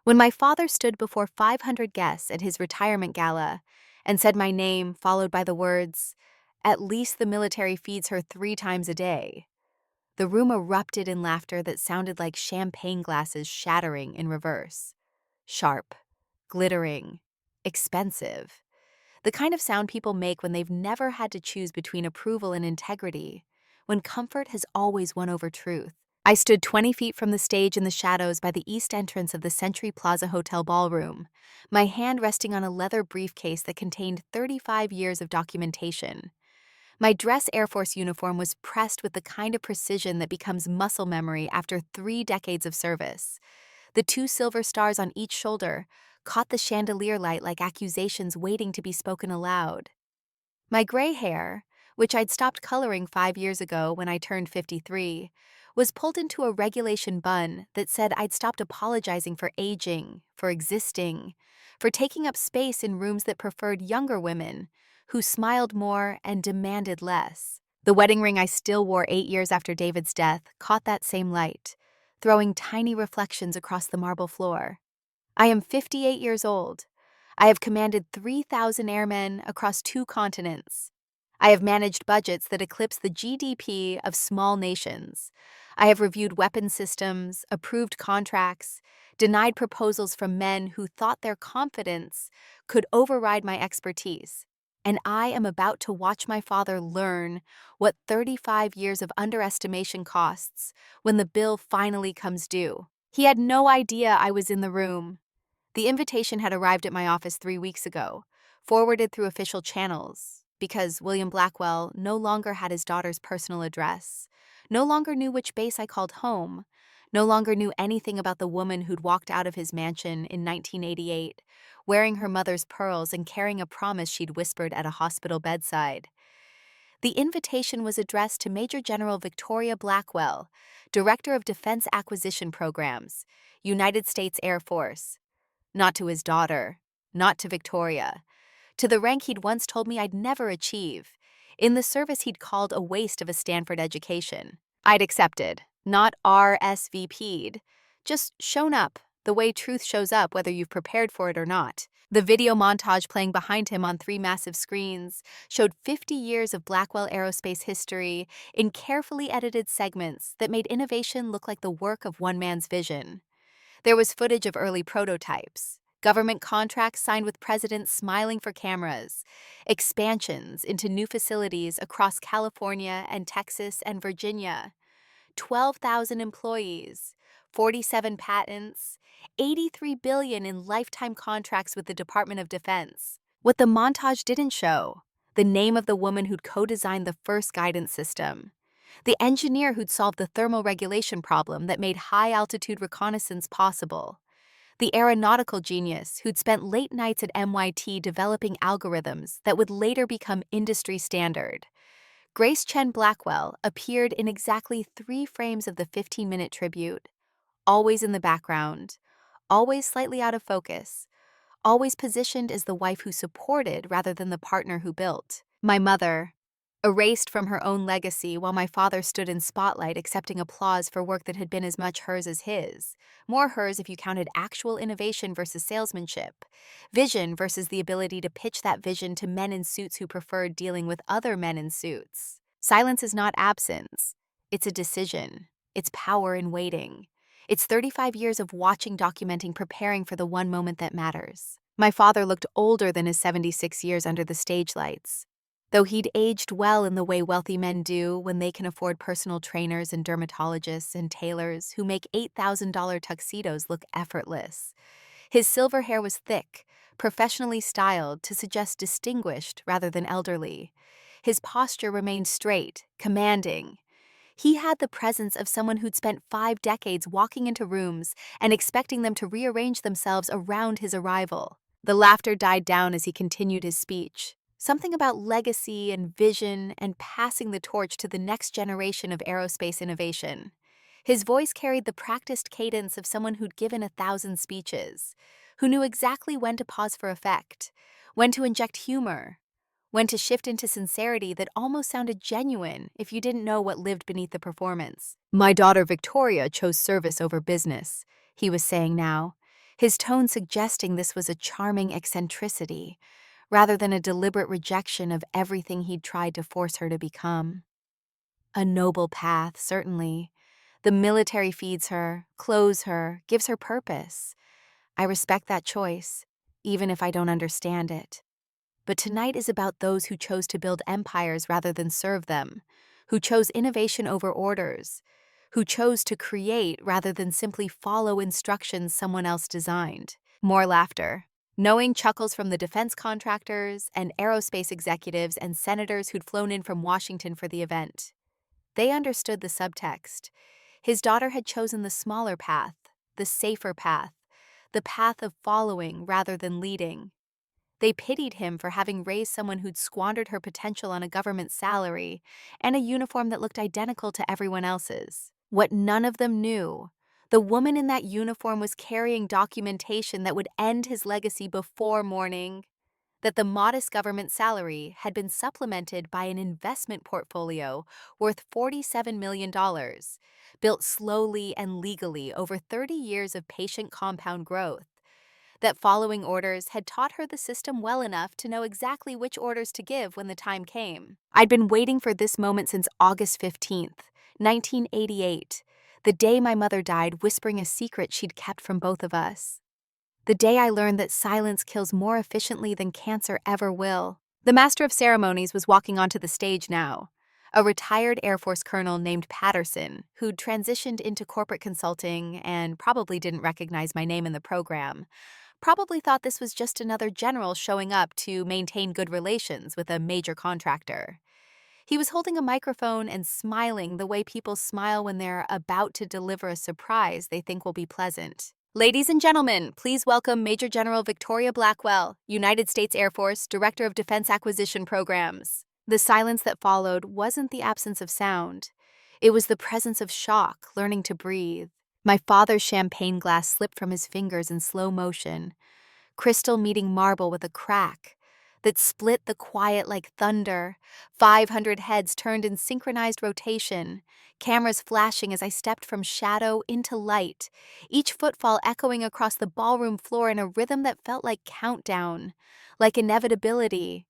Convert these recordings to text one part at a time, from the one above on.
When my father stood before 500 guests at his retirement gala and said my name, followed by the words, "At least the military feeds her 3 times a day," the room erupted in laughter that sounded like champagne glasses shattering in reverse. Sharp, glittering, expensive. The kind of sound people make when they've never had to choose between approval and integrity, when comfort has always won over truth. I stood 20 feet from the stage in the shadows by the east entrance of the Century Plaza Hotel ballroom, my hand resting on a leather briefcase that contained 35 years of documentation. My dress Air Force uniform was pressed with the kind of precision that becomes muscle memory after 3 decades of service. The 2 silver stars on each shoulder caught the chandelier light like accusations waiting to be spoken aloud. My gray hair, which I'd stopped coloring 5 years ago when I turned 53, was pulled into a regulation bun that said I'd stopped apologizing for aging, for existing, for taking up space in rooms that preferred younger women, who smiled more and demanded less. The wedding ring I still wore 8 years after David's death caught that same light, throwing tiny reflections across the marble floor. I am 58 years old. I have commanded 3,000 airmen across 2 continents. I have managed budgets that eclipse the GDP of small nations. I have reviewed weapons systems, approved contracts, denied proposals from men who thought their confidence could override my expertise. And I am about to watch my father learn what 35 years of underestimation costs when the bill finally comes due. He had no idea I was in the room. The invitation had arrived at my office 3 weeks ago, forwarded through official channels, because William Blackwell no longer had his daughter's personal address, no longer knew which base I called home, no longer knew anything about the woman who'd walked out of his mansion in 1988, wearing her mother's pearls and carrying a promise she'd whispered at a hospital bedside. The invitation was addressed to Major General Victoria Blackwell, Director of Defense Acquisition Programs, United States Air Force. Not to his daughter, not to Victoria, to the rank he'd once told me I'd never achieve, in the service he'd called a waste of a Stanford education. I'd accepted, not RSVP'd, just shown up, the way truth shows up whether you've prepared for it or not. The video montage playing behind him on 3 massive screens showed 50 years of Blackwell Aerospace history in carefully edited segments that made innovation look like the work of one man's vision. There was footage of early prototypes, government contracts signed with presidents smiling for cameras, expansions into new facilities across California and Texas and Virginia, 12,000 employees, 47 patents, 83 billion in lifetime contracts with the Department of Defense. What the montage didn't show, the name of the woman who'd co-designed the first guidance system, the engineer who'd solved the thermal regulation problem that made high-altitude reconnaissance possible, the aeronautical genius who'd spent late nights at MIT developing algorithms that would later become industry standard. Grace Chen Blackwell appeared in exactly 3 frames of the 15-minute tribute, always in the background, always slightly out of focus, always positioned as the wife who supported rather than the partner who built. My mother, erased from her own legacy while my father stood in spotlight accepting applause for work that had been as much hers as his. More hers if you counted actual innovation versus salesmanship, vision versus the ability to pitch that vision to men in suits who preferred dealing with other men in suits. Silence is not absence. It's a decision. It's power in waiting. It's 35 years of watching, documenting, preparing for the one moment that matters. My father looked older than his 76 years under the stage lights, though he'd aged well in the way wealthy men do when they can afford personal trainers and dermatologists and tailors who make $8,000 tuxedos look effortless. His silver hair was thick, professionally styled to suggest distinguished rather than elderly. His posture remained straight, commanding. He had the presence of someone who'd spent 5 decades walking into rooms and expecting them to rearrange themselves around his arrival. The laughter died down as he continued his speech. Something about legacy and vision and passing the torch to the next generation of aerospace innovation. His voice carried the practiced cadence of someone who'd given 1,000 speeches, who knew exactly when to pause for effect, when to inject humor, when to shift into sincerity that almost sounded genuine if you didn't know what lived beneath the performance. My daughter Victoria chose service over business, he was saying now, his tone suggesting this was a charming eccentricity, rather than a deliberate rejection of everything he'd tried to force her to become. A noble path, certainly. The military feeds her, clothes her, gives her purpose. I respect that choice, even if I don't understand it. But tonight is about those who chose to build empires rather than serve them, who chose innovation over orders, who chose to create rather than simply follow instructions someone else designed. More laughter. Knowing chuckles from the defense contractors and aerospace executives and senators who'd flown in from Washington for the event. They understood the subtext. His daughter had chosen the smaller path, the safer path, the path of following rather than leading. They pitied him for having raised someone who'd squandered her potential on a government salary and a uniform that looked identical to everyone else's. What none of them knew, the woman in that uniform was carrying documentation that would end his legacy before morning, that the modest government salary had been supplemented by an investment portfolio worth $47 million, built slowly and legally over 30 years of patient compound growth, that following orders had taught her the system well enough to know exactly which orders to give when the time came. I'd been waiting for this moment since August 15th, 1988, the day my mother died, whispering a secret she'd kept from both of us. The day I learned that silence kills more efficiently than cancer ever will. The master of ceremonies was walking onto the stage now, a retired Air Force colonel named Patterson, who'd transitioned into corporate consulting and probably didn't recognize my name in the program. Probably thought this was just another general showing up to maintain good relations with a major contractor. He was holding a microphone and smiling the way people smile when they're about to deliver a surprise they think will be pleasant. Ladies and gentlemen, please welcome Major General Victoria Blackwell, United States Air Force, Director of Defense Acquisition Programs. The silence that followed wasn't the absence of sound. It was the presence of shock, learning to breathe. My father's champagne glass slipped from his fingers in slow motion, crystal meeting marble with a crack that split the quiet like thunder. 500 heads turned in synchronized rotation, cameras flashing as I stepped from shadow into light, each footfall echoing across the ballroom floor in a rhythm that felt like countdown, like inevitability,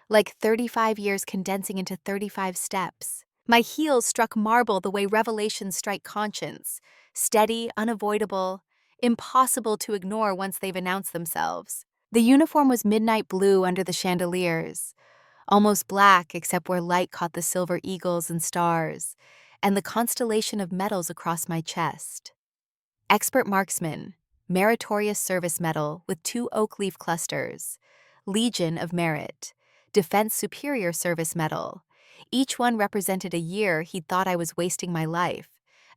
like 35 years condensing into 35 steps. My heels struck marble the way revelations strike conscience, steady, unavoidable, impossible to ignore once they've announced themselves. The uniform was midnight blue under the chandeliers, almost black except where light caught the silver eagles and stars, and the constellation of medals across my chest. Expert Marksman, Meritorious Service Medal with 2 oak leaf clusters, Legion of Merit, Defense Superior Service Medal. Each one represented a year he'd thought I was wasting my life,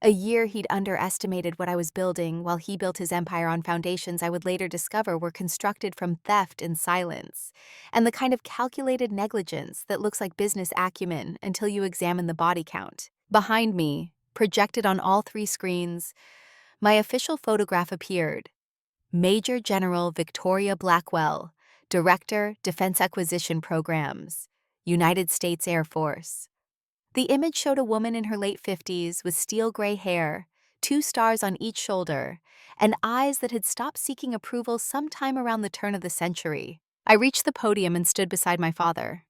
a year he'd underestimated what I was building while he built his empire on foundations I would later discover were constructed from theft and silence, and the kind of calculated negligence that looks like business acumen until you examine the body count. Behind me, projected on all 3 screens, my official photograph appeared. Major General Victoria Blackwell, Director, Defense Acquisition Programs, United States Air Force. The image showed a woman in her late 50s with steel gray hair, 2 stars on each shoulder, and eyes that had stopped seeking approval sometime around the turn of the century. I reached the podium and stood beside my father.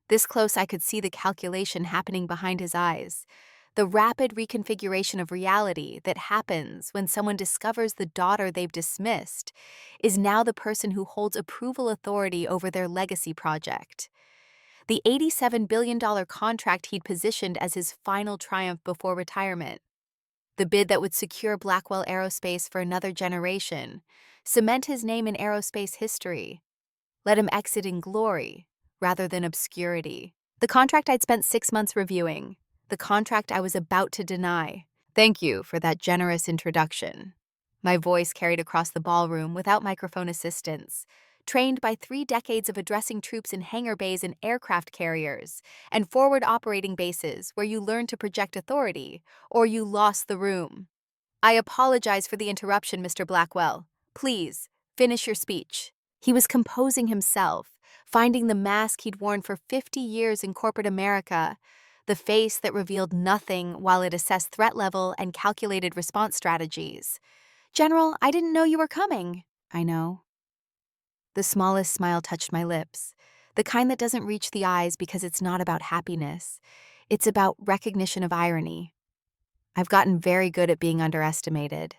This close I could see the calculation happening behind his eyes, the rapid reconfiguration of reality that happens when someone discovers the daughter they've dismissed is now the person who holds approval authority over their legacy project. The $87 billion contract he'd positioned as his final triumph before retirement. The bid that would secure Blackwell Aerospace for another generation, cement his name in aerospace history, let him exit in glory rather than obscurity. The contract I'd spent 6 months reviewing, the contract I was about to deny. Thank you for that generous introduction. My voice carried across the ballroom without microphone assistance, trained by 3 decades of addressing troops in hangar bays and aircraft carriers, and forward operating bases where you learned to project authority, or you lost the room. I apologize for the interruption, Mr. Blackwell. Please, finish your speech. He was composing himself, finding the mask he'd worn for 50 years in corporate America, the face that revealed nothing while it assessed threat level and calculated response strategies. General, I didn't know you were coming. I know. The smallest smile touched my lips, the kind that doesn't reach the eyes because it's not about happiness. It's about recognition of irony. I've gotten very good at being underestimated.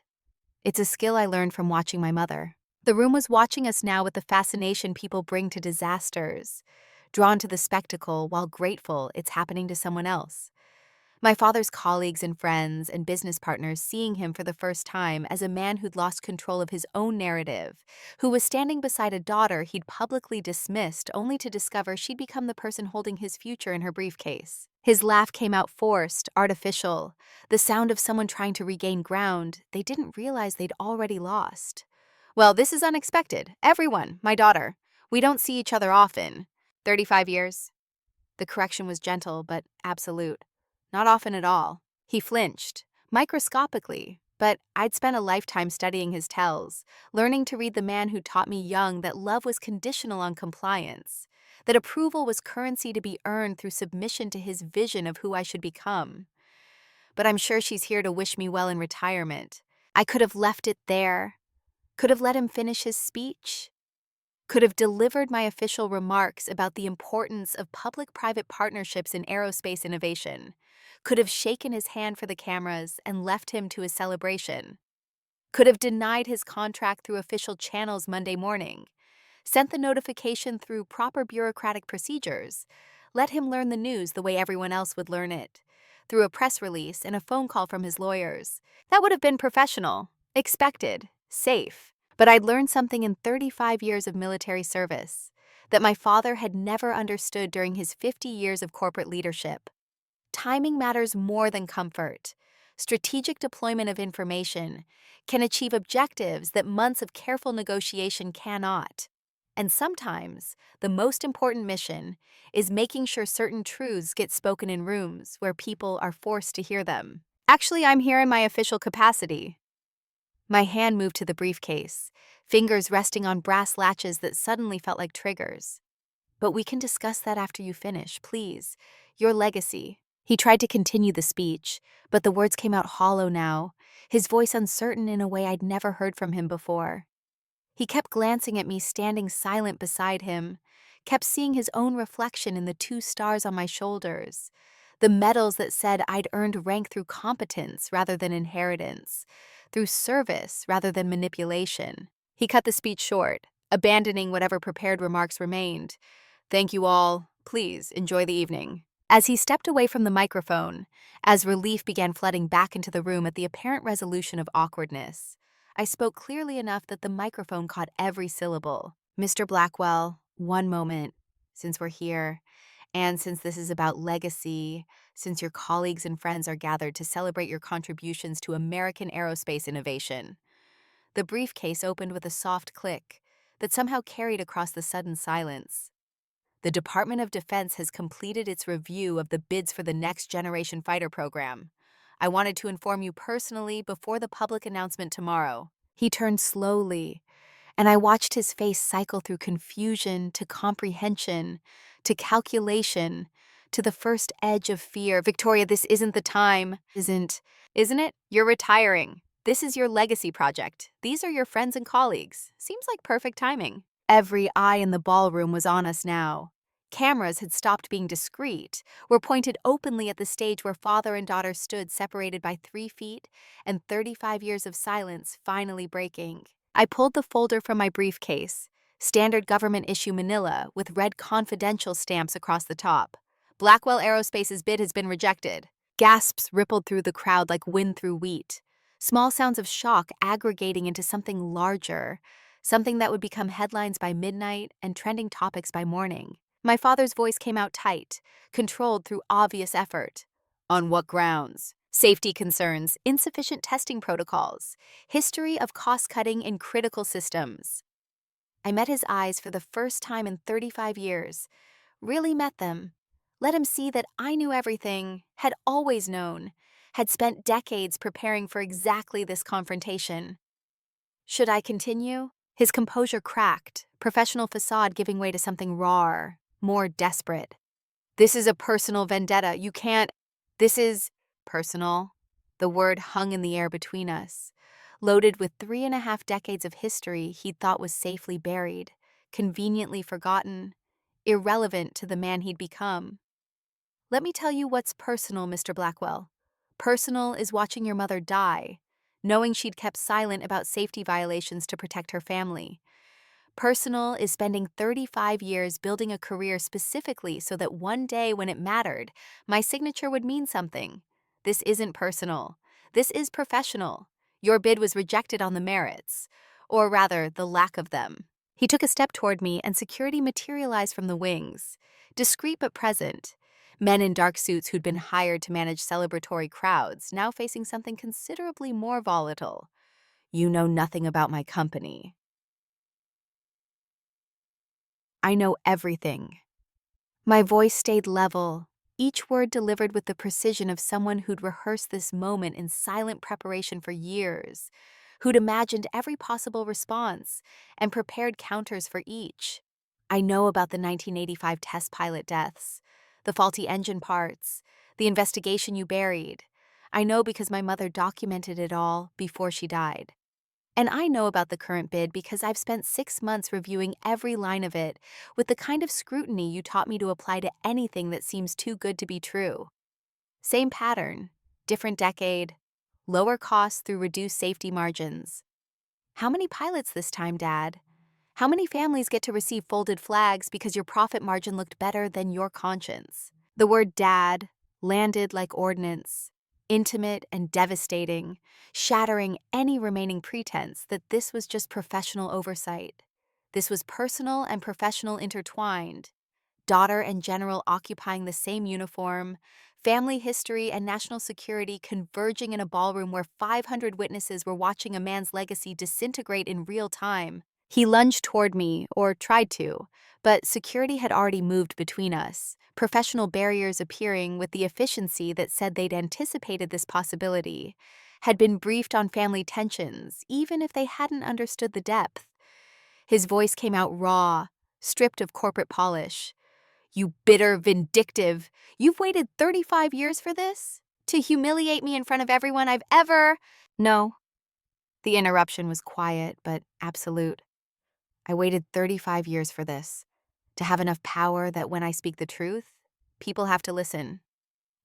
It's a skill I learned from watching my mother. The room was watching us now with the fascination people bring to disasters, drawn to the spectacle while grateful it's happening to someone else. My father's colleagues and friends and business partners seeing him for the first time as a man who'd lost control of his own narrative, who was standing beside a daughter he'd publicly dismissed only to discover she'd become the person holding his future in her briefcase. His laugh came out forced, artificial, the sound of someone trying to regain ground they didn't realize they'd already lost. Well, this is unexpected. Everyone, my daughter. We don't see each other often. 35 years? The correction was gentle but absolute. Not often at all. He flinched, microscopically, but I'd spent a lifetime studying his tells, learning to read the man who taught me young that love was conditional on compliance, that approval was currency to be earned through submission to his vision of who I should become. But I'm sure she's here to wish me well in retirement. I could have left it there, could have let him finish his speech, could have delivered my official remarks about the importance of public-private partnerships in aerospace innovation, could have shaken his hand for the cameras and left him to his celebration, could have denied his contract through official channels Monday morning, sent the notification through proper bureaucratic procedures, let him learn the news the way everyone else would learn it, through a press release and a phone call from his lawyers. That would have been professional, expected, safe. But I'd learned something in 35 years of military service that my father had never understood during his 50 years of corporate leadership. Timing matters more than comfort. Strategic deployment of information can achieve objectives that months of careful negotiation cannot. And sometimes, the most important mission is making sure certain truths get spoken in rooms where people are forced to hear them. Actually, I'm here in my official capacity. My hand moved to the briefcase, fingers resting on brass latches that suddenly felt like triggers. But we can discuss that after you finish, please. Your legacy. He tried to continue the speech, but the words came out hollow now, his voice uncertain in a way I'd never heard from him before. He kept glancing at me standing silent beside him, kept seeing his own reflection in the 2 stars on my shoulders, the medals that said I'd earned rank through competence rather than inheritance, through service rather than manipulation. He cut the speech short, abandoning whatever prepared remarks remained. Thank you all. Please enjoy the evening. As he stepped away from the microphone, as relief began flooding back into the room at the apparent resolution of awkwardness, I spoke clearly enough that the microphone caught every syllable. Mr. Blackwell, one moment, since we're here, and since this is about legacy, since your colleagues and friends are gathered to celebrate your contributions to American aerospace innovation. The briefcase opened with a soft click that somehow carried across the sudden silence. The Department of Defense has completed its review of the bids for the next generation fighter program. I wanted to inform you personally before the public announcement tomorrow. He turned slowly, and I watched his face cycle through confusion to comprehension, to calculation, to the first edge of fear. Victoria, this isn't the time. Isn't it? You're retiring. This is your legacy project. These are your friends and colleagues. Seems like perfect timing. Every eye in the ballroom was on us now. Cameras had stopped being discreet, were pointed openly at the stage where father and daughter stood separated by 3 feet and 35 years of silence finally breaking. I pulled the folder from my briefcase, standard government issue manila with red confidential stamps across the top. Blackwell Aerospace's bid has been rejected. Gasps rippled through the crowd like wind through wheat. Small sounds of shock aggregating into something larger, something that would become headlines by midnight and trending topics by morning. My father's voice came out tight, controlled through obvious effort. On what grounds? Safety concerns, insufficient testing protocols, history of cost-cutting in critical systems. I met his eyes for the first time in 35 years, really met them. Let him see that I knew everything, had always known, had spent decades preparing for exactly this confrontation. Should I continue? His composure cracked, professional facade giving way to something raw, more desperate. This is a personal vendetta. You can't. This is personal. The word hung in the air between us, loaded with 3.5 decades of history he'd thought was safely buried, conveniently forgotten, irrelevant to the man he'd become. Let me tell you what's personal, Mr. Blackwell. Personal is watching your mother die, knowing she'd kept silent about safety violations to protect her family. Personal is spending 35 years building a career specifically so that one day when it mattered, my signature would mean something. This isn't personal. This is professional. Your bid was rejected on the merits, or rather, the lack of them. He took a step toward me and security materialized from the wings. Discreet but present. Men in dark suits who'd been hired to manage celebratory crowds, now facing something considerably more volatile. You know nothing about my company. I know everything. My voice stayed level, each word delivered with the precision of someone who'd rehearsed this moment in silent preparation for years, who'd imagined every possible response and prepared counters for each. I know about the 1985 test pilot deaths, the faulty engine parts, the investigation you buried. I know because my mother documented it all before she died. And I know about the current bid because I've spent 6 months reviewing every line of it with the kind of scrutiny you taught me to apply to anything that seems too good to be true. Same pattern, different decade, lower costs through reduced safety margins. How many pilots this time, Dad? How many families get to receive folded flags because your profit margin looked better than your conscience? The word dad landed like ordnance, intimate and devastating, shattering any remaining pretense that this was just professional oversight. This was personal and professional intertwined, daughter and general occupying the same uniform, family history and national security converging in a ballroom where 500 witnesses were watching a man's legacy disintegrate in real time. He lunged toward me, or tried to, but security had already moved between us, professional barriers appearing with the efficiency that said they'd anticipated this possibility, had been briefed on family tensions, even if they hadn't understood the depth. His voice came out raw, stripped of corporate polish. You bitter, vindictive, you've waited 35 years for this? To humiliate me in front of everyone I've ever… No. The interruption was quiet, but absolute. I waited 35 years for this, to have enough power that when I speak the truth, people have to listen.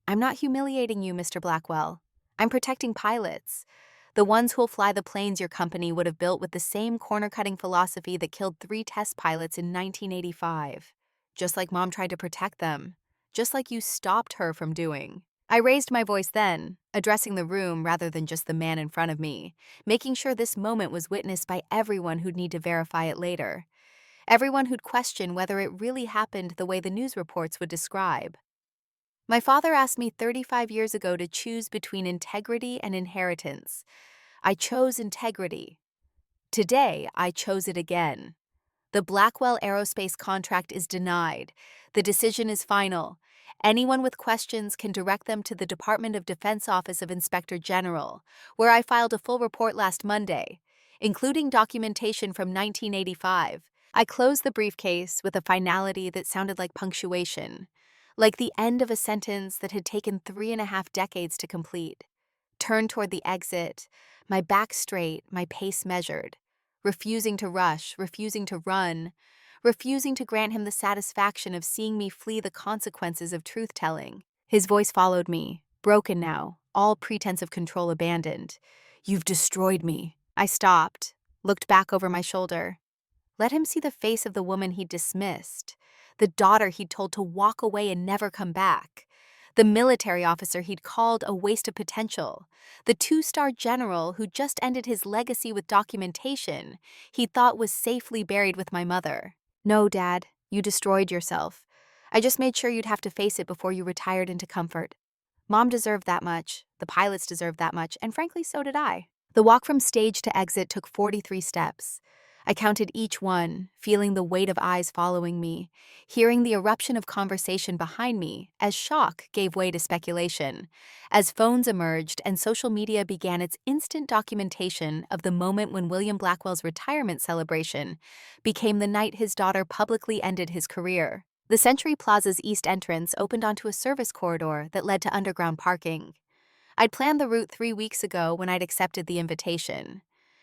I'm not humiliating you, Mr. Blackwell. I'm protecting pilots, the ones who'll fly the planes your company would have built with the same corner-cutting philosophy that killed 3 test pilots in 1985. Just like Mom tried to protect them, just like you stopped her from doing. I raised my voice then, addressing the room rather than just the man in front of me, making sure this moment was witnessed by everyone who'd need to verify it later. Everyone who'd question whether it really happened the way the news reports would describe. My father asked me 35 years ago to choose between integrity and inheritance. I chose integrity. Today, I chose it again. The Blackwell Aerospace contract is denied. The decision is final. Anyone with questions can direct them to the Department of Defense Office of Inspector General, where I filed a full report last Monday, including documentation from 1985. I closed the briefcase with a finality that sounded like punctuation, like the end of a sentence that had taken 3.5 decades to complete. Turned toward the exit, my back straight, my pace measured, refusing to rush, refusing to run, refusing to grant him the satisfaction of seeing me flee the consequences of truth-telling. His voice followed me, broken now, all pretense of control abandoned. You've destroyed me. I stopped, looked back over my shoulder. Let him see the face of the woman he'd dismissed, the daughter he'd told to walk away and never come back, the military officer he'd called a waste of potential, the 2-star general who just ended his legacy with documentation he thought was safely buried with my mother. No, Dad, you destroyed yourself. I just made sure you'd have to face it before you retired into comfort. Mom deserved that much, the pilots deserved that much, and frankly, so did I. The walk from stage to exit took 43 steps. I counted each one, feeling the weight of eyes following me, hearing the eruption of conversation behind me as shock gave way to speculation, as phones emerged and social media began its instant documentation of the moment when William Blackwell's retirement celebration became the night his daughter publicly ended his career. The Century Plaza's east entrance opened onto a service corridor that led to underground parking. I'd planned the route 3 weeks ago when I'd accepted the invitation.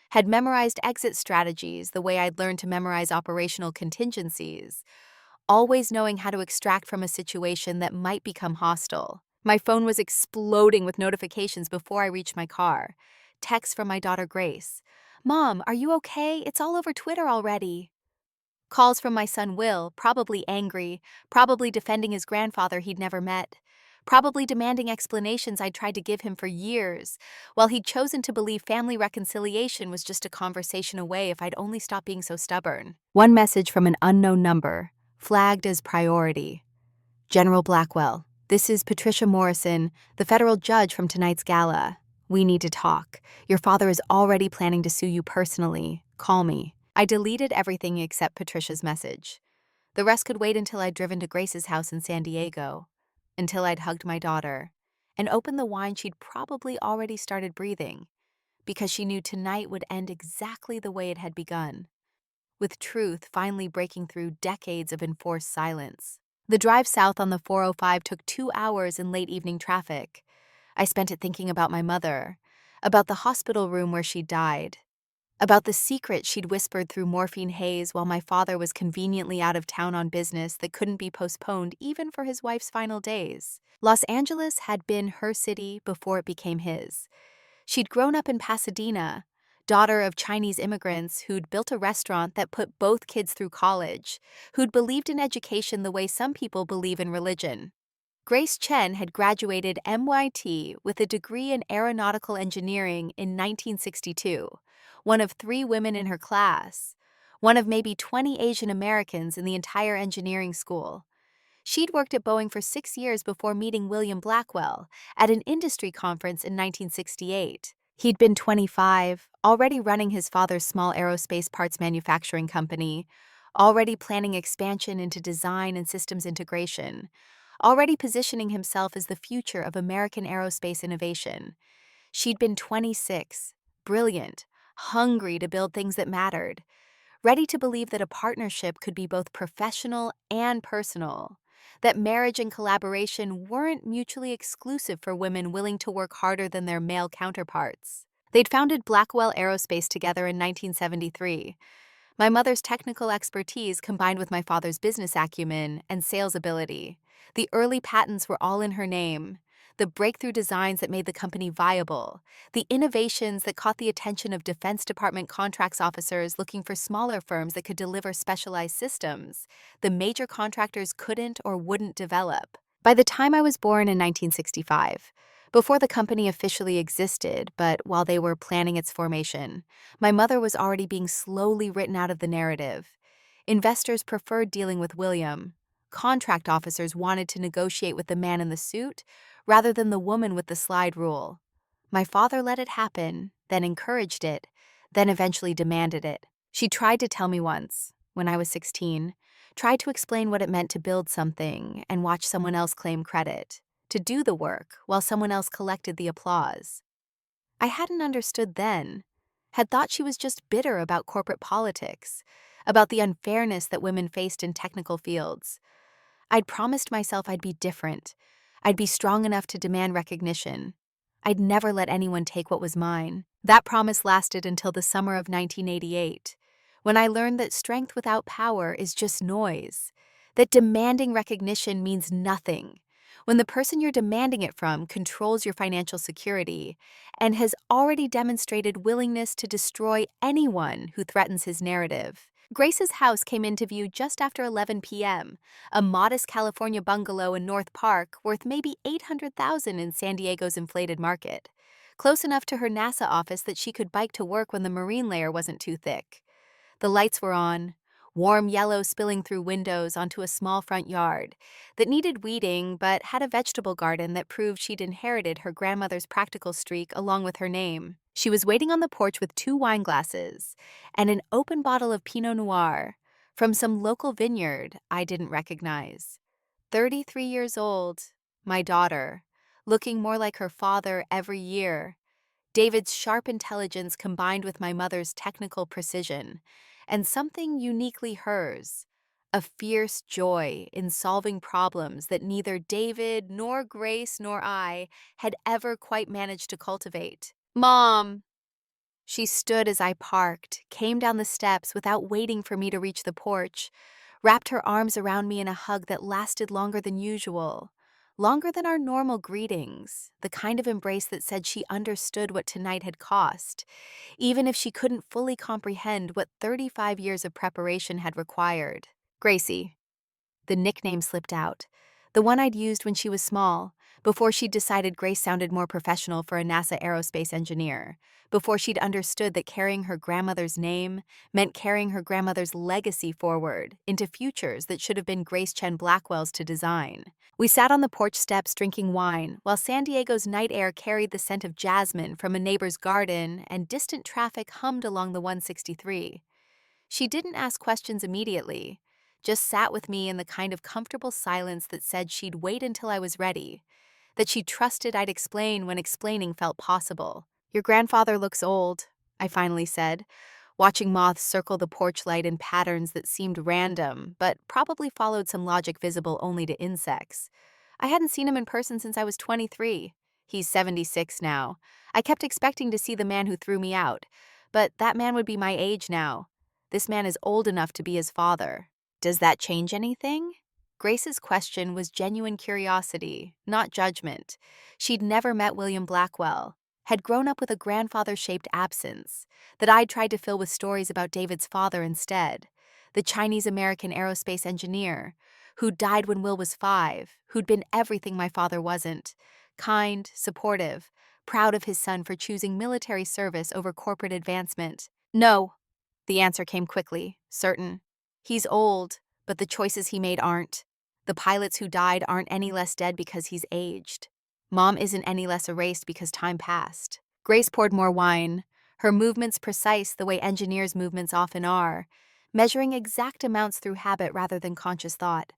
had memorized exit strategies the way I'd learned to memorize operational contingencies, always knowing how to extract from a situation that might become hostile. My phone was exploding with notifications before I reached my car. Texts from my daughter Grace. "Mom, are you okay? It's all over Twitter already." Calls from my son Will, probably angry, probably defending his grandfather he'd never met, probably demanding explanations I'd tried to give him for years, while he'd chosen to believe family reconciliation was just a conversation away if I'd only stop being so stubborn. One message from an unknown number, flagged as priority. General Blackwell, this is Patricia Morrison, the federal judge from tonight's gala. We need to talk. Your father is already planning to sue you personally. Call me. I deleted everything except Patricia's message. The rest could wait until I'd driven to Grace's house in San Diego, until I'd hugged my daughter, and opened the wine she'd probably already started breathing, because she knew tonight would end exactly the way it had begun, with truth finally breaking through decades of enforced silence. The drive south on the 405 took 2 hours in late evening traffic. I spent it thinking about my mother, about the hospital room where she died, about the secret she'd whispered through morphine haze while my father was conveniently out of town on business that couldn't be postponed even for his wife's final days. Los Angeles had been her city before it became his. She'd grown up in Pasadena, daughter of Chinese immigrants who'd built a restaurant that put both kids through college, who'd believed in education the way some people believe in religion. Grace Chen had graduated MIT with a degree in aeronautical engineering in 1962, one of 3 women in her class, one of maybe 20 Asian Americans in the entire engineering school. She'd worked at Boeing for 6 years before meeting William Blackwell at an industry conference in 1968. He'd been 25, already running his father's small aerospace parts manufacturing company, already planning expansion into design and systems integration, already positioning himself as the future of American aerospace innovation. She'd been 26, brilliant, hungry to build things that mattered, ready to believe that a partnership could be both professional and personal, that marriage and collaboration weren't mutually exclusive for women willing to work harder than their male counterparts. They'd founded Blackwell Aerospace together in 1973. My mother's technical expertise combined with my father's business acumen and sales ability. The early patents were all in her name. The breakthrough designs that made the company viable, the innovations that caught the attention of Defense Department contracts officers looking for smaller firms that could deliver specialized systems, the major contractors couldn't or wouldn't develop. By the time I was born in 1965, before the company officially existed, but while they were planning its formation, my mother was already being slowly written out of the narrative. Investors preferred dealing with William. Contract officers wanted to negotiate with the man in the suit rather than the woman with the slide rule. My father let it happen, then encouraged it, then eventually demanded it. She tried to tell me once, when I was 16, tried to explain what it meant to build something and watch someone else claim credit, to do the work while someone else collected the applause. I hadn't understood then, had thought she was just bitter about corporate politics, about the unfairness that women faced in technical fields. I'd promised myself I'd be different. I'd be strong enough to demand recognition. I'd never let anyone take what was mine. That promise lasted until the summer of 1988, when I learned that strength without power is just noise, that demanding recognition means nothing, when the person you're demanding it from controls your financial security and has already demonstrated willingness to destroy anyone who threatens his narrative. Grace's house came into view just after 11 p.m., a modest California bungalow in North Park worth maybe $800,000 in San Diego's inflated market, close enough to her NASA office that she could bike to work when the marine layer wasn't too thick. The lights were on, warm yellow spilling through windows onto a small front yard that needed weeding but had a vegetable garden that proved she'd inherited her grandmother's practical streak along with her name. She was waiting on the porch with 2 wine glasses and an open bottle of Pinot Noir from some local vineyard I didn't recognize. 33 years old, my daughter, looking more like her father every year. David's sharp intelligence combined with my mother's technical precision, and something uniquely hers, a fierce joy in solving problems that neither David nor Grace nor I had ever quite managed to cultivate. "Mom," She stood as I parked, came down the steps without waiting for me to reach the porch, wrapped her arms around me in a hug that lasted longer than usual, longer than our normal greetings, the kind of embrace that said she understood what tonight had cost, even if she couldn't fully comprehend what 35 years of preparation had required. Gracie. The nickname slipped out, the one I'd used when she was small, before she'd decided Grace sounded more professional for a NASA aerospace engineer, before she'd understood that carrying her grandmother's name meant carrying her grandmother's legacy forward into futures that should have been Grace Chen Blackwell's to design. We sat on the porch steps drinking wine while San Diego's night air carried the scent of jasmine from a neighbor's garden and distant traffic hummed along the 163. She didn't ask questions immediately, just sat with me in the kind of comfortable silence that said she'd wait until I was ready, that she trusted I'd explain when explaining felt possible. "Your grandfather looks old," I finally said, watching moths circle the porch light in patterns that seemed random, but probably followed some logic visible only to insects. I hadn't seen him in person since I was 23. He's 76 now. I kept expecting to see the man who threw me out, but that man would be my age now. This man is old enough to be his father. Does that change anything? Grace's question was genuine curiosity, not judgment. She'd never met William Blackwell, had grown up with a grandfather-shaped absence that I'd tried to fill with stories about David's father instead, the Chinese-American aerospace engineer, who'd died when Will was 5, who'd been everything my father wasn't, kind, supportive, proud of his son for choosing military service over corporate advancement. "No," the answer came quickly, certain. "He's old, but the choices he made aren't. The pilots who died aren't any less dead because he's aged. Mom isn't any less erased because time passed." Grace poured more wine, her movements precise the way engineers' movements often are, measuring exact amounts through habit rather than conscious thought.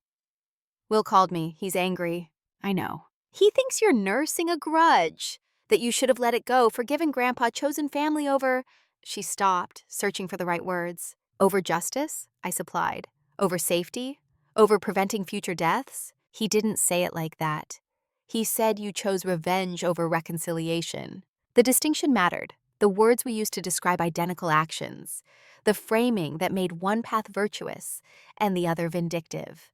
"Will called me. He's angry." "I know. He thinks you're nursing a grudge, that you should have let it go for giving Grandpa chosen family over—" She stopped, searching for the right words. "Over justice?" I supplied. "Over safety? Over preventing future deaths?" He didn't say it like that. He said you chose revenge over reconciliation. The distinction mattered, the words we used to describe identical actions, the framing that made one path virtuous and the other vindictive.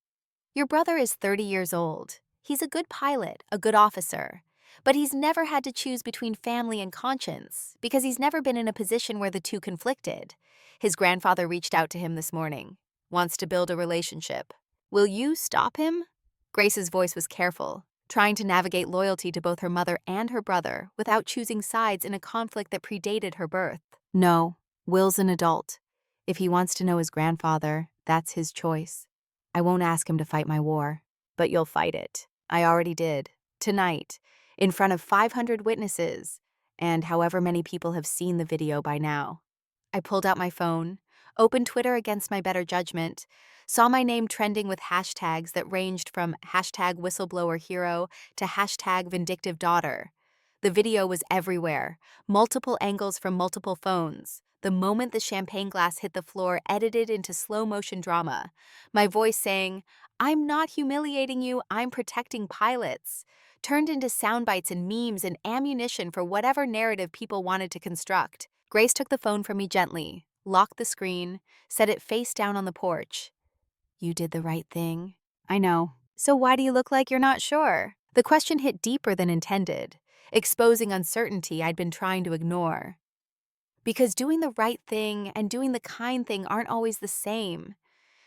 "Your brother is 30 years old. He's a good pilot, a good officer, but he's never had to choose between family and conscience because he's never been in a position where the two conflicted. His grandfather reached out to him this morning, wants to build a relationship. Will you stop him?" Grace's voice was careful, trying to navigate loyalty to both her mother and her brother without choosing sides in a conflict that predated her birth. "No, Will's an adult. If he wants to know his grandfather, that's his choice. I won't ask him to fight my war, but you'll fight it. I already did. Tonight, in front of 500 witnesses, and however many people have seen the video by now." I pulled out my phone, opened Twitter against my better judgment, saw my name trending with hashtags that ranged from #whistleblowerhero to #vindictivedaughter. The video was everywhere, multiple angles from multiple phones. The moment the champagne glass hit the floor, edited into slow-motion drama, my voice saying, "I'm not humiliating you, I'm protecting pilots," turned into sound bites and memes and ammunition for whatever narrative people wanted to construct. Grace took the phone from me gently, locked the screen, set it face down on the porch. "You did the right thing." "I know. So why do you look like you're not sure?" The question hit deeper than intended, exposing uncertainty I'd been trying to ignore. Because doing the right thing and doing the kind thing aren't always the same.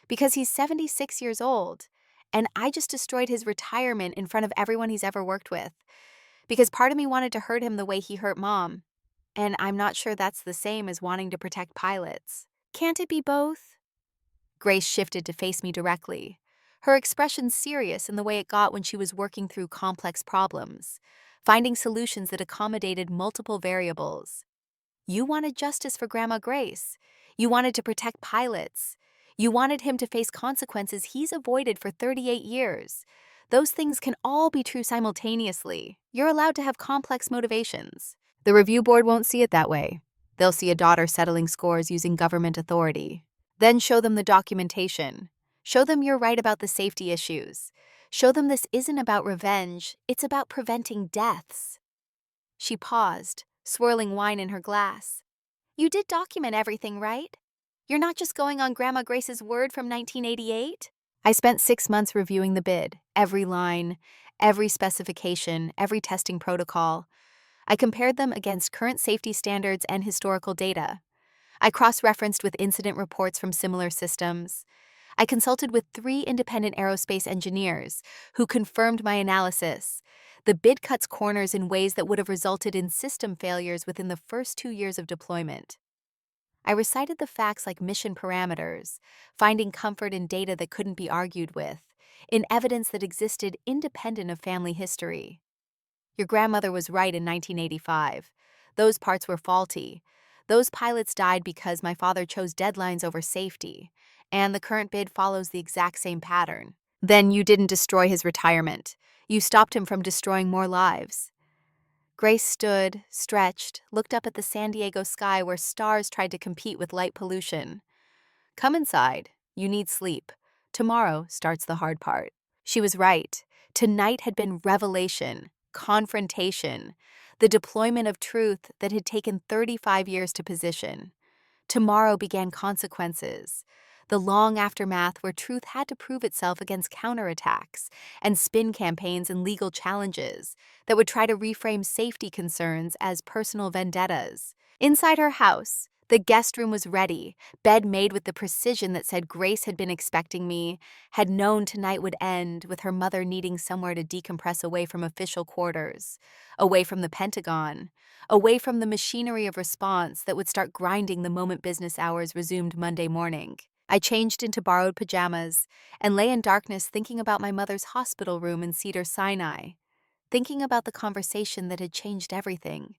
Because he's 76 years old, and I just destroyed his retirement in front of everyone he's ever worked with. Because part of me wanted to hurt him the way he hurt Mom, and I'm not sure that's the same as wanting to protect pilots. Can't it be both? Grace shifted to face me directly, her expression serious in the way it got when she was working through complex problems, finding solutions that accommodated multiple variables. You wanted justice for Grandma Grace. You wanted to protect pilots. You wanted him to face consequences he's avoided for 38 years. Those things can all be true simultaneously. You're allowed to have complex motivations. The review board won't see it that way. They'll see a daughter settling scores using government authority. Then show them the documentation. Show them you're right about the safety issues. Show them this isn't about revenge, it's about preventing deaths. She paused, swirling wine in her glass. You did document everything, right? You're not just going on Grandma Grace's word from 1988? I spent 6 months reviewing the bid, every line, every specification, every testing protocol. I compared them against current safety standards and historical data. I cross-referenced with incident reports from similar systems. I consulted with 3 independent aerospace engineers who confirmed my analysis. The bid cuts corners in ways that would have resulted in system failures within the first 2 years of deployment. I recited the facts like mission parameters, finding comfort in data that couldn't be argued with, in evidence that existed independent of family history. Your grandmother was right in 1985. Those parts were faulty. Those pilots died because my father chose deadlines over safety, and the current bid follows the exact same pattern. Then you didn't destroy his retirement. You stopped him from destroying more lives. Grace stood, stretched, looked up at the San Diego sky where stars tried to compete with light pollution. Come inside. You need sleep. Tomorrow starts the hard part. She was right. Tonight had been revelation, confrontation, the deployment of truth that had taken 35 years to position. Tomorrow began consequences, the long aftermath where truth had to prove itself against counterattacks and spin campaigns and legal challenges that would try to reframe safety concerns as personal vendettas. Inside her house, the guest room was ready, bed made with the precision that said Grace had been expecting me, had known tonight would end with her mother needing somewhere to decompress away from official quarters, away from the Pentagon, away from the machinery of response that would start grinding the moment business hours resumed Monday morning. I changed into borrowed pajamas and lay in darkness thinking about my mother's hospital room in Cedars-Sinai, thinking about the conversation that had changed everything,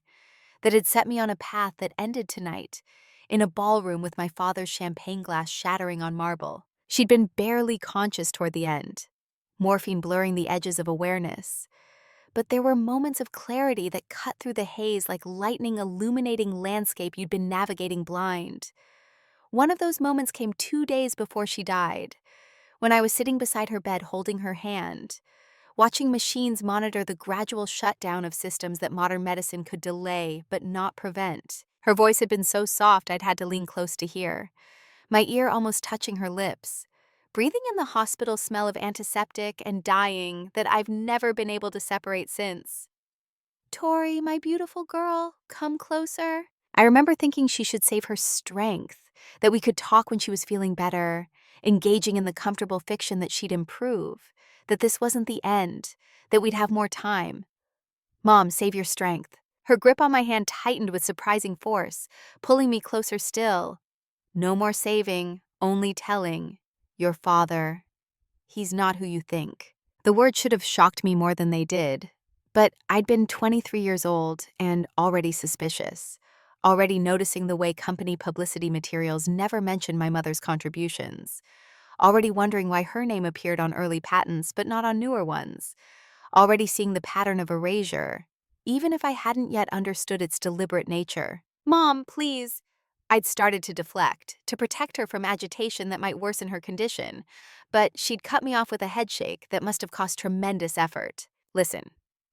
that had set me on a path that ended tonight, in a ballroom with my father's champagne glass shattering on marble. She'd been barely conscious toward the end, morphine blurring the edges of awareness. But there were moments of clarity that cut through the haze like lightning illuminating landscape you'd been navigating blind. One of those moments came 2 days before she died, when I was sitting beside her bed holding her hand, watching machines monitor the gradual shutdown of systems that modern medicine could delay but not prevent. Her voice had been so soft I'd had to lean close to hear, my ear almost touching her lips, breathing in the hospital smell of antiseptic and dying that I've never been able to separate since. "Tori, my beautiful girl, come closer." I remember thinking she should save her strength, that we could talk when she was feeling better, engaging in the comfortable fiction that she'd improve, that this wasn't the end, that we'd have more time. "Mom, save your strength." Her grip on my hand tightened with surprising force, pulling me closer still. "No more saving, only telling. Your father, he's not who you think." The words should have shocked me more than they did. But I'd been 23 years old and already suspicious, already noticing the way company publicity materials never mentioned my mother's contributions, already wondering why her name appeared on early patents but not on newer ones, already seeing the pattern of erasure, even if I hadn't yet understood its deliberate nature. "Mom, please." I'd started to deflect, to protect her from agitation that might worsen her condition, but she'd cut me off with a headshake that must have cost tremendous effort. "Listen.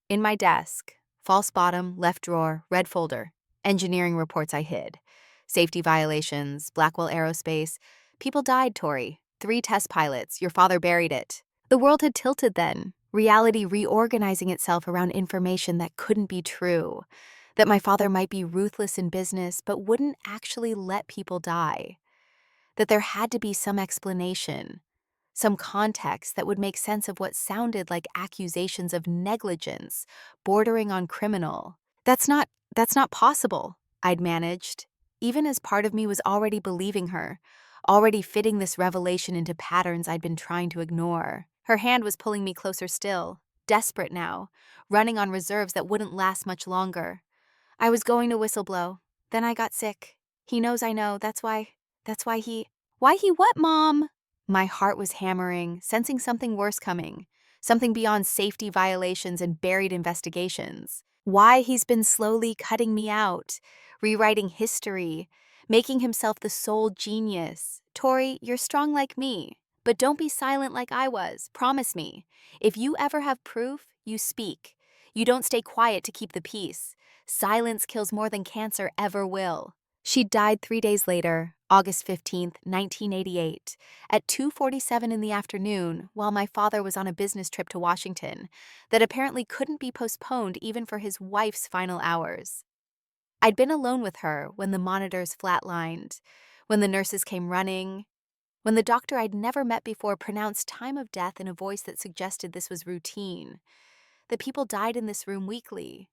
In my desk, false bottom, left drawer, red folder, engineering reports I hid. Safety violations, Blackwell Aerospace. People died, Tori. 3 test pilots. Your father buried it." The world had tilted then, reality reorganizing itself around information that couldn't be true, that my father might be ruthless in business but wouldn't actually let people die, that there had to be some explanation, some context that would make sense of what sounded like accusations of negligence, bordering on criminal. That's not possible," I'd managed, even as part of me was already believing her, already fitting this revelation into patterns I'd been trying to ignore. Her hand was pulling me closer still, desperate now, running on reserves that wouldn't last much longer. "I was going to whistleblow. Then I got sick. He knows I know. That's why he..." "Why he what, Mom?" My heart was hammering, sensing something worse coming, something beyond safety violations and buried investigations. Why he's been slowly cutting me out, rewriting history, making himself the sole genius. "Tori, you're strong like me, but don't be silent like I was. Promise me. If you ever have proof, you speak. You don't stay quiet to keep the peace. Silence kills more than cancer ever will." She died 3 days later, August 15th, 1988, at 2:47 in the afternoon while my father was on a business trip to Washington that apparently couldn't be postponed even for his wife's final hours. I'd been alone with her when the monitors flatlined, when the nurses came running, when the doctor I'd never met before pronounced time of death in a voice that suggested this was routine, that people died in this room weekly,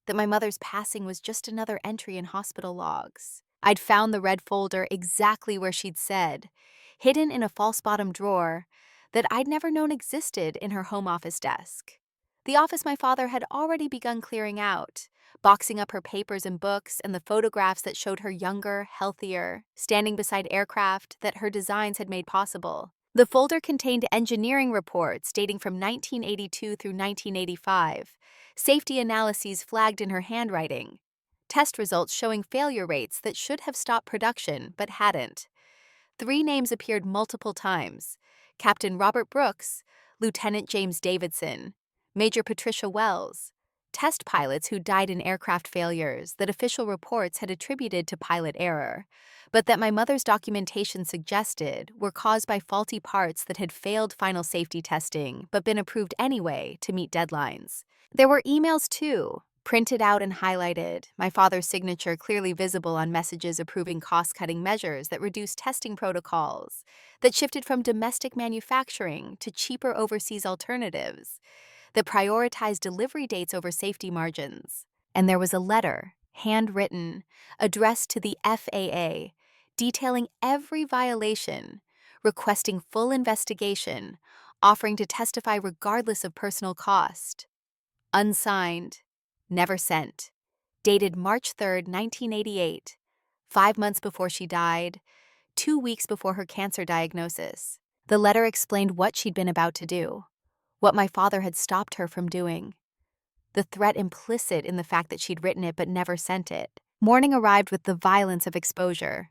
that my mother's passing was just another entry in hospital logs. I'd found the red folder exactly where she'd said, hidden in a false bottom drawer that I'd never known existed in her home office desk. The office my father had already begun clearing out, boxing up her papers and books and the photographs that showed her younger, healthier, standing beside aircraft that her designs had made possible. The folder contained engineering reports dating from 1982 through 1985, safety analyses flagged in her handwriting, test results showing failure rates that should have stopped production but hadn't. 3 names appeared multiple times: Captain Robert Brooks, Lieutenant James Davidson, Major Patricia Wells, test pilots who died in aircraft failures that official reports had attributed to pilot error, but that my mother's documentation suggested were caused by faulty parts that had failed final safety testing but been approved anyway to meet deadlines. There were emails too, printed out and highlighted, my father's signature clearly visible on messages approving cost-cutting measures that reduced testing protocols, that shifted from domestic manufacturing to cheaper overseas alternatives, that prioritized delivery dates over safety margins. And there was a letter, handwritten, addressed to the FAA, detailing every violation, requesting full investigation, offering to testify regardless of personal cost. Unsigned, never sent. Dated March 3rd, 1988, 5 months before she died, 2 weeks before her cancer diagnosis. The letter explained what she'd been about to do, what my father had stopped her from doing, the threat implicit in the fact that she'd written it but never sent it. Morning arrived with the violence of exposure.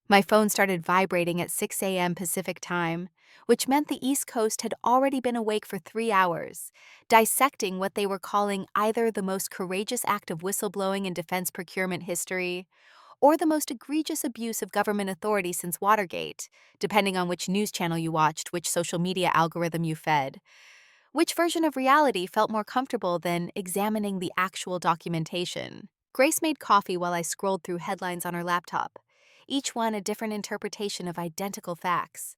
My phone started vibrating at 6 a.m. Pacific time, which meant the East Coast had already been awake for 3 hours, dissecting what they were calling either the most courageous act of whistleblowing in defense procurement history or the most egregious abuse of government authority since Watergate, depending on which news channel you watched, which social media algorithm you fed. Which version of reality felt more comfortable than examining the actual documentation? Grace made coffee while I scrolled through headlines on her laptop, each one a different interpretation of identical facts.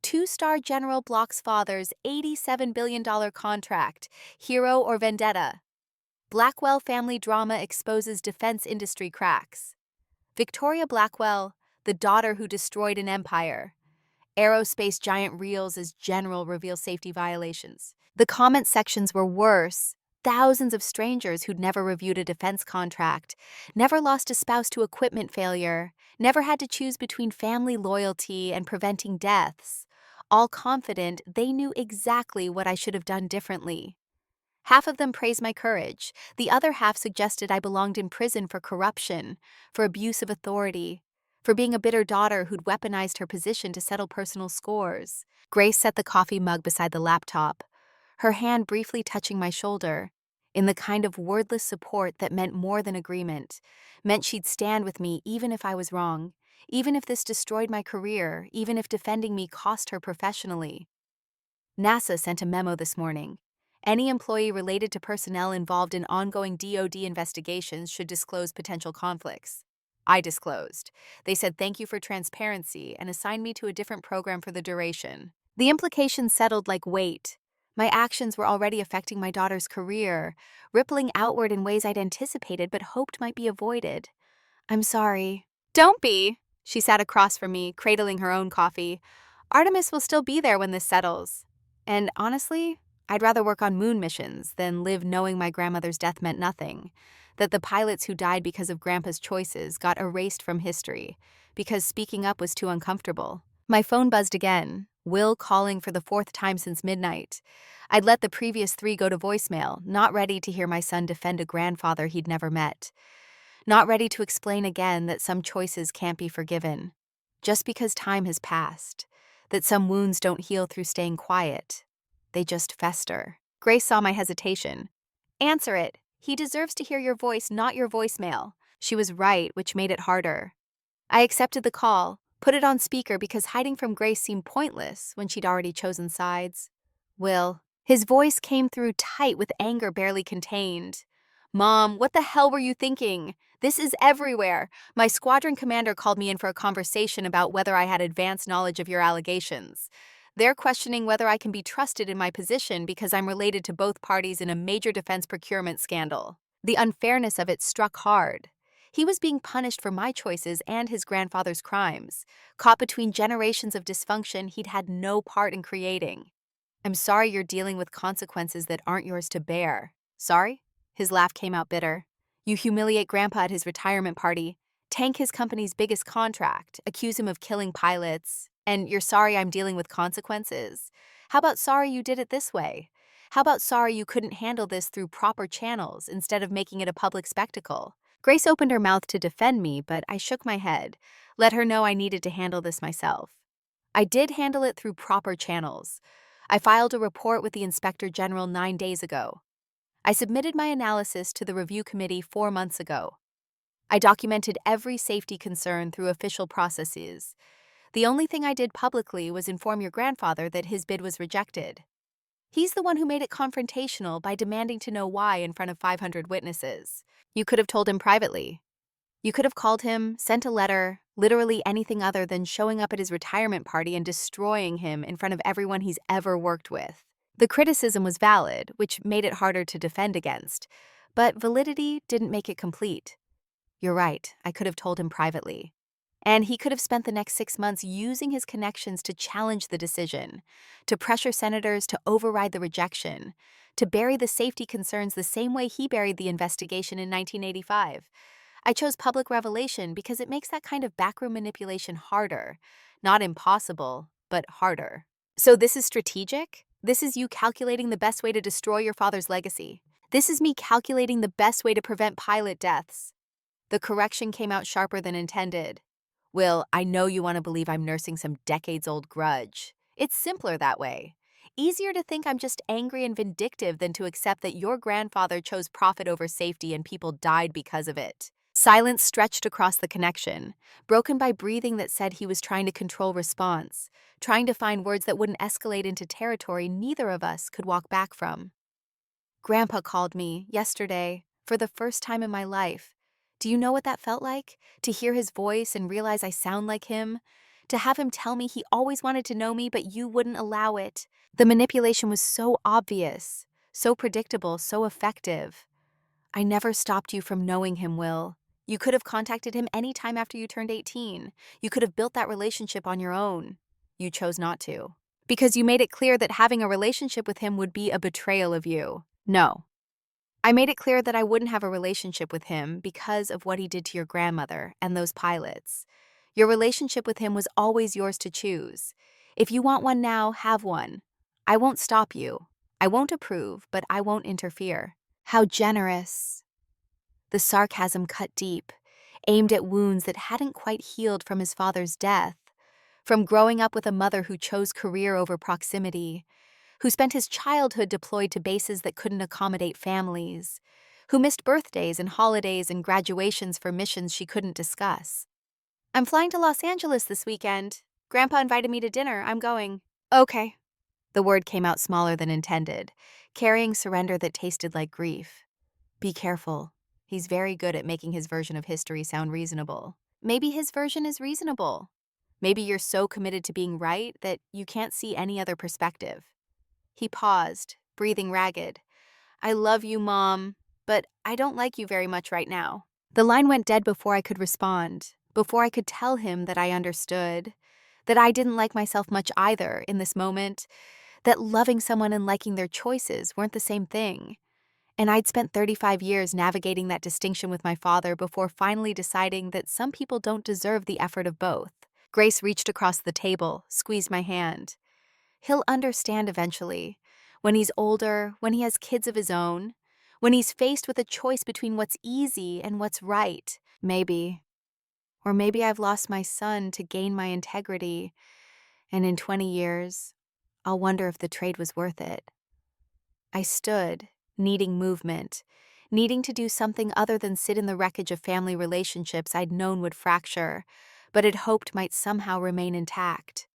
Two-star General blocks father's $87 billion contract, hero or vendetta. Blackwell family drama exposes defense industry cracks. Victoria Blackwell, the daughter who destroyed an empire. Aerospace giant reels as general reveals safety violations. The comment sections were worse. Thousands of strangers who'd never reviewed a defense contract, never lost a spouse to equipment failure, never had to choose between family loyalty and preventing deaths, all confident they knew exactly what I should have done differently. Half of them praised my courage. The other half suggested I belonged in prison for corruption, for abuse of authority, for being a bitter daughter who'd weaponized her position to settle personal scores. Grace set the coffee mug beside the laptop, her hand briefly touching my shoulder, in the kind of wordless support that meant more than agreement, meant she'd stand with me even if I was wrong, even if this destroyed my career, even if defending me cost her professionally. NASA sent a memo this morning. Any employee related to personnel involved in ongoing DoD investigations should disclose potential conflicts. I disclosed. They said thank you for transparency and assigned me to a different program for the duration. The implications settled like weight. My actions were already affecting my daughter's career, rippling outward in ways I'd anticipated but hoped might be avoided. I'm sorry. Don't be. She sat across from me, cradling her own coffee. Artemis will still be there when this settles. And honestly, I'd rather work on moon missions than live knowing my grandmother's death meant nothing, that the pilots who died because of Grandpa's choices got erased from history, because speaking up was too uncomfortable. My phone buzzed again, Will calling for the 4th time since midnight. I'd let the previous 3 go to voicemail, not ready to hear my son defend a grandfather he'd never met. Not ready to explain again that some choices can't be forgiven, just because time has passed, that some wounds don't heal through staying quiet. They just fester. Grace saw my hesitation. Answer it. He deserves to hear your voice, not your voicemail. She was right, which made it harder. I accepted the call, put it on speaker because hiding from Grace seemed pointless when she'd already chosen sides. Will. His voice came through tight with anger barely contained. Mom, what the hell were you thinking? This is everywhere. My squadron commander called me in for a conversation about whether I had advanced knowledge of your allegations. They're questioning whether I can be trusted in my position because I'm related to both parties in a major defense procurement scandal. The unfairness of it struck hard. He was being punished for my choices and his grandfather's crimes, caught between generations of dysfunction he'd had no part in creating. I'm sorry you're dealing with consequences that aren't yours to bear. Sorry? His laugh came out bitter. You humiliate Grandpa at his retirement party, tank his company's biggest contract, accuse him of killing pilots, and you're sorry I'm dealing with consequences? How about sorry you did it this way? How about sorry you couldn't handle this through proper channels instead of making it a public spectacle? Grace opened her mouth to defend me, but I shook my head, let her know I needed to handle this myself. I did handle it through proper channels. I filed a report with the Inspector General 9 days ago. I submitted my analysis to the review committee 4 months ago. I documented every safety concern through official processes. The only thing I did publicly was inform your grandfather that his bid was rejected. He's the one who made it confrontational by demanding to know why in front of 500 witnesses. You could have told him privately. You could have called him, sent a letter, literally anything other than showing up at his retirement party and destroying him in front of everyone he's ever worked with. The criticism was valid, which made it harder to defend against, but validity didn't make it complete. You're right, I could have told him privately. And he could have spent the next 6 months using his connections to challenge the decision, to pressure senators to override the rejection, to bury the safety concerns the same way he buried the investigation in 1985. I chose public revelation because it makes that kind of backroom manipulation harder. Not impossible, but harder. So this is strategic? This is you calculating the best way to destroy your father's legacy. This is me calculating the best way to prevent pilot deaths. The correction came out sharper than intended. Will, I know you want to believe I'm nursing some decades-old grudge. It's simpler that way. Easier to think I'm just angry and vindictive than to accept that your grandfather chose profit over safety and people died because of it. Silence stretched across the connection, broken by breathing that said he was trying to control response, trying to find words that wouldn't escalate into territory neither of us could walk back from. Grandpa called me yesterday for the first time in my life. Do you know what that felt like? To hear his voice and realize I sound like him? To have him tell me he always wanted to know me but you wouldn't allow it? The manipulation was so obvious, so predictable, so effective. I never stopped you from knowing him, Will. You could have contacted him any time after you turned 18. You could have built that relationship on your own. You chose not to. Because you made it clear that having a relationship with him would be a betrayal of you. No. I made it clear that I wouldn't have a relationship with him because of what he did to your grandmother and those pilots. Your relationship with him was always yours to choose. If you want one now, have one. I won't stop you. I won't approve, but I won't interfere. How generous. The sarcasm cut deep, aimed at wounds that hadn't quite healed from his father's death, from growing up with a mother who chose career over proximity, who spent his childhood deployed to bases that couldn't accommodate families, who missed birthdays and holidays and graduations for missions she couldn't discuss. I'm flying to Los Angeles this weekend. Grandpa invited me to dinner. I'm going. Okay. The word came out smaller than intended, carrying surrender that tasted like grief. Be careful. He's very good at making his version of history sound reasonable. Maybe his version is reasonable. Maybe you're so committed to being right that you can't see any other perspective. He paused, breathing ragged. I love you, Mom, but I don't like you very much right now. The line went dead before I could respond, before I could tell him that I understood, that I didn't like myself much either in this moment, that loving someone and liking their choices weren't the same thing. And I'd spent 35 years navigating that distinction with my father before finally deciding that some people don't deserve the effort of both. Grace reached across the table, squeezed my hand. He'll understand eventually. When he's older, when he has kids of his own, when he's faced with a choice between what's easy and what's right. Maybe. Or maybe I've lost my son to gain my integrity, and in 20 years, I'll wonder if the trade was worth it. I stood, needing movement, needing to do something other than sit in the wreckage of family relationships I'd known would fracture, but had hoped might somehow remain intact.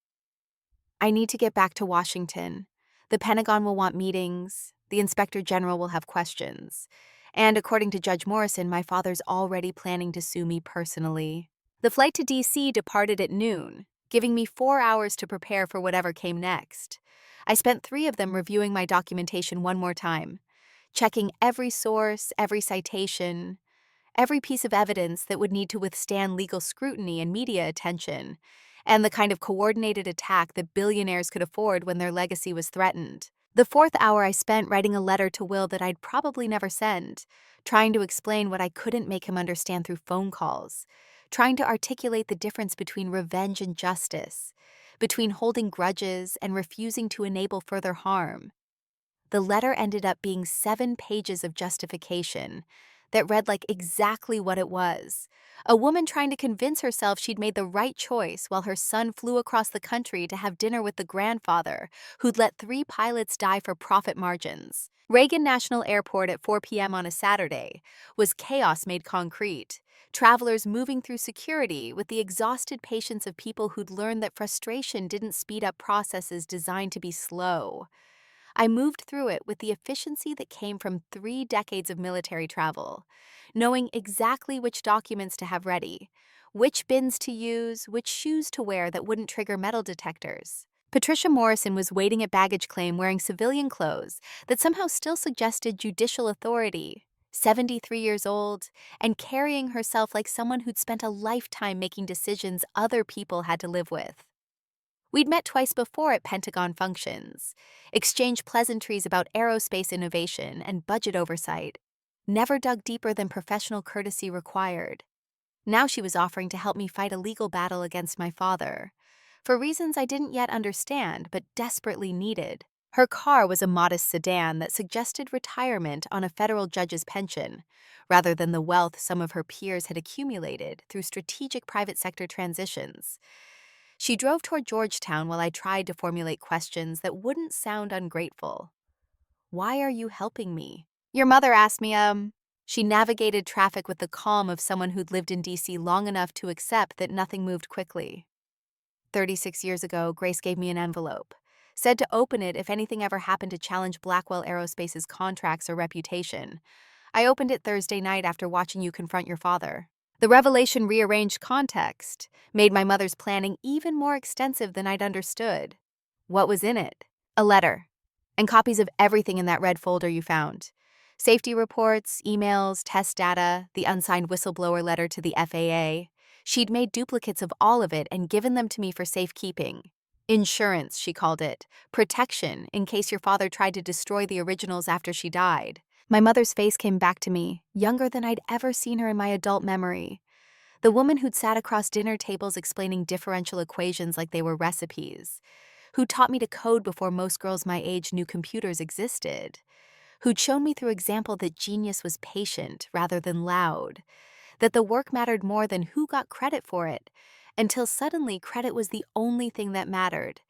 I need to get back to Washington. The Pentagon will want meetings, the Inspector General will have questions, and according to Judge Morrison, my father's already planning to sue me personally. The flight to D.C. departed at noon, giving me 4 hours to prepare for whatever came next. I spent 3 of them reviewing my documentation one more time, checking every source, every citation, every piece of evidence that would need to withstand legal scrutiny and media attention, and the kind of coordinated attack that billionaires could afford when their legacy was threatened. The 4th hour I spent writing a letter to Will that I'd probably never send, trying to explain what I couldn't make him understand through phone calls, trying to articulate the difference between revenge and justice, between holding grudges and refusing to enable further harm. The letter ended up being 7 pages of justification that read like exactly what it was. A woman trying to convince herself she'd made the right choice while her son flew across the country to have dinner with the grandfather who'd let 3 pilots die for profit margins. Reagan National Airport at 4 p.m. on a Saturday was chaos made concrete. Travelers moving through security with the exhausted patience of people who'd learned that frustration didn't speed up processes designed to be slow. I moved through it with the efficiency that came from 3 decades of military travel, knowing exactly which documents to have ready, which bins to use, which shoes to wear that wouldn't trigger metal detectors. Patricia Morrison was waiting at baggage claim wearing civilian clothes that somehow still suggested judicial authority, 73 years old, and carrying herself like someone who'd spent a lifetime making decisions other people had to live with. We'd met twice before at Pentagon functions, exchanged pleasantries about aerospace innovation and budget oversight, never dug deeper than professional courtesy required. Now she was offering to help me fight a legal battle against my father, for reasons I didn't yet understand but desperately needed. Her car was a modest sedan that suggested retirement on a federal judge's pension, rather than the wealth some of her peers had accumulated through strategic private sector transitions. She drove toward Georgetown while I tried to formulate questions that wouldn't sound ungrateful. Why are you helping me? Your mother asked me, She navigated traffic with the calm of someone who'd lived in D.C. long enough to accept that nothing moved quickly. 36 years ago, Grace gave me an envelope, said to open it if anything ever happened to challenge Blackwell Aerospace's contracts or reputation. I opened it Thursday night after watching you confront your father. The revelation rearranged context, made my mother's planning even more extensive than I'd understood. What was in it? A letter, and copies of everything in that red folder you found. Safety reports, emails, test data, the unsigned whistleblower letter to the FAA. She'd made duplicates of all of it and given them to me for safekeeping. Insurance, she called it. Protection, in case your father tried to destroy the originals after she died. My mother's face came back to me, younger than I'd ever seen her in my adult memory. The woman who'd sat across dinner tables explaining differential equations like they were recipes, who taught me to code before most girls my age knew computers existed, who'd shown me through example that genius was patient rather than loud, that the work mattered more than who got credit for it, until suddenly credit was the only thing that mattered,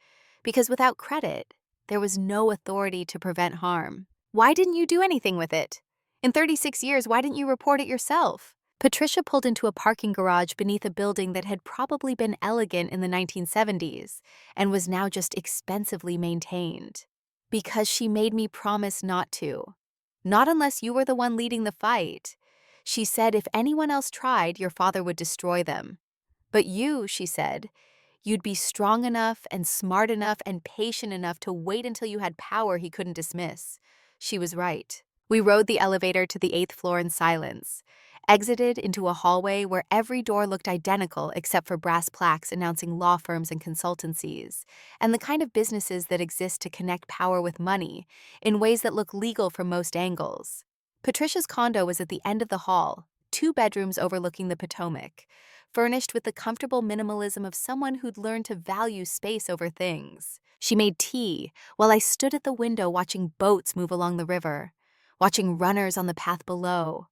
because without credit, there was no authority to prevent harm. Why didn't you do anything with it? In 36 years, why didn't you report it yourself? Patricia pulled into a parking garage beneath a building that had probably been elegant in the 1970s and was now just expensively maintained. Because she made me promise not to. Not unless you were the one leading the fight. She said if anyone else tried, your father would destroy them. But you, she said, you'd be strong enough and smart enough and patient enough to wait until you had power he couldn't dismiss. She was right. We rode the elevator to the 8th floor in silence, exited into a hallway where every door looked identical except for brass plaques announcing law firms and consultancies, and the kind of businesses that exist to connect power with money in ways that look legal from most angles. Patricia's condo was at the end of the hall, 2 bedrooms overlooking the Potomac, furnished with the comfortable minimalism of someone who'd learned to value space over things. She made tea while I stood at the window watching boats move along the river, watching runners on the path below,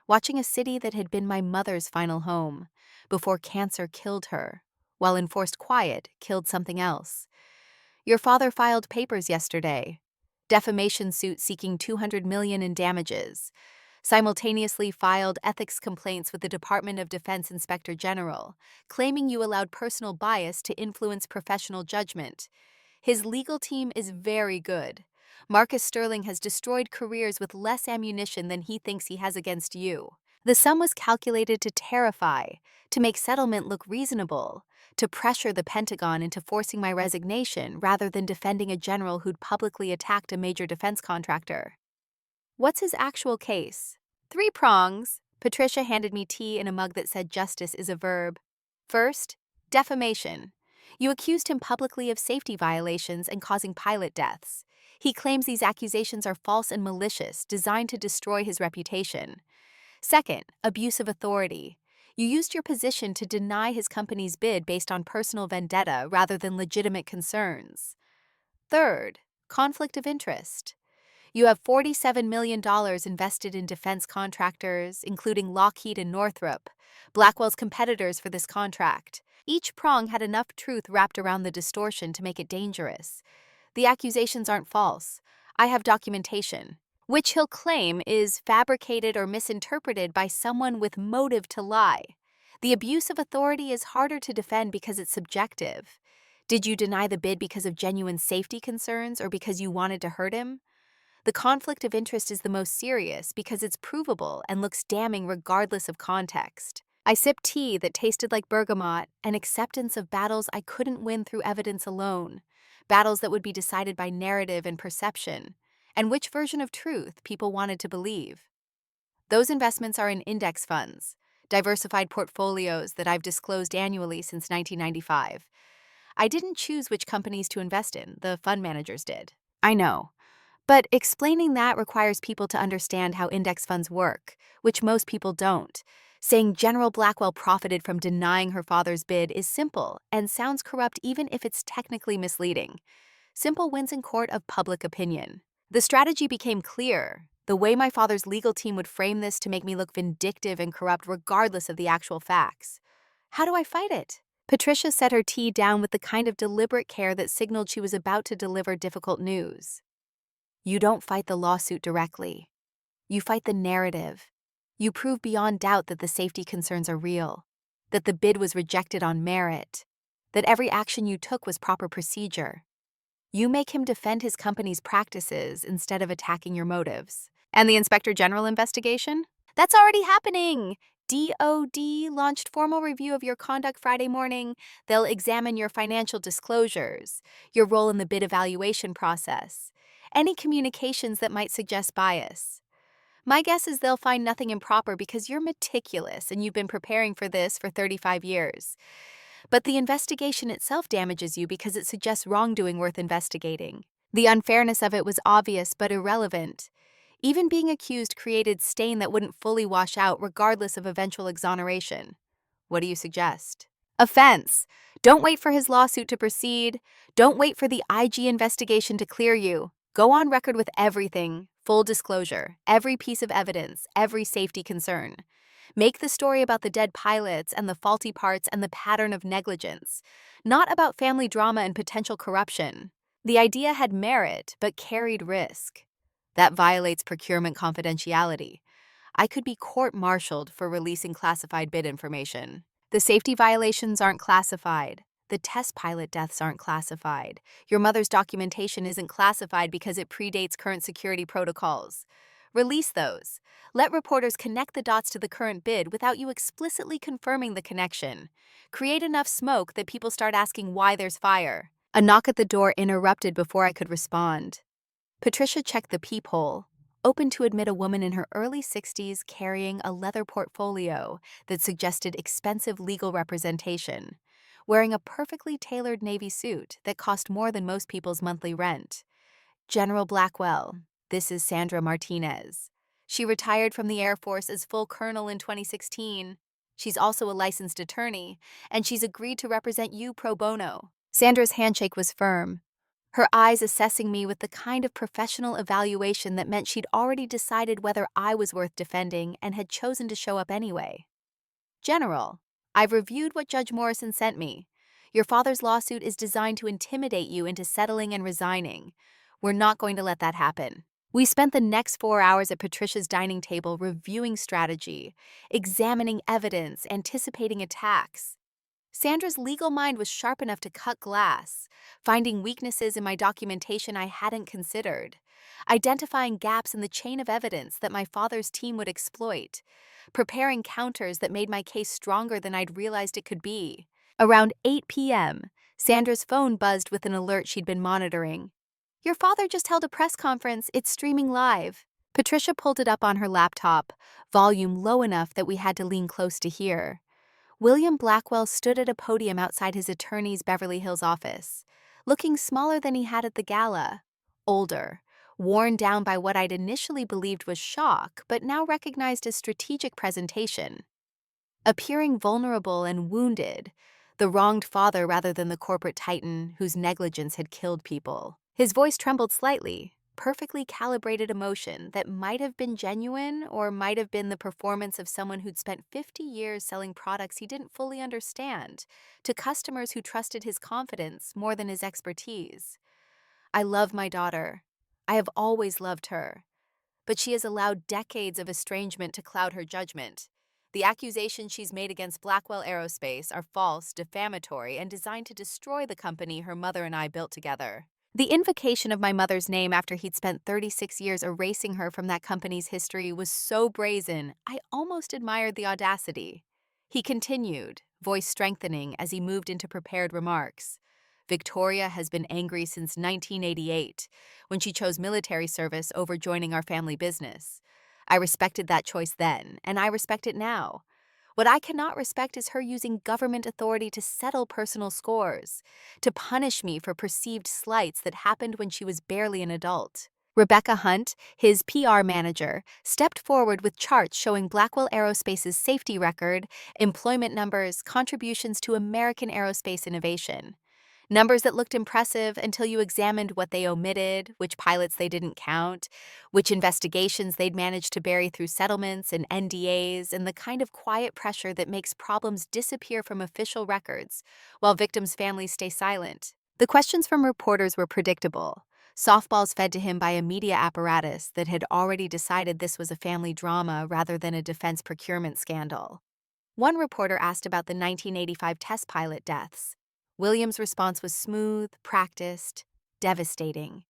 watching a city that had been my mother's final home before cancer killed her, while enforced quiet killed something else. Your father filed papers yesterday. Defamation suit seeking $200 million in damages. simultaneously filed ethics complaints with the Department of Defense Inspector General, claiming you allowed personal bias to influence professional judgment. His legal team is very good. Marcus Sterling has destroyed careers with less ammunition than he thinks he has against you. The sum was calculated to terrify, to make settlement look reasonable, to pressure the Pentagon into forcing my resignation rather than defending a general who'd publicly attacked a major defense contractor. What's his actual case? 3 prongs. Patricia handed me tea in a mug that said justice is a verb. First, defamation. You accused him publicly of safety violations and causing pilot deaths. He claims these accusations are false and malicious, designed to destroy his reputation. Second, abuse of authority. You used your position to deny his company's bid based on personal vendetta rather than legitimate concerns. Third, conflict of interest. You have $47 million invested in defense contractors, including Lockheed and Northrop, Blackwell's competitors for this contract. Each prong had enough truth wrapped around the distortion to make it dangerous. The accusations aren't false. I have documentation, which he'll claim is fabricated or misinterpreted by someone with motive to lie. The abuse of authority is harder to defend because it's subjective. Did you deny the bid because of genuine safety concerns or because you wanted to hurt him? The conflict of interest is the most serious because it's provable and looks damning regardless of context. I sipped tea that tasted like bergamot, an acceptance of battles I couldn't win through evidence alone, battles that would be decided by narrative and perception, and which version of truth people wanted to believe. Those investments are in index funds, diversified portfolios that I've disclosed annually since 1995. I didn't choose which companies to invest in, the fund managers did. I know. But explaining that requires people to understand how index funds work, which most people don't. Saying General Blackwell profited from denying her father's bid is simple and sounds corrupt even if it's technically misleading. Simple wins in court of public opinion. The strategy became clear. The way my father's legal team would frame this to make me look vindictive and corrupt regardless of the actual facts. How do I fight it? Patricia set her tea down with the kind of deliberate care that signaled she was about to deliver difficult news. You don't fight the lawsuit directly. You fight the narrative. You prove beyond doubt that the safety concerns are real, that the bid was rejected on merit, that every action you took was proper procedure. You make him defend his company's practices instead of attacking your motives. And the Inspector General investigation? That's already happening! DOD launched formal review of your conduct Friday morning. They'll examine your financial disclosures, your role in the bid evaluation process, any communications that might suggest bias. My guess is they'll find nothing improper because you're meticulous and you've been preparing for this for 35 years. But the investigation itself damages you because it suggests wrongdoing worth investigating. The unfairness of it was obvious but irrelevant. Even being accused created stain that wouldn't fully wash out regardless of eventual exoneration. What do you suggest? Offense. Don't wait for his lawsuit to proceed. Don't wait for the IG investigation to clear you. Go on record with everything. Full disclosure. Every piece of evidence. Every safety concern. Make the story about the dead pilots and the faulty parts and the pattern of negligence, not about family drama and potential corruption. The idea had merit, but carried risk. That violates procurement confidentiality. I could be court-martialed for releasing classified bid information. The safety violations aren't classified. The test pilot deaths aren't classified. Your mother's documentation isn't classified because it predates current security protocols. Release those. Let reporters connect the dots to the current bid without you explicitly confirming the connection. Create enough smoke that people start asking why there's fire. A knock at the door interrupted before I could respond. Patricia checked the peephole, open to admit a woman in her early 60s carrying a leather portfolio that suggested expensive legal representation, wearing a perfectly tailored navy suit that cost more than most people's monthly rent. General Blackwell, this is Sandra Martinez. She retired from the Air Force as full colonel in 2016. She's also a licensed attorney, and she's agreed to represent you pro bono. Sandra's handshake was firm, her eyes assessing me with the kind of professional evaluation that meant she'd already decided whether I was worth defending and had chosen to show up anyway. General, I've reviewed what Judge Morrison sent me. Your father's lawsuit is designed to intimidate you into settling and resigning. We're not going to let that happen. We spent the next 4 hours at Patricia's dining table reviewing strategy, examining evidence, anticipating attacks. Sandra's legal mind was sharp enough to cut glass, finding weaknesses in my documentation I hadn't considered, identifying gaps in the chain of evidence that my father's team would exploit, preparing counters that made my case stronger than I'd realized it could be. Around 8 p.m., Sandra's phone buzzed with an alert she'd been monitoring. "Your father just held a press conference. It's streaming live." Patricia pulled it up on her laptop, volume low enough that we had to lean close to hear. William Blackwell stood at a podium outside his attorney's Beverly Hills office, looking smaller than he had at the gala. Older, worn down by what I'd initially believed was shock, but now recognized as strategic presentation. Appearing vulnerable and wounded, the wronged father rather than the corporate titan whose negligence had killed people. His voice trembled slightly, perfectly calibrated emotion that might have been genuine or might have been the performance of someone who'd spent 50 years selling products he didn't fully understand to customers who trusted his confidence more than his expertise. "I love my daughter. I have always loved her. But she has allowed decades of estrangement to cloud her judgment. The accusations she's made against Blackwell Aerospace are false, defamatory, and designed to destroy the company her mother and I built together." The invocation of my mother's name after he'd spent 36 years erasing her from that company's history was so brazen, I almost admired the audacity. He continued, voice strengthening as he moved into prepared remarks. "Victoria has been angry since 1988, when she chose military service over joining our family business. I respected that choice then, and I respect it now. What I cannot respect is her using government authority to settle personal scores, to punish me for perceived slights that happened when she was barely an adult." Rebecca Hunt, his PR manager, stepped forward with charts showing Blackwell Aerospace's safety record, employment numbers, contributions to American aerospace innovation. Numbers that looked impressive until you examined what they omitted, which pilots they didn't count, which investigations they'd managed to bury through settlements and NDAs, and the kind of quiet pressure that makes problems disappear from official records while victims' families stay silent. The questions from reporters were predictable. Softballs fed to him by a media apparatus that had already decided this was a family drama rather than a defense procurement scandal. One reporter asked about the 1985 test pilot deaths. William's response was smooth, practiced, devastating.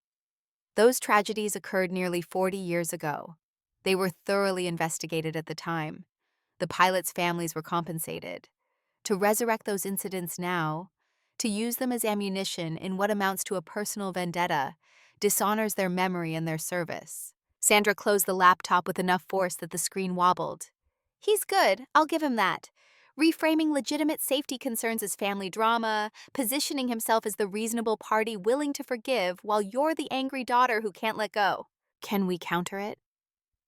Those tragedies occurred nearly 40 years ago. They were thoroughly investigated at the time. The pilots' families were compensated. To resurrect those incidents now, to use them as ammunition in what amounts to a personal vendetta, dishonors their memory and their service. Sandra closed the laptop with enough force that the screen wobbled. "He's good, I'll give him that. Reframing legitimate safety concerns as family drama, positioning himself as the reasonable party willing to forgive while you're the angry daughter who can't let go. Can we counter it?"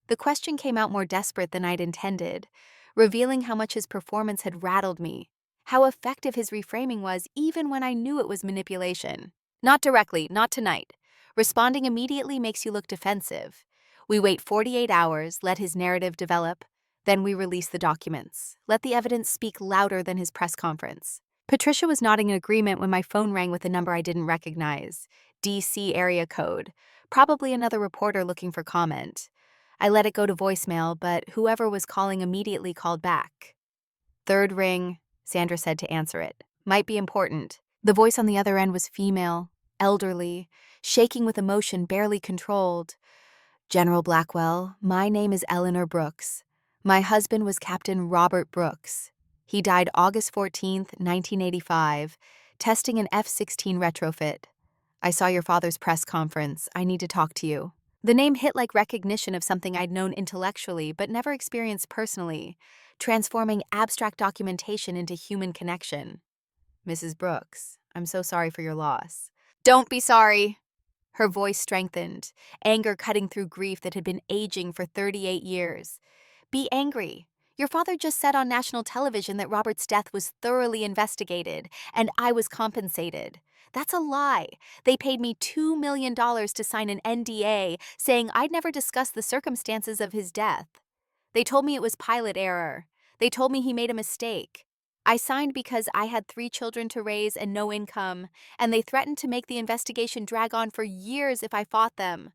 The question came out more desperate than I'd intended, revealing how much his performance had rattled me, how effective his reframing was even when I knew it was manipulation. "Not directly, not tonight. Responding immediately makes you look defensive. We wait 48 hours, let his narrative develop. Then we release the documents. Let the evidence speak louder than his press conference." Patricia was nodding in agreement when my phone rang with a number I didn't recognize. DC area code. Probably another reporter looking for comment. I let it go to voicemail, but whoever was calling immediately called back. "Third ring," Sandra said to answer it. "Might be important." The voice on the other end was female, elderly, shaking with emotion barely controlled. "General Blackwell, my name is Eleanor Brooks. My husband was Captain Robert Brooks. He died August 14th, 1985, testing an F-16 retrofit. I saw your father's press conference. I need to talk to you." The name hit like recognition of something I'd known intellectually but never experienced personally, transforming abstract documentation into human connection. "Mrs. Brooks, I'm so sorry for your loss." "Don't be sorry." Her voice strengthened, anger cutting through grief that had been aging for 38 years. "Be angry. Your father just said on national television that Robert's death was thoroughly investigated, and I was compensated. That's a lie. They paid me $2 million to sign an NDA saying I'd never discuss the circumstances of his death. They told me it was pilot error. They told me he made a mistake. I signed because I had 3 children to raise and no income, and they threatened to make the investigation drag on for years if I fought them.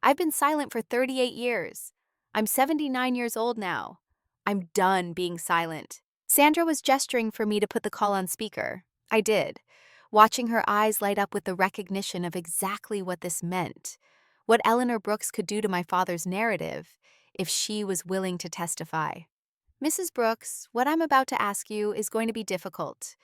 I've been silent for 38 years. I'm 79 years old now. I'm done being silent. Sandra was gesturing for me to put the call on speaker. I did, watching her eyes light up with the recognition of exactly what this meant, what Eleanor Brooks could do to my father's narrative if she was willing to testify. Mrs. Brooks, what I'm about to ask you is going to be difficult.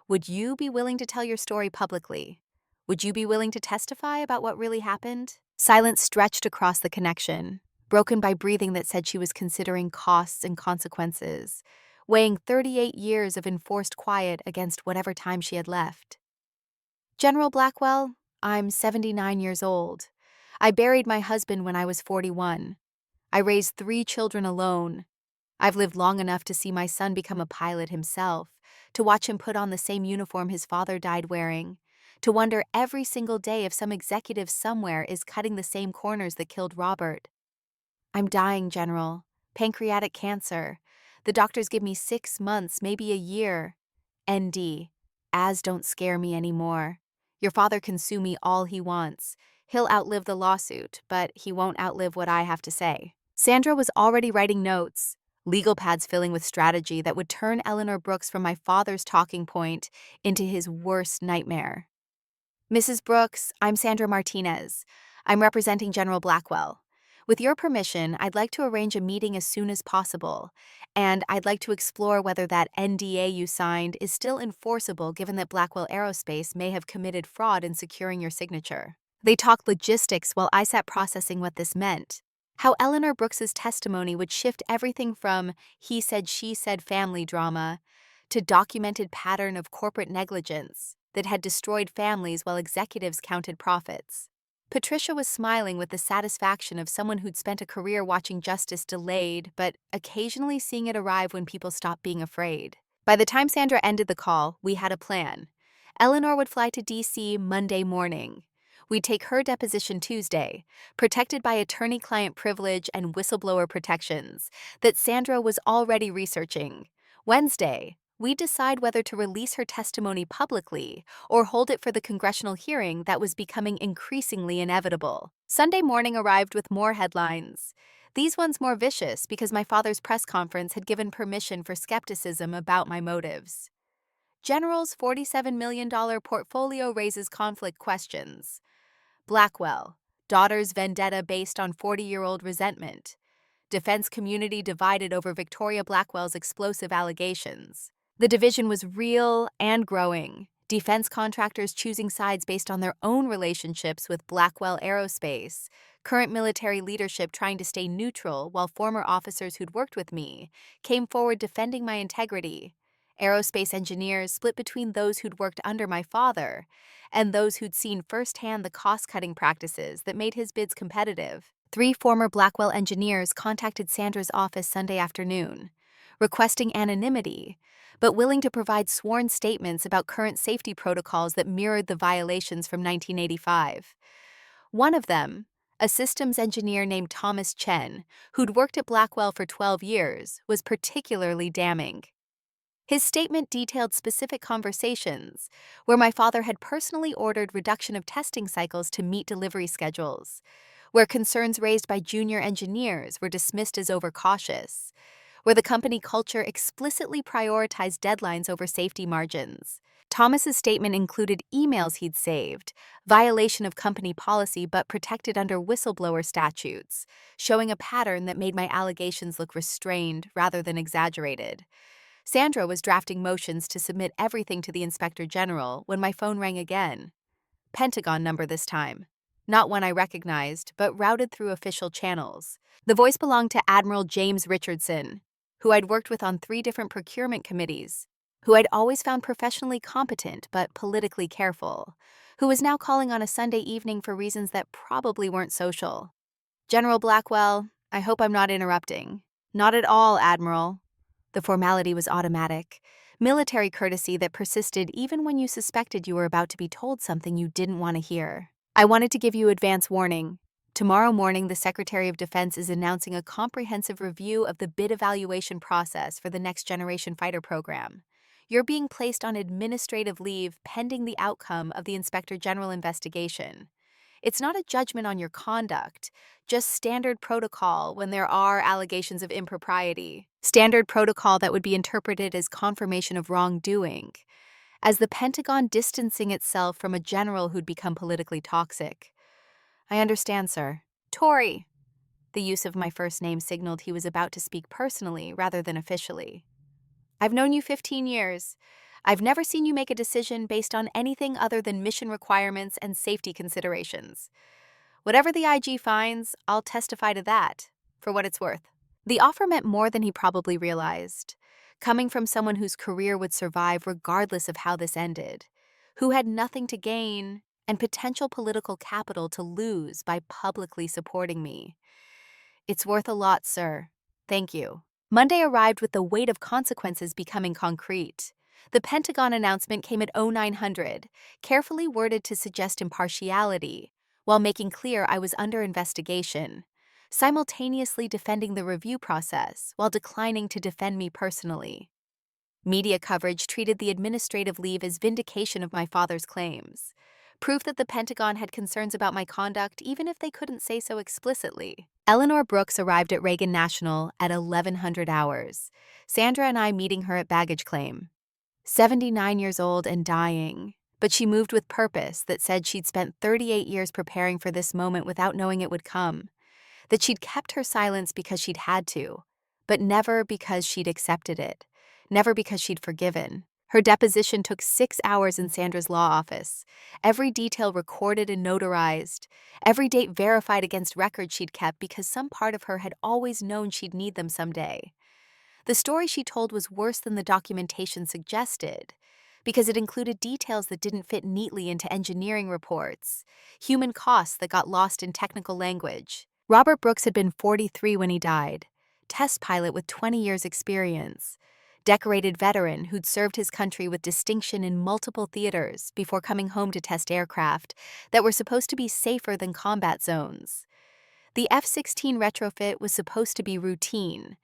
Would you be willing to tell your story publicly? Would you be willing to testify about what really happened? Silence stretched across the connection, broken by breathing that said she was considering costs and consequences, weighing 38 years of enforced quiet against whatever time she had left. General Blackwell, I'm 79 years old. I buried my husband when I was 41. I raised 3 children alone. I've lived long enough to see my son become a pilot himself, to watch him put on the same uniform his father died wearing, to wonder every single day if some executive somewhere is cutting the same corners that killed Robert. I'm dying, General. Pancreatic cancer. The doctors give me 6 months, maybe a year. ND. As don't scare me anymore. Your father can sue me all he wants. He'll outlive the lawsuit, but he won't outlive what I have to say. Sandra was already writing notes, legal pads filling with strategy that would turn Eleanor Brooks from my father's talking point into his worst nightmare. Mrs. Brooks, I'm Sandra Martinez. I'm representing General Blackwell. With your permission, I'd like to arrange a meeting as soon as possible, and I'd like to explore whether that NDA you signed is still enforceable given that Blackwell Aerospace may have committed fraud in securing your signature. They talked logistics while I sat processing what this meant. How Eleanor Brooks's testimony would shift everything from he said, she said family drama to documented pattern of corporate negligence that had destroyed families while executives counted profits. Patricia was smiling with the satisfaction of someone who'd spent a career watching justice delayed, but occasionally seeing it arrive when people stopped being afraid. By the time Sandra ended the call, we had a plan. Eleanor would fly to D.C. Monday morning. We'd take her deposition Tuesday, protected by attorney-client privilege and whistleblower protections that Sandra was already researching. Wednesday, we'd decide whether to release her testimony publicly or hold it for the congressional hearing that was becoming increasingly inevitable. Sunday morning arrived with more headlines. These ones more vicious because my father's press conference had given permission for skepticism about my motives. General's $47 million portfolio raises conflict questions. Blackwell, daughter's vendetta based on 40-year-old resentment. Defense community divided over Victoria Blackwell's explosive allegations. The division was real and growing. Defense contractors choosing sides based on their own relationships with Blackwell Aerospace, current military leadership trying to stay neutral while former officers who'd worked with me came forward defending my integrity. Aerospace engineers split between those who'd worked under my father and those who'd seen firsthand the cost-cutting practices that made his bids competitive. 3 former Blackwell engineers contacted Sandra's office Sunday afternoon, requesting anonymity, but willing to provide sworn statements about current safety protocols that mirrored the violations from 1985. One of them, a systems engineer named Thomas Chen, who'd worked at Blackwell for 12 years, was particularly damning. His statement detailed specific conversations where my father had personally ordered reduction of testing cycles to meet delivery schedules, where concerns raised by junior engineers were dismissed as overcautious, where the company culture explicitly prioritized deadlines over safety margins. Thomas's statement included emails he'd saved, violation of company policy but protected under whistleblower statutes, showing a pattern that made my allegations look restrained rather than exaggerated. Sandra was drafting motions to submit everything to the Inspector General when my phone rang again. Pentagon number this time. Not one I recognized, but routed through official channels. The voice belonged to Admiral James Richardson, who I'd worked with on 3 different procurement committees, who I'd always found professionally competent but politically careful, who was now calling on a Sunday evening for reasons that probably weren't social. General Blackwell, I hope I'm not interrupting. Not at all, Admiral. The formality was automatic, military courtesy that persisted even when you suspected you were about to be told something you didn't want to hear. I wanted to give you advance warning. Tomorrow morning, the Secretary of Defense is announcing a comprehensive review of the bid evaluation process for the Next Generation Fighter program. You're being placed on administrative leave pending the outcome of the Inspector General investigation. It's not a judgment on your conduct, just standard protocol when there are allegations of impropriety. Standard protocol that would be interpreted as confirmation of wrongdoing, as the Pentagon distancing itself from a general who'd become politically toxic. I understand, sir. Tory. The use of my first name signaled he was about to speak personally rather than officially. I've known you 15 years. I've never seen you make a decision based on anything other than mission requirements and safety considerations. Whatever the IG finds, I'll testify to that, for what it's worth. The offer meant more than he probably realized, coming from someone whose career would survive regardless of how this ended, who had nothing to gain and potential political capital to lose by publicly supporting me. It's worth a lot, sir. Thank you. Monday arrived with the weight of consequences becoming concrete. The Pentagon announcement came at 0900, carefully worded to suggest impartiality, while making clear I was under investigation, simultaneously defending the review process while declining to defend me personally. Media coverage treated the administrative leave as vindication of my father's claims, proof that the Pentagon had concerns about my conduct even if they couldn't say so explicitly. Eleanor Brooks arrived at Reagan National at 1100 hours, Sandra and I meeting her at baggage claim. 79 years old and dying, but she moved with purpose that said she'd spent 38 years preparing for this moment without knowing it would come, that she'd kept her silence because she'd had to, but never because she'd accepted it, never because she'd forgiven. Her deposition took 6 hours in Sandra's law office, every detail recorded and notarized, every date verified against records she'd kept because some part of her had always known she'd need them someday. The story she told was worse than the documentation suggested, because it included details that didn't fit neatly into engineering reports, human costs that got lost in technical language. Robert Brooks had been 43 when he died, test pilot with 20 years' experience, decorated veteran who'd served his country with distinction in multiple theaters before coming home to test aircraft that were supposed to be safer than combat zones. The F-16 retrofit was supposed to be routine,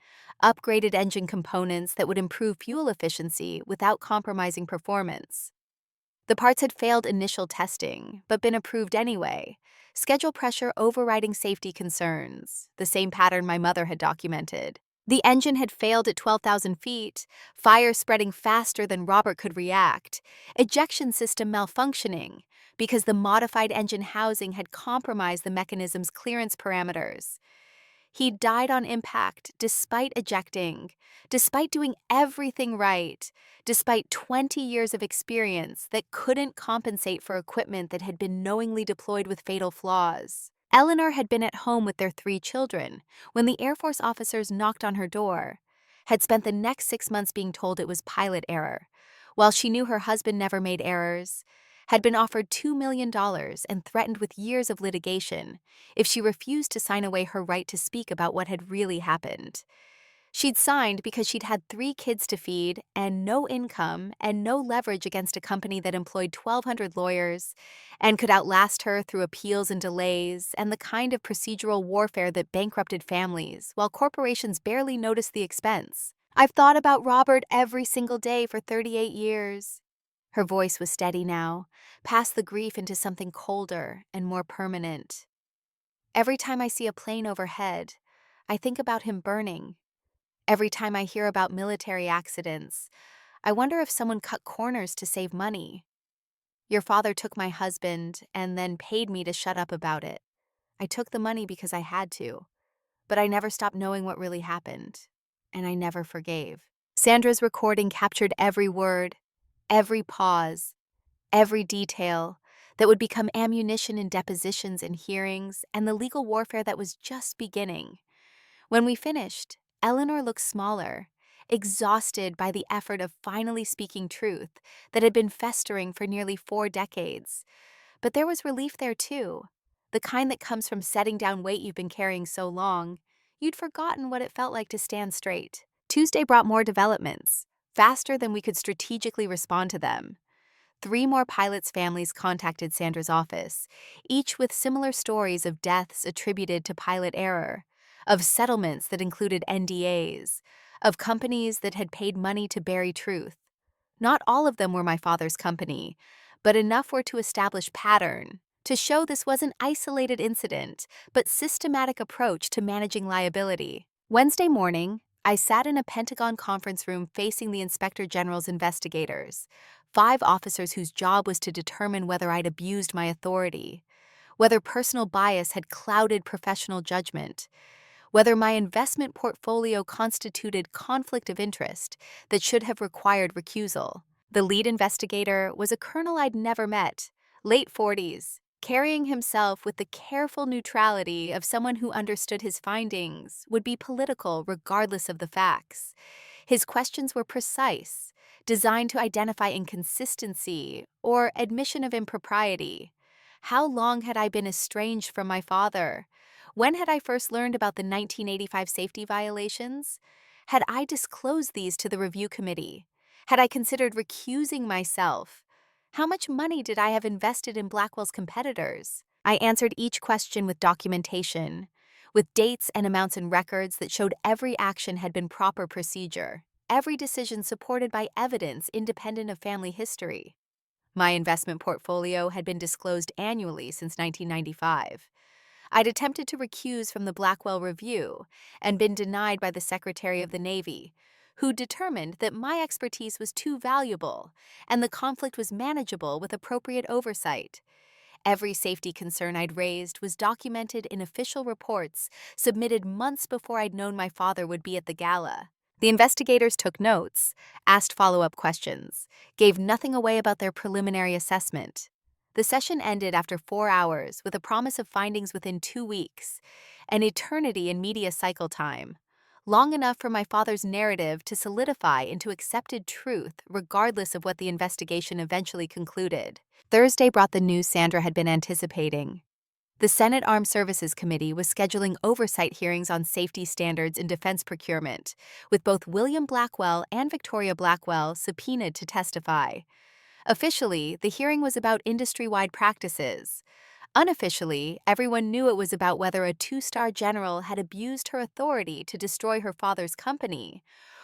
upgraded engine components that would improve fuel efficiency without compromising performance. The parts had failed initial testing, but been approved anyway, schedule pressure overriding safety concerns, the same pattern my mother had documented. The engine had failed at 12,000 feet, fire spreading faster than Robert could react, ejection system malfunctioning because the modified engine housing had compromised the mechanism's clearance parameters. He died on impact despite ejecting, despite doing everything right, despite 20 years of experience that couldn't compensate for equipment that had been knowingly deployed with fatal flaws. Eleanor had been at home with their 3 children when the Air Force officers knocked on her door, had spent the next 6 months being told it was pilot error, while she knew her husband never made errors, had been offered $2 million and threatened with years of litigation if she refused to sign away her right to speak about what had really happened. She'd signed because she'd had 3 kids to feed and no income and no leverage against a company that employed 1,200 lawyers and could outlast her through appeals and delays and the kind of procedural warfare that bankrupted families while corporations barely noticed the expense. I've thought about Robert every single day for 38 years. Her voice was steady now, past the grief into something colder and more permanent. Every time I see a plane overhead, I think about him burning. Every time I hear about military accidents, I wonder if someone cut corners to save money. Your father took my husband and then paid me to shut up about it. I took the money because I had to, but I never stopped knowing what really happened, and I never forgave. Sandra's recording captured every word, every pause, every detail that would become ammunition in depositions and hearings and the legal warfare that was just beginning. When we finished, Eleanor looked smaller, exhausted by the effort of finally speaking truth that had been festering for nearly 4 decades. But there was relief there too, the kind that comes from setting down weight you've been carrying so long, you'd forgotten what it felt like to stand straight. Tuesday brought more developments, faster than we could strategically respond to them. 3 more pilots' families contacted Sandra's office, each with similar stories of deaths attributed to pilot error, of settlements that included NDAs, of companies that had paid money to bury truth. Not all of them were my father's company, but enough were to establish pattern, to show this was an isolated incident, but systematic approach to managing liability. Wednesday morning, I sat in a Pentagon conference room facing the Inspector General's investigators, 5 officers whose job was to determine whether I'd abused my authority, whether personal bias had clouded professional judgment, whether my investment portfolio constituted conflict of interest that should have required recusal. The lead investigator was a colonel I'd never met, late 40s, carrying himself with the careful neutrality of someone who understood his findings would be political regardless of the facts. His questions were precise, designed to identify inconsistency or admission of impropriety. How long had I been estranged from my father? When had I first learned about the 1985 safety violations? Had I disclosed these to the review committee? Had I considered recusing myself? How much money did I have invested in Blackwell's competitors? I answered each question with documentation, with dates and amounts and records that showed every action had been proper procedure, every decision supported by evidence independent of family history. My investment portfolio had been disclosed annually since 1995. I'd attempted to recuse from the Blackwell Review and been denied by the Secretary of the Navy, who determined that my expertise was too valuable and the conflict was manageable with appropriate oversight. Every safety concern I'd raised was documented in official reports submitted months before I'd known my father would be at the gala. The investigators took notes, asked follow-up questions, gave nothing away about their preliminary assessment. The session ended after 4 hours with a promise of findings within 2 weeks, an eternity in media cycle time, long enough for my father's narrative to solidify into accepted truth regardless of what the investigation eventually concluded. Thursday brought the news Sandra had been anticipating. The Senate Armed Services Committee was scheduling oversight hearings on safety standards in defense procurement, with both William Blackwell and Victoria Blackwell subpoenaed to testify. Officially, the hearing was about industry-wide practices. Unofficially, everyone knew it was about whether a 2-star general had abused her authority to destroy her father's company,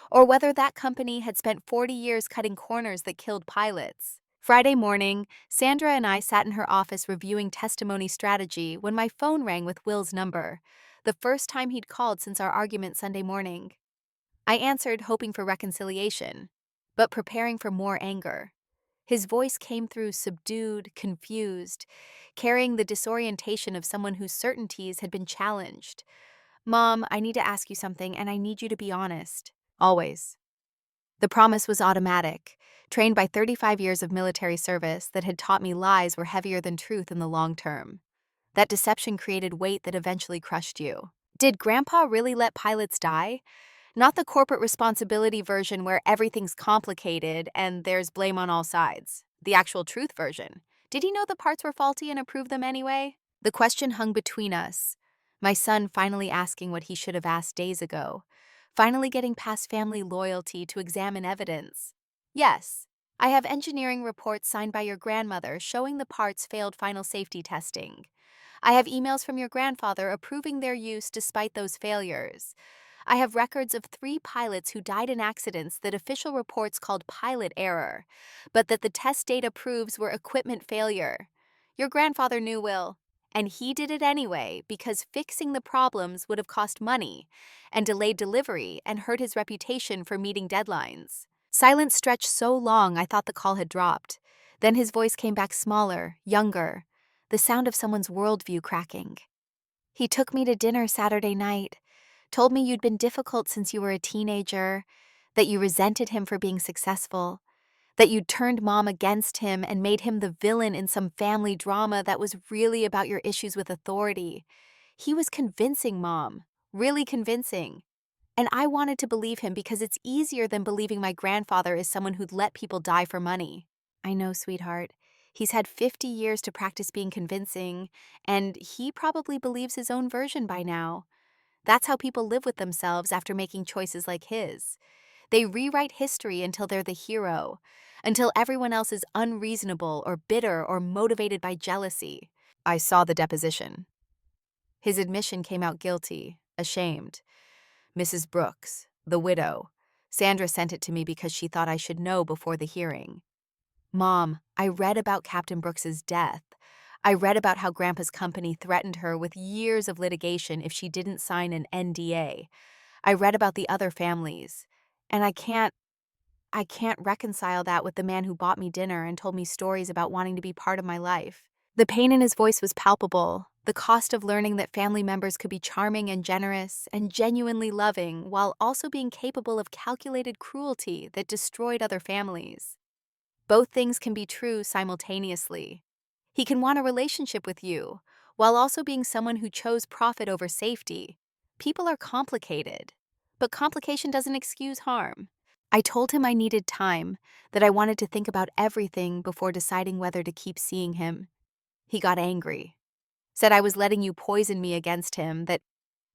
or whether that company had spent 40 years cutting corners that killed pilots. Friday morning, Sandra and I sat in her office reviewing testimony strategy when my phone rang with Will's number, the first time he'd called since our argument Sunday morning. I answered, hoping for reconciliation, but preparing for more anger. His voice came through subdued, confused, carrying the disorientation of someone whose certainties had been challenged. "Mom, I need to ask you something, and I need you to be honest. Always." The promise was automatic, trained by 35 years of military service that had taught me lies were heavier than truth in the long term. That deception created weight that eventually crushed you. Did Grandpa really let pilots die? Not the corporate responsibility version where everything's complicated and there's blame on all sides. The actual truth version. Did he know the parts were faulty and approve them anyway? The question hung between us. My son finally asking what he should have asked days ago. Finally getting past family loyalty to examine evidence. Yes, I have engineering reports signed by your grandmother showing the parts failed final safety testing. I have emails from your grandfather approving their use despite those failures. I have records of 3 pilots who died in accidents that official reports called pilot error, but that the test data proves were equipment failure. Your grandfather knew, Will, and he did it anyway because fixing the problems would have cost money and delayed delivery and hurt his reputation for meeting deadlines. Silence stretched so long I thought the call had dropped. Then his voice came back smaller, younger, the sound of someone's worldview cracking. "He took me to dinner Saturday night. Told me you'd been difficult since you were a teenager, that you resented him for being successful, that you'd turned Mom against him and made him the villain in some family drama that was really about your issues with authority. He was convincing, Mom, really convincing. And I wanted to believe him because it's easier than believing my grandfather is someone who'd let people die for money." "I know, sweetheart. He's had 50 years to practice being convincing, and he probably believes his own version by now. That's how people live with themselves after making choices like his. They rewrite history until they're the hero, until everyone else is unreasonable or bitter or motivated by jealousy." I saw the deposition. His admission came out guilty, ashamed. Mrs. Brooks, the widow. Sandra sent it to me because she thought I should know before the hearing. "Mom, I read about Captain Brooks's death. I read about how Grandpa's company threatened her with years of litigation if she didn't sign an NDA. I read about the other families, and I can't reconcile that with the man who bought me dinner and told me stories about wanting to be part of my life. The pain in his voice was palpable, the cost of learning that family members could be charming and generous and genuinely loving while also being capable of calculated cruelty that destroyed other families. Both things can be true simultaneously. He can want a relationship with you, while also being someone who chose profit over safety. People are complicated, but complication doesn't excuse harm. I told him I needed time, that I wanted to think about everything before deciding whether to keep seeing him. He got angry, said I was letting you poison me against him, that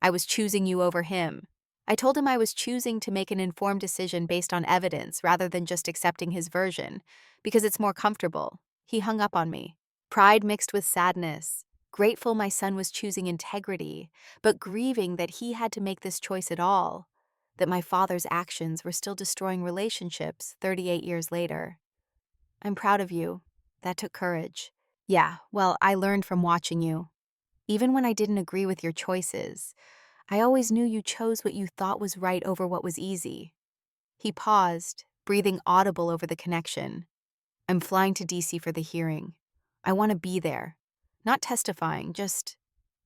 I was choosing you over him. I told him I was choosing to make an informed decision based on evidence rather than just accepting his version, because it's more comfortable. He hung up on me. Pride mixed with sadness, grateful my son was choosing integrity, but grieving that he had to make this choice at all, that my father's actions were still destroying relationships 38 years later. I'm proud of you. That took courage. Yeah, well, I learned from watching you. Even when I didn't agree with your choices, I always knew you chose what you thought was right over what was easy. He paused, breathing audible over the connection. I'm flying to DC for the hearing. I want to be there. Not testifying, just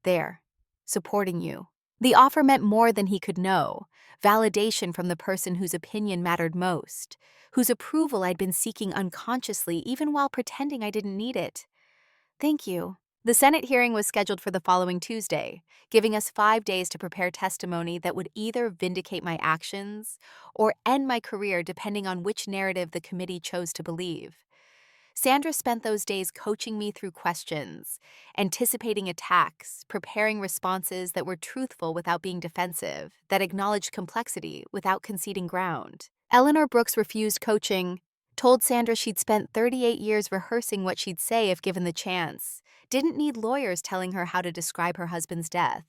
there, supporting you. The offer meant more than he could know, validation from the person whose opinion mattered most, whose approval I'd been seeking unconsciously even while pretending I didn't need it. Thank you. The Senate hearing was scheduled for the following Tuesday, giving us 5 days to prepare testimony that would either vindicate my actions or end my career depending on which narrative the committee chose to believe. Sandra spent those days coaching me through questions, anticipating attacks, preparing responses that were truthful without being defensive, that acknowledged complexity without conceding ground. Eleanor Brooks refused coaching, told Sandra she'd spent 38 years rehearsing what she'd say if given the chance, didn't need lawyers telling her how to describe her husband's death.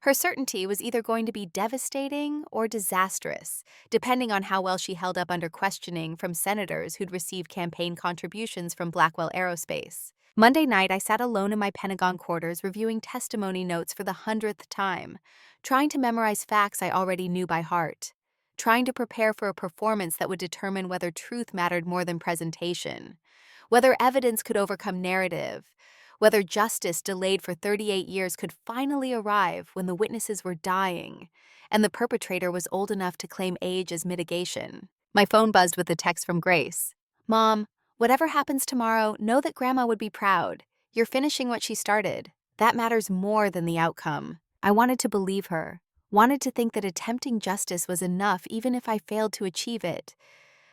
Her certainty was either going to be devastating or disastrous, depending on how well she held up under questioning from senators who'd received campaign contributions from Blackwell Aerospace. Monday night, I sat alone in my Pentagon quarters reviewing testimony notes for the 100th time, trying to memorize facts I already knew by heart, trying to prepare for a performance that would determine whether truth mattered more than presentation, whether evidence could overcome narrative, whether justice delayed for 38 years could finally arrive when the witnesses were dying and the perpetrator was old enough to claim age as mitigation. My phone buzzed with a text from Grace. Mom, whatever happens tomorrow, know that Grandma would be proud. You're finishing what she started. That matters more than the outcome. I wanted to believe her, wanted to think that attempting justice was enough even if I failed to achieve it.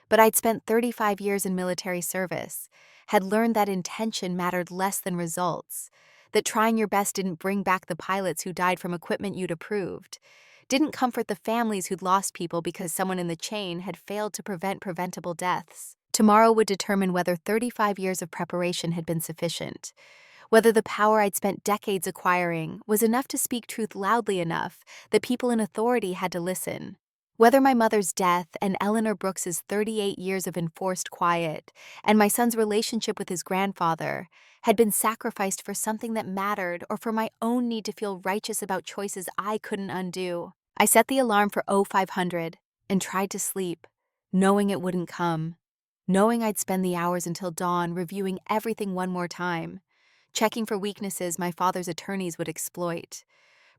But I'd spent 35 years in military service, had learned that intention mattered less than results, that trying your best didn't bring back the pilots who died from equipment you'd approved, didn't comfort the families who'd lost people because someone in the chain had failed to prevent preventable deaths. Tomorrow would determine whether 35 years of preparation had been sufficient, whether the power I'd spent decades acquiring was enough to speak truth loudly enough that people in authority had to listen. Whether my mother's death and Eleanor Brooks's 38 years of enforced quiet and my son's relationship with his grandfather had been sacrificed for something that mattered or for my own need to feel righteous about choices I couldn't undo. I set the alarm for 0500 and tried to sleep, knowing it wouldn't come, knowing I'd spend the hours until dawn reviewing everything one more time, checking for weaknesses my father's attorneys would exploit,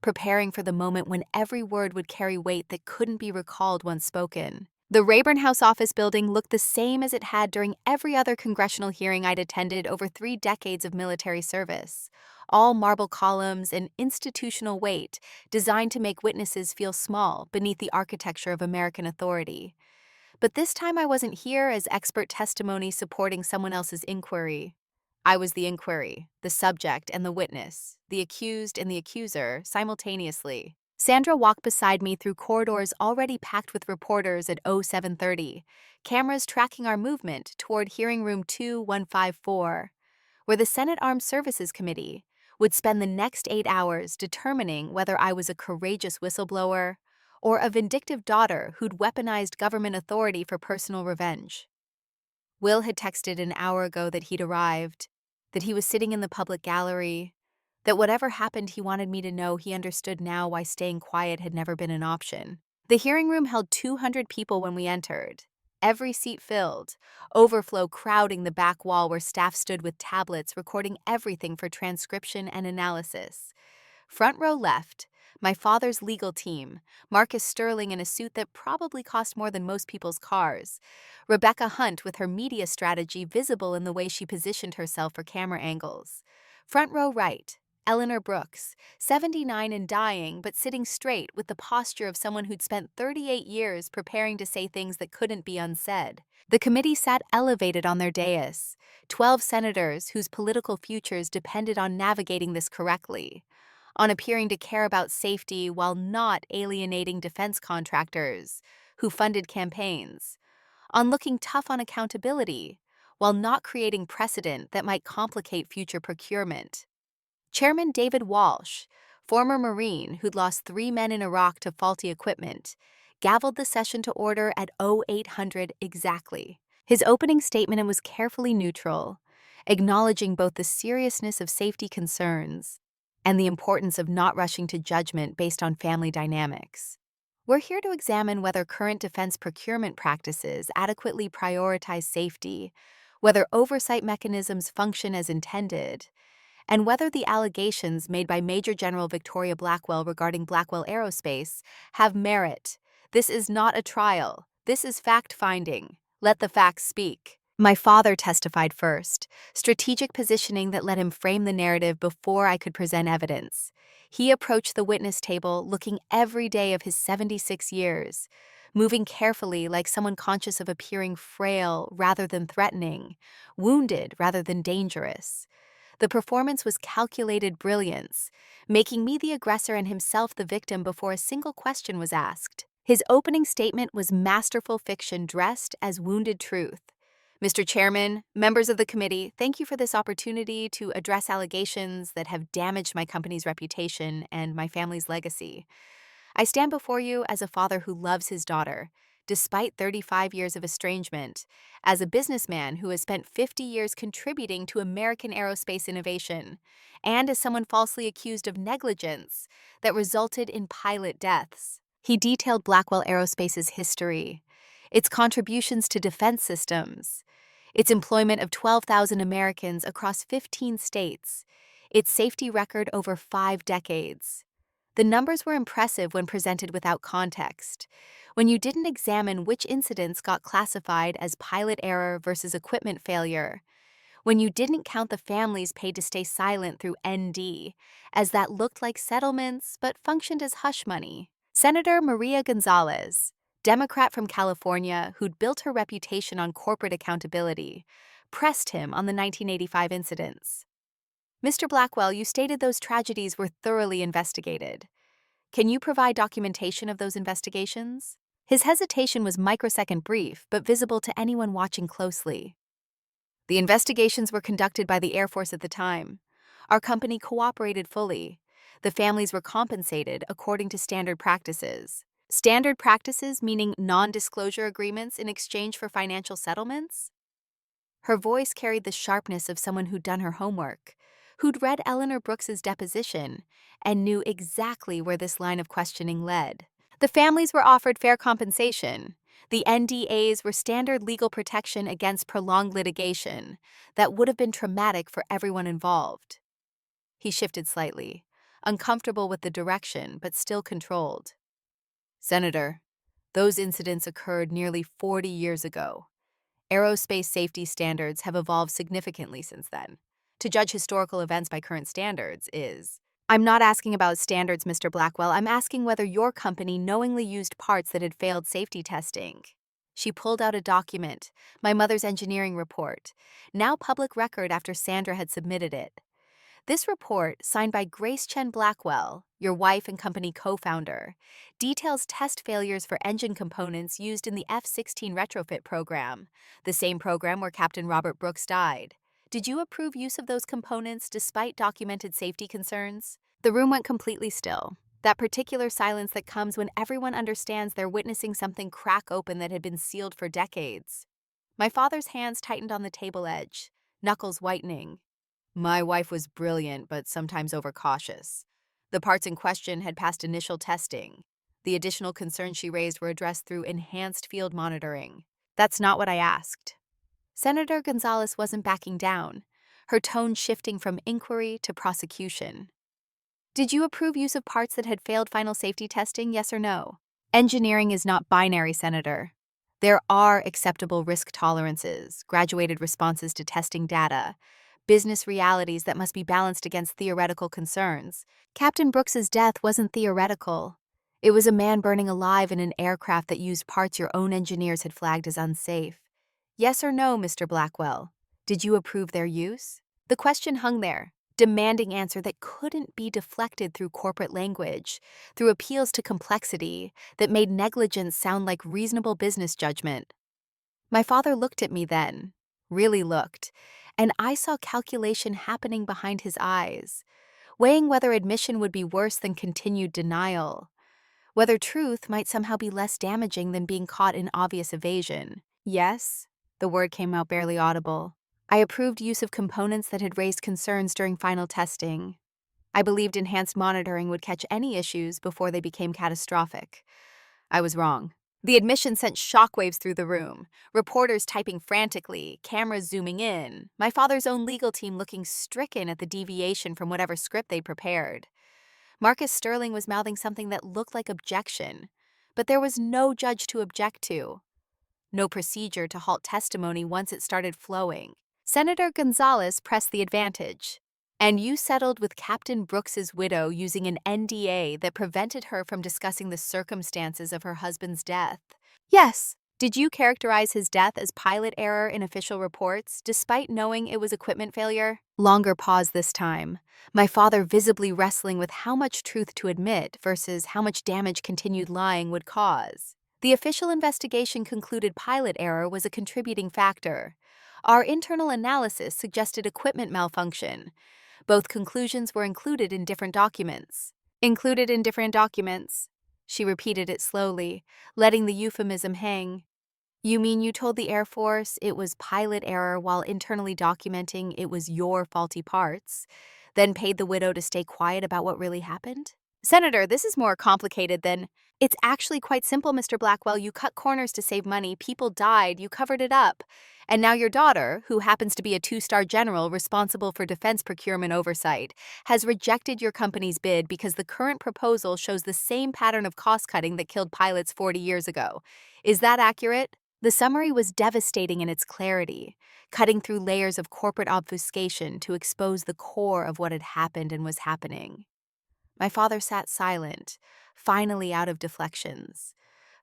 preparing for the moment when every word would carry weight that couldn't be recalled once spoken. The Rayburn House office building looked the same as it had during every other congressional hearing I'd attended over 3 decades of military service. All marble columns and institutional weight designed to make witnesses feel small beneath the architecture of American authority. But this time I wasn't here as expert testimony supporting someone else's inquiry. I was the inquiry, the subject and the witness, the accused and the accuser, simultaneously. Sandra walked beside me through corridors already packed with reporters at 0730, cameras tracking our movement toward hearing room 2154, where the Senate Armed Services Committee would spend the next 8 hours determining whether I was a courageous whistleblower or a vindictive daughter who'd weaponized government authority for personal revenge. Will had texted an hour ago that he'd arrived. that he was sitting in the public gallery, that whatever happened, he wanted me to know he understood now why staying quiet had never been an option. The hearing room held 200 people when we entered, every seat filled, overflow crowding the back wall where staff stood with tablets recording everything for transcription and analysis. Front row left, my father's legal team, Marcus Sterling in a suit that probably cost more than most people's cars, Rebecca Hunt with her media strategy visible in the way she positioned herself for camera angles. Front row right, Eleanor Brooks, 79 and dying but sitting straight with the posture of someone who'd spent 38 years preparing to say things that couldn't be unsaid. The committee sat elevated on their dais, 12 senators whose political futures depended on navigating this correctly, on appearing to care about safety while not alienating defense contractors who funded campaigns, on looking tough on accountability while not creating precedent that might complicate future procurement. Chairman David Walsh, former Marine who'd lost 3 men in Iraq to faulty equipment, gavelled the session to order at 0800 exactly. His opening statement was carefully neutral, acknowledging both the seriousness of safety concerns and the importance of not rushing to judgment based on family dynamics. We're here to examine whether current defense procurement practices adequately prioritize safety, whether oversight mechanisms function as intended, and whether the allegations made by Major General Victoria Blackwell regarding Blackwell Aerospace have merit. This is not a trial. This is fact-finding. Let the facts speak. My father testified first, strategic positioning that let him frame the narrative before I could present evidence. He approached the witness table looking every day of his 76 years, moving carefully like someone conscious of appearing frail rather than threatening, wounded rather than dangerous. The performance was calculated brilliance, making me the aggressor and himself the victim before a single question was asked. His opening statement was masterful fiction dressed as wounded truth. Mr. Chairman, members of the committee, thank you for this opportunity to address allegations that have damaged my company's reputation and my family's legacy. I stand before you as a father who loves his daughter, despite 35 years of estrangement, as a businessman who has spent 50 years contributing to American aerospace innovation, and as someone falsely accused of negligence that resulted in pilot deaths. He detailed Blackwell Aerospace's history, its contributions to defense systems, its employment of 12,000 Americans across 15 states, its safety record over 5 decades. The numbers were impressive when presented without context, when you didn't examine which incidents got classified as pilot error versus equipment failure, when you didn't count the families paid to stay silent through ND, as that looked like settlements but functioned as hush money. Senator Maria Gonzalez, Democrat from California who'd built her reputation on corporate accountability, pressed him on the 1985 incidents. Mr. Blackwell, you stated those tragedies were thoroughly investigated. Can you provide documentation of those investigations? His hesitation was microsecond brief, but visible to anyone watching closely. The investigations were conducted by the Air Force at the time. Our company cooperated fully. The families were compensated according to standard practices. Standard practices meaning non-disclosure agreements in exchange for financial settlements? Her voice carried the sharpness of someone who'd done her homework, who'd read Eleanor Brooks's deposition, and knew exactly where this line of questioning led. The families were offered fair compensation. The NDAs were standard legal protection against prolonged litigation that would have been traumatic for everyone involved. He shifted slightly, uncomfortable with the direction, but still controlled. Senator, those incidents occurred nearly 40 years ago. Aerospace safety standards have evolved significantly since then. To judge historical events by current standards is... I'm not asking about standards, Mr. Blackwell. I'm asking whether your company knowingly used parts that had failed safety testing. She pulled out a document, my mother's engineering report, now public record after Sandra had submitted it. This report, signed by Grace Chen Blackwell, your wife and company co-founder, details test failures for engine components used in the F-16 retrofit program, the same program where Captain Robert Brooks died. Did you approve use of those components despite documented safety concerns? The room went completely still, that particular silence that comes when everyone understands they're witnessing something crack open that had been sealed for decades. My father's hands tightened on the table edge, knuckles whitening. My wife was brilliant, but sometimes overcautious. The parts in question had passed initial testing. The additional concerns she raised were addressed through enhanced field monitoring. That's not what I asked. Senator Gonzalez wasn't backing down, her tone shifting from inquiry to prosecution. Did you approve use of parts that had failed final safety testing, yes or no? Engineering is not binary, Senator. There are acceptable risk tolerances, graduated responses to testing data, business realities that must be balanced against theoretical concerns. Captain Brooks's death wasn't theoretical. It was a man burning alive in an aircraft that used parts your own engineers had flagged as unsafe. Yes or no, Mr. Blackwell? Did you approve their use? The question hung there, demanding answer that couldn't be deflected through corporate language, through appeals to complexity that made negligence sound like reasonable business judgment. My father looked at me then, really looked, and I saw calculation happening behind his eyes, weighing whether admission would be worse than continued denial, whether truth might somehow be less damaging than being caught in obvious evasion. Yes, the word came out barely audible. I approved use of components that had raised concerns during final testing. I believed enhanced monitoring would catch any issues before they became catastrophic. I was wrong. The admission sent shockwaves through the room, reporters typing frantically, cameras zooming in, my father's own legal team looking stricken at the deviation from whatever script they'd prepared. Marcus Sterling was mouthing something that looked like objection, but there was no judge to object to, no procedure to halt testimony once it started flowing. Senator Gonzalez pressed the advantage. And you settled with Captain Brooks's widow using an NDA that prevented her from discussing the circumstances of her husband's death. Yes. Did you characterize his death as pilot error in official reports, despite knowing it was equipment failure? Longer pause this time, my father visibly wrestling with how much truth to admit versus how much damage continued lying would cause. The official investigation concluded pilot error was a contributing factor. Our internal analysis suggested equipment malfunction. Both conclusions were included in different documents. Included in different documents. She repeated it slowly, letting the euphemism hang. You mean you told the Air Force it was pilot error while internally documenting it was your faulty parts, then paid the widow to stay quiet about what really happened? Senator, this is more complicated than... It's actually quite simple, Mr. Blackwell. You cut corners to save money, people died, you covered it up. And now your daughter, who happens to be a two-star general responsible for defense procurement oversight, has rejected your company's bid because the current proposal shows the same pattern of cost-cutting that killed pilots 40 years ago. Is that accurate? The summary was devastating in its clarity, cutting through layers of corporate obfuscation to expose the core of what had happened and was happening. My father sat silent, finally out of deflections,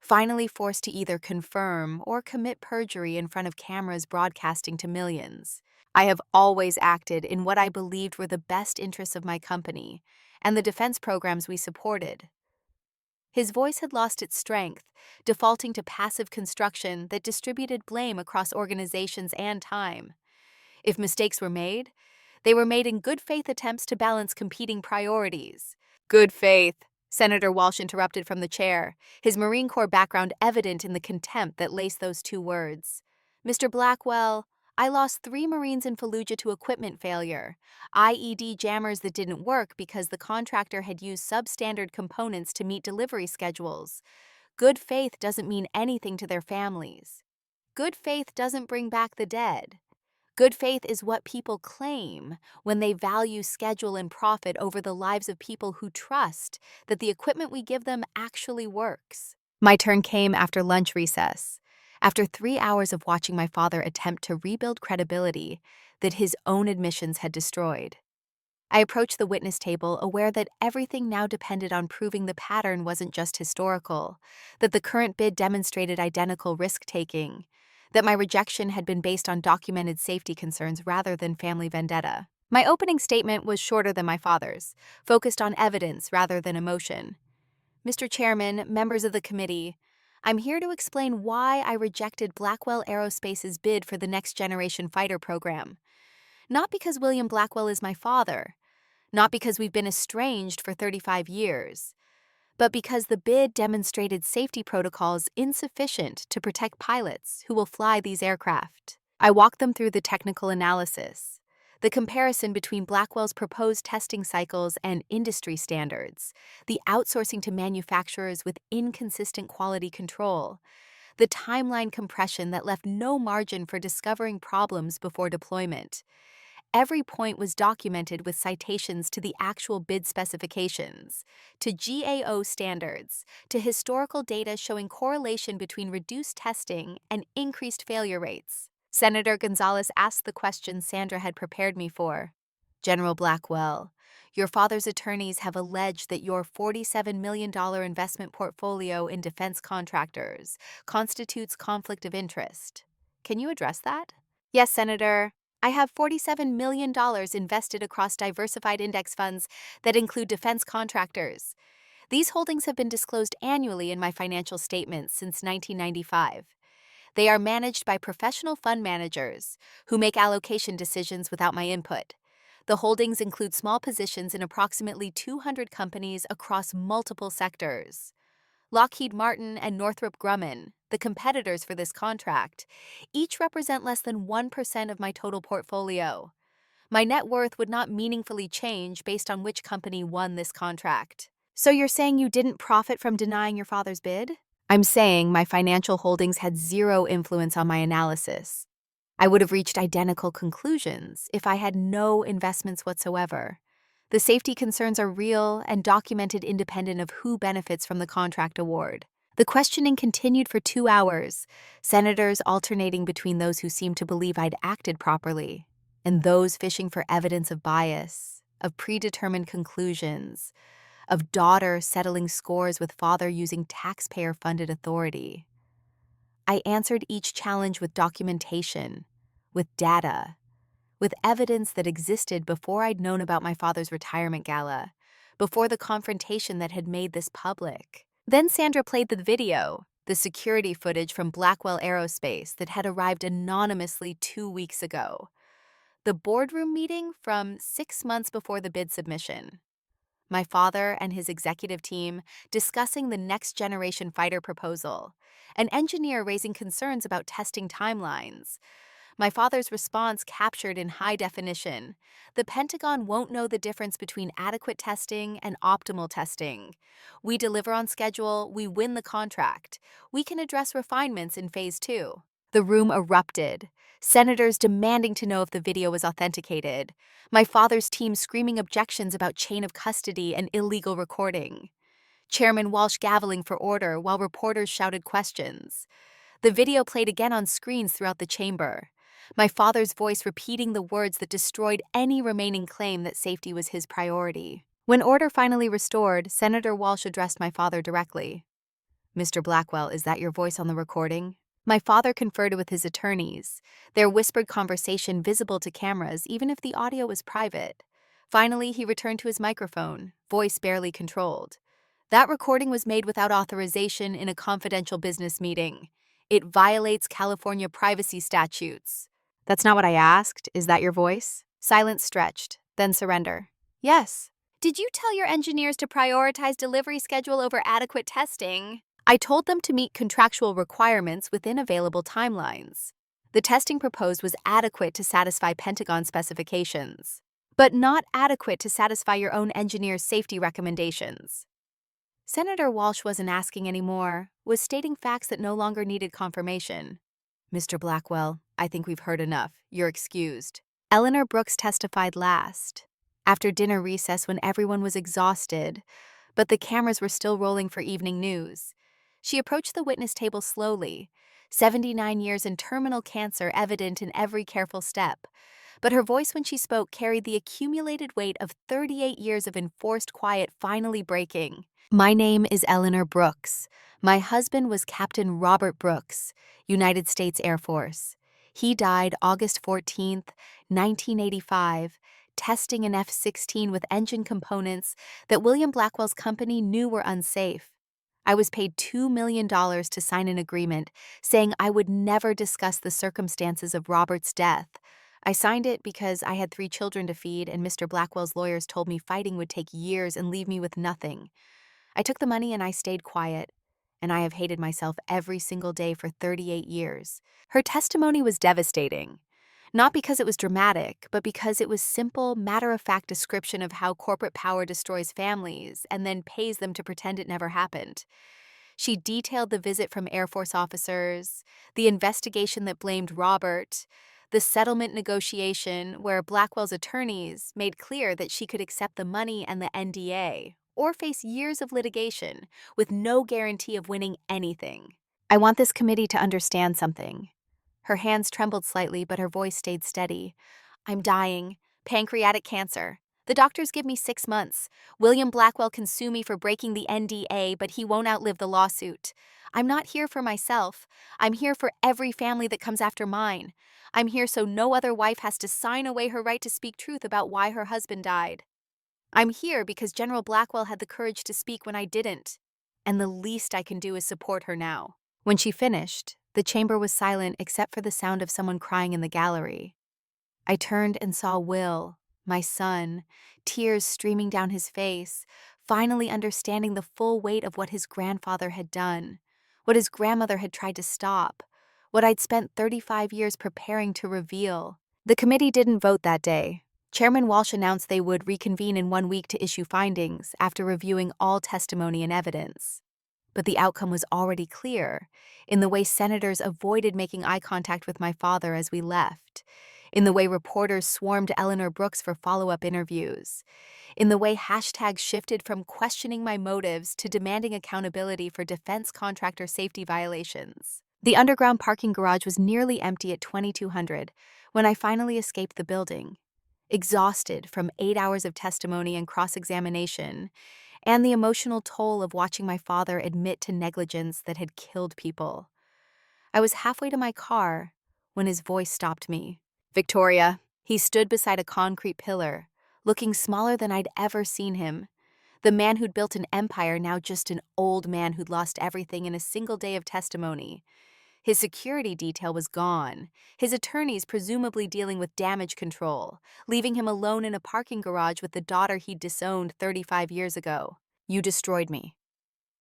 finally forced to either confirm or commit perjury in front of cameras broadcasting to millions. I have always acted in what I believed were the best interests of my company and the defense programs we supported. His voice had lost its strength, defaulting to passive construction that distributed blame across organizations and time. If mistakes were made, they were made in good faith attempts to balance competing priorities. Good faith, Senator Walsh interrupted from the chair, his Marine Corps background evident in the contempt that laced those two words. Mr. Blackwell, I lost 3 Marines in Fallujah to equipment failure, IED jammers that didn't work because the contractor had used substandard components to meet delivery schedules. Good faith doesn't mean anything to their families. Good faith doesn't bring back the dead. Good faith is what people claim when they value schedule and profit over the lives of people who trust that the equipment we give them actually works. My turn came after lunch recess, after 3 hours of watching my father attempt to rebuild credibility that his own admissions had destroyed. I approached the witness table aware that everything now depended on proving the pattern wasn't just historical, that the current bid demonstrated identical risk-taking, that my rejection had been based on documented safety concerns rather than family vendetta. My opening statement was shorter than my father's, focused on evidence rather than emotion. Mr. Chairman, members of the committee, I'm here to explain why I rejected Blackwell Aerospace's bid for the Next Generation Fighter program. Not because William Blackwell is my father, not because we've been estranged for 35 years, but because the bid demonstrated safety protocols insufficient to protect pilots who will fly these aircraft. I walked them through the technical analysis, The comparison between Blackwell's proposed testing cycles and industry standards, the outsourcing to manufacturers with inconsistent quality control, the timeline compression that left no margin for discovering problems before deployment. Every point was documented with citations to the actual bid specifications, to GAO standards, to historical data showing correlation between reduced testing and increased failure rates. Senator Gonzalez asked the question Sandra had prepared me for. General Blackwell, your father's attorneys have alleged that your $47 million investment portfolio in defense contractors constitutes conflict of interest. Can you address that? Yes, Senator. I have $47 million invested across diversified index funds that include defense contractors. These holdings have been disclosed annually in my financial statements since 1995. They are managed by professional fund managers who make allocation decisions without my input. The holdings include small positions in approximately 200 companies across multiple sectors. Lockheed Martin and Northrop Grumman, the competitors for this contract, each represent less than 1% of my total portfolio. My net worth would not meaningfully change based on which company won this contract. So you're saying you didn't profit from denying your father's bid? I'm saying my financial holdings had zero influence on my analysis. I would have reached identical conclusions if I had no investments whatsoever. The safety concerns are real and documented independent of who benefits from the contract award. The questioning continued for 2 hours, senators alternating between those who seemed to believe I'd acted properly and those fishing for evidence of bias, of predetermined conclusions, of daughter settling scores with father using taxpayer-funded authority. I answered each challenge with documentation, with data, with evidence that existed before I'd known about my father's retirement gala, before the confrontation that had made this public. Then Sandra played the video, the security footage from Blackwell Aerospace that had arrived anonymously 2 weeks ago. The boardroom meeting from 6 months before the bid submission. My father and his executive team discussing the next-generation fighter proposal, an engineer raising concerns about testing timelines. My father's response captured in high definition. The Pentagon won't know the difference between adequate testing and optimal testing. We deliver on schedule, we win the contract. We can address refinements in Phase 2. The room erupted. Senators demanding to know if the video was authenticated. My father's team screaming objections about chain of custody and illegal recording. Chairman Walsh gaveling for order while reporters shouted questions. The video played again on screens throughout the chamber. My father's voice repeating the words that destroyed any remaining claim that safety was his priority. When order finally restored, Senator Walsh addressed my father directly. Mr. Blackwell, is that your voice on the recording? My father conferred with his attorneys, their whispered conversation visible to cameras even if the audio was private. Finally, he returned to his microphone, voice barely controlled. That recording was made without authorization in a confidential business meeting. It violates California privacy statutes. That's not what I asked. Is that your voice? Silence stretched, then surrender. Yes. Did you tell your engineers to prioritize delivery schedule over adequate testing? I told them to meet contractual requirements within available timelines. The testing proposed was adequate to satisfy Pentagon specifications, but not adequate to satisfy your own engineer's safety recommendations. Senator Walsh wasn't asking anymore, was stating facts that no longer needed confirmation. Mr. Blackwell, I think we've heard enough. You're excused. Eleanor Brooks testified last, after dinner recess when everyone was exhausted, but the cameras were still rolling for evening news. She approached the witness table slowly, 79 years in terminal cancer evident in every careful step. But her voice when she spoke carried the accumulated weight of 38 years of enforced quiet finally breaking. My name is Eleanor Brooks. My husband was Captain Robert Brooks, United States Air Force. He died August 14th, 1985, testing an F-16 with engine components that William Blackwell's company knew were unsafe. I was paid $2 million to sign an agreement saying I would never discuss the circumstances of Robert's death. I signed it because I had 3 children to feed and Mr. Blackwell's lawyers told me fighting would take years and leave me with nothing. I took the money and I stayed quiet, and I have hated myself every single day for 38 years. Her testimony was devastating. Not because it was dramatic, but because it was simple, matter-of-fact description of how corporate power destroys families and then pays them to pretend it never happened. She detailed the visit from Air Force officers, the investigation that blamed Robert, the settlement negotiation where Blackwell's attorneys made clear that she could accept the money and the NDA or face years of litigation with no guarantee of winning anything. I want this committee to understand something. Her hands trembled slightly, but her voice stayed steady. I'm dying. Pancreatic cancer. The doctors give me 6 months. William Blackwell can sue me for breaking the NDA, but he won't outlive the lawsuit. I'm not here for myself. I'm here for every family that comes after mine. I'm here so no other wife has to sign away her right to speak truth about why her husband died. I'm here because General Blackwell had the courage to speak when I didn't. And the least I can do is support her now. When she finished, the chamber was silent except for the sound of someone crying in the gallery. I turned and saw Will, my son, tears streaming down his face, finally understanding the full weight of what his grandfather had done, what his grandmother had tried to stop, what I'd spent 35 years preparing to reveal. The committee didn't vote that day. Chairman Walsh announced they would reconvene in 1 week to issue findings after reviewing all testimony and evidence. But the outcome was already clear in the way senators avoided making eye contact with my father as we left, in the way reporters swarmed Eleanor Brooks for follow-up interviews, in the way hashtags shifted from questioning my motives to demanding accountability for defense contractor safety violations. The underground parking garage was nearly empty at 2200 when I finally escaped the building, exhausted from 8 hours of testimony and cross-examination, and the emotional toll of watching my father admit to negligence that had killed people. I was halfway to my car when his voice stopped me. Victoria. He stood beside a concrete pillar, looking smaller than I'd ever seen him. The man who'd built an empire, now just an old man who'd lost everything in a single day of testimony. His security detail was gone, his attorneys presumably dealing with damage control, leaving him alone in a parking garage with the daughter he'd disowned 35 years ago. You destroyed me.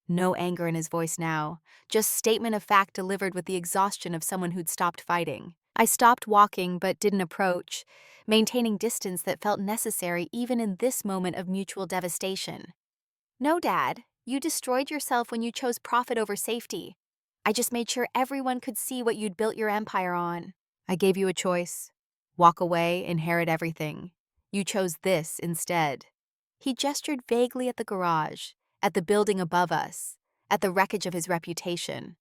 No anger in his voice now, just statement of fact delivered with the exhaustion of someone who'd stopped fighting. I stopped walking but didn't approach, maintaining distance that felt necessary even in this moment of mutual devastation. No, Dad, you destroyed yourself when you chose profit over safety. I just made sure everyone could see what you'd built your empire on. I gave you a choice. Walk away, inherit everything. You chose this instead. He gestured vaguely at the garage, at the building above us, at the wreckage of his reputation.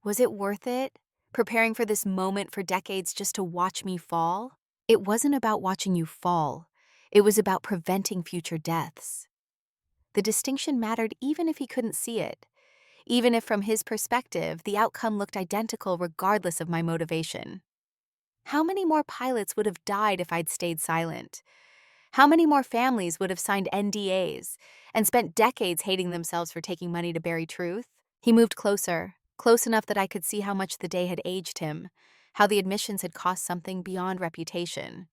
Was it worth it? Preparing for this moment for decades just to watch me fall? It wasn't about watching you fall. It was about preventing future deaths. The distinction mattered even if he couldn't see it. Even if from his perspective, the outcome looked identical regardless of my motivation. How many more pilots would have died if I'd stayed silent? How many more families would have signed NDAs and spent decades hating themselves for taking money to bury truth? He moved closer, close enough that I could see how much the day had aged him, how the admissions had cost something beyond reputation.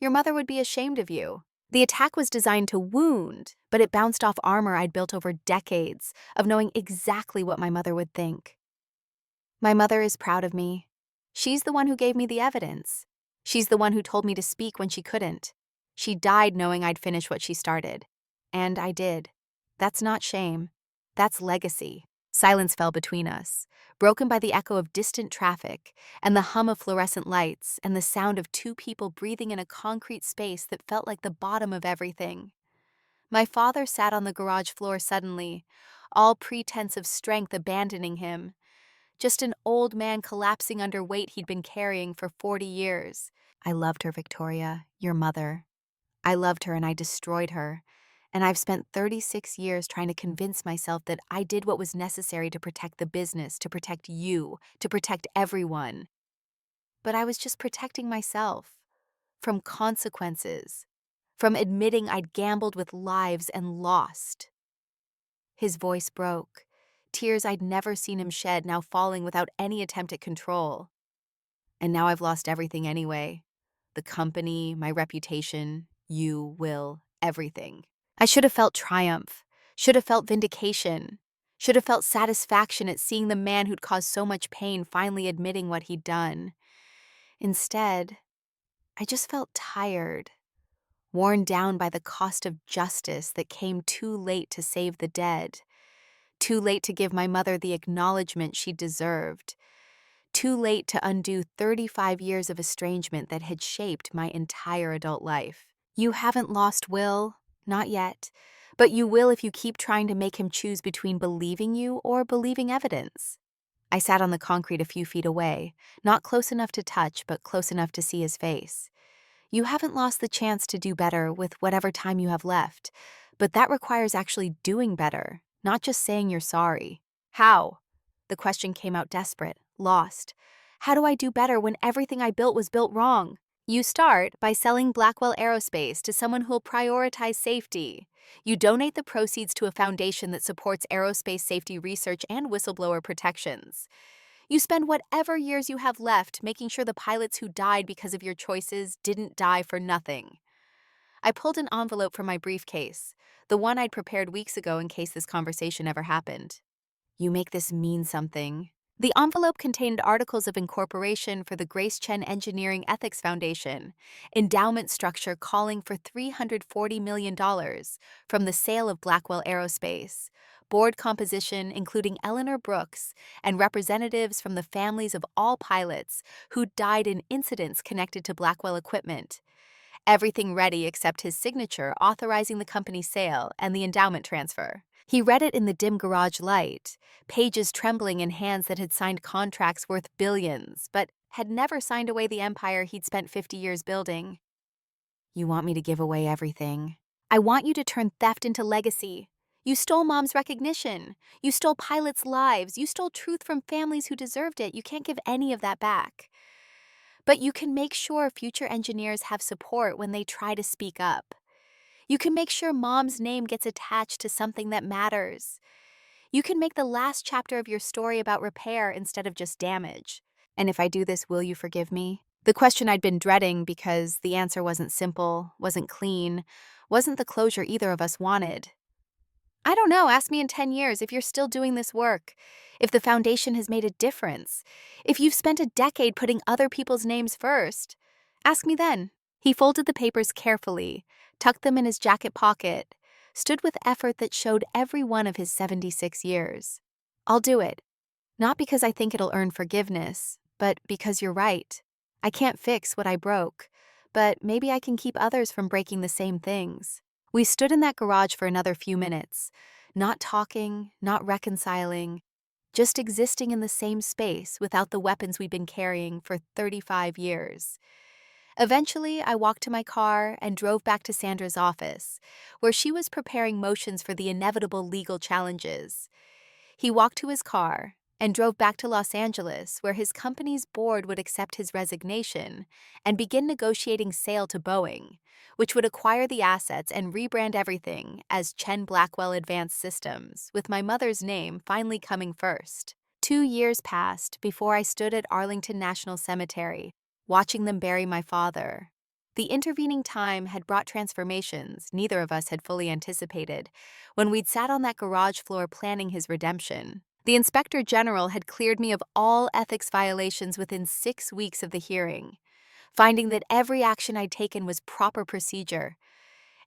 Your mother would be ashamed of you. The attack was designed to wound, but it bounced off armor I'd built over decades of knowing exactly what my mother would think. My mother is proud of me. She's the one who gave me the evidence. She's the one who told me to speak when she couldn't. She died knowing I'd finish what she started. And I did. That's not shame. That's legacy. Silence fell between us, broken by the echo of distant traffic and the hum of fluorescent lights and the sound of two people breathing in a concrete space that felt like the bottom of everything. My father sat on the garage floor suddenly, all pretense of strength abandoning him. Just an old man collapsing under weight he'd been carrying for 40 years. I loved her, Victoria, your mother. I loved her and I destroyed her. And I've spent 36 years trying to convince myself that I did what was necessary to protect the business, to protect you, to protect everyone. But I was just protecting myself from consequences, from admitting I'd gambled with lives and lost. His voice broke, tears I'd never seen him shed now falling without any attempt at control. And now I've lost everything anyway. The company, my reputation, you, Will, everything. I should have felt triumph, should have felt vindication, should have felt satisfaction at seeing the man who'd caused so much pain finally admitting what he'd done. Instead, I just felt tired, worn down by the cost of justice that came too late to save the dead, too late to give my mother the acknowledgement she deserved, too late to undo 35 years of estrangement that had shaped my entire adult life. You haven't lost Will, not yet, but you will if you keep trying to make him choose between believing you or believing evidence. I sat on the concrete a few feet away, not close enough to touch, but close enough to see his face. You haven't lost the chance to do better with whatever time you have left, but that requires actually doing better, not just saying you're sorry. How? The question came out desperate, lost. How do I do better when everything I built was built wrong? You start by selling Blackwell Aerospace to someone who'll prioritize safety. You donate the proceeds to a foundation that supports aerospace safety research and whistleblower protections. You spend whatever years you have left making sure the pilots who died because of your choices didn't die for nothing. I pulled an envelope from my briefcase, the one I'd prepared weeks ago in case this conversation ever happened. You make this mean something. The envelope contained articles of incorporation for the Grace Chen Engineering Ethics Foundation, endowment structure calling for $340 million from the sale of Blackwell Aerospace, board composition including Eleanor Brooks and representatives from the families of all pilots who died in incidents connected to Blackwell equipment. Everything ready except his signature authorizing the company's sale and the endowment transfer. He read it in the dim garage light, pages trembling in hands that had signed contracts worth billions, but had never signed away the empire he'd spent 50 years building. You want me to give away everything. I want you to turn theft into legacy. You stole Mom's recognition. You stole pilots' lives. You stole truth from families who deserved it. You can't give any of that back. But you can make sure future engineers have support when they try to speak up. You can make sure Mom's name gets attached to something that matters. You can make the last chapter of your story about repair instead of just damage. And if I do this, will you forgive me? The question I'd been dreading because the answer wasn't simple, wasn't clean, wasn't the closure either of us wanted. I don't know, ask me in 10 years if you're still doing this work, if the foundation has made a difference, if you've spent a decade putting other people's names first. Ask me then. He folded the papers carefully, tucked them in his jacket pocket, stood with effort that showed every one of his 76 years. I'll do it. Not because I think it'll earn forgiveness, but because you're right. I can't fix what I broke, but maybe I can keep others from breaking the same things. We stood in that garage for another few minutes, not talking, not reconciling, just existing in the same space without the weapons we'd been carrying for 35 years. Eventually, I walked to my car and drove back to Sandra's office, where she was preparing motions for the inevitable legal challenges. He walked to his car and drove back to Los Angeles, where his company's board would accept his resignation and begin negotiating sale to Boeing, which would acquire the assets and rebrand everything as Chen Blackwell Advanced Systems, with my mother's name finally coming first. 2 years passed before I stood at Arlington National Cemetery, watching them bury my father. The intervening time had brought transformations neither of us had fully anticipated when we'd sat on that garage floor planning his redemption. The Inspector General had cleared me of all ethics violations within 6 weeks of the hearing, finding that every action I'd taken was proper procedure,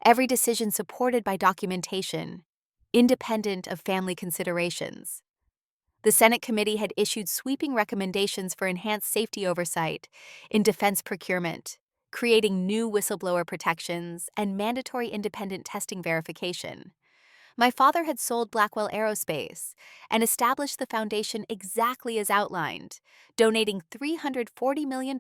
every decision supported by documentation, independent of family considerations. The Senate committee had issued sweeping recommendations for enhanced safety oversight in defense procurement, creating new whistleblower protections and mandatory independent testing verification. My father had sold Blackwell Aerospace and established the foundation exactly as outlined, donating $340 million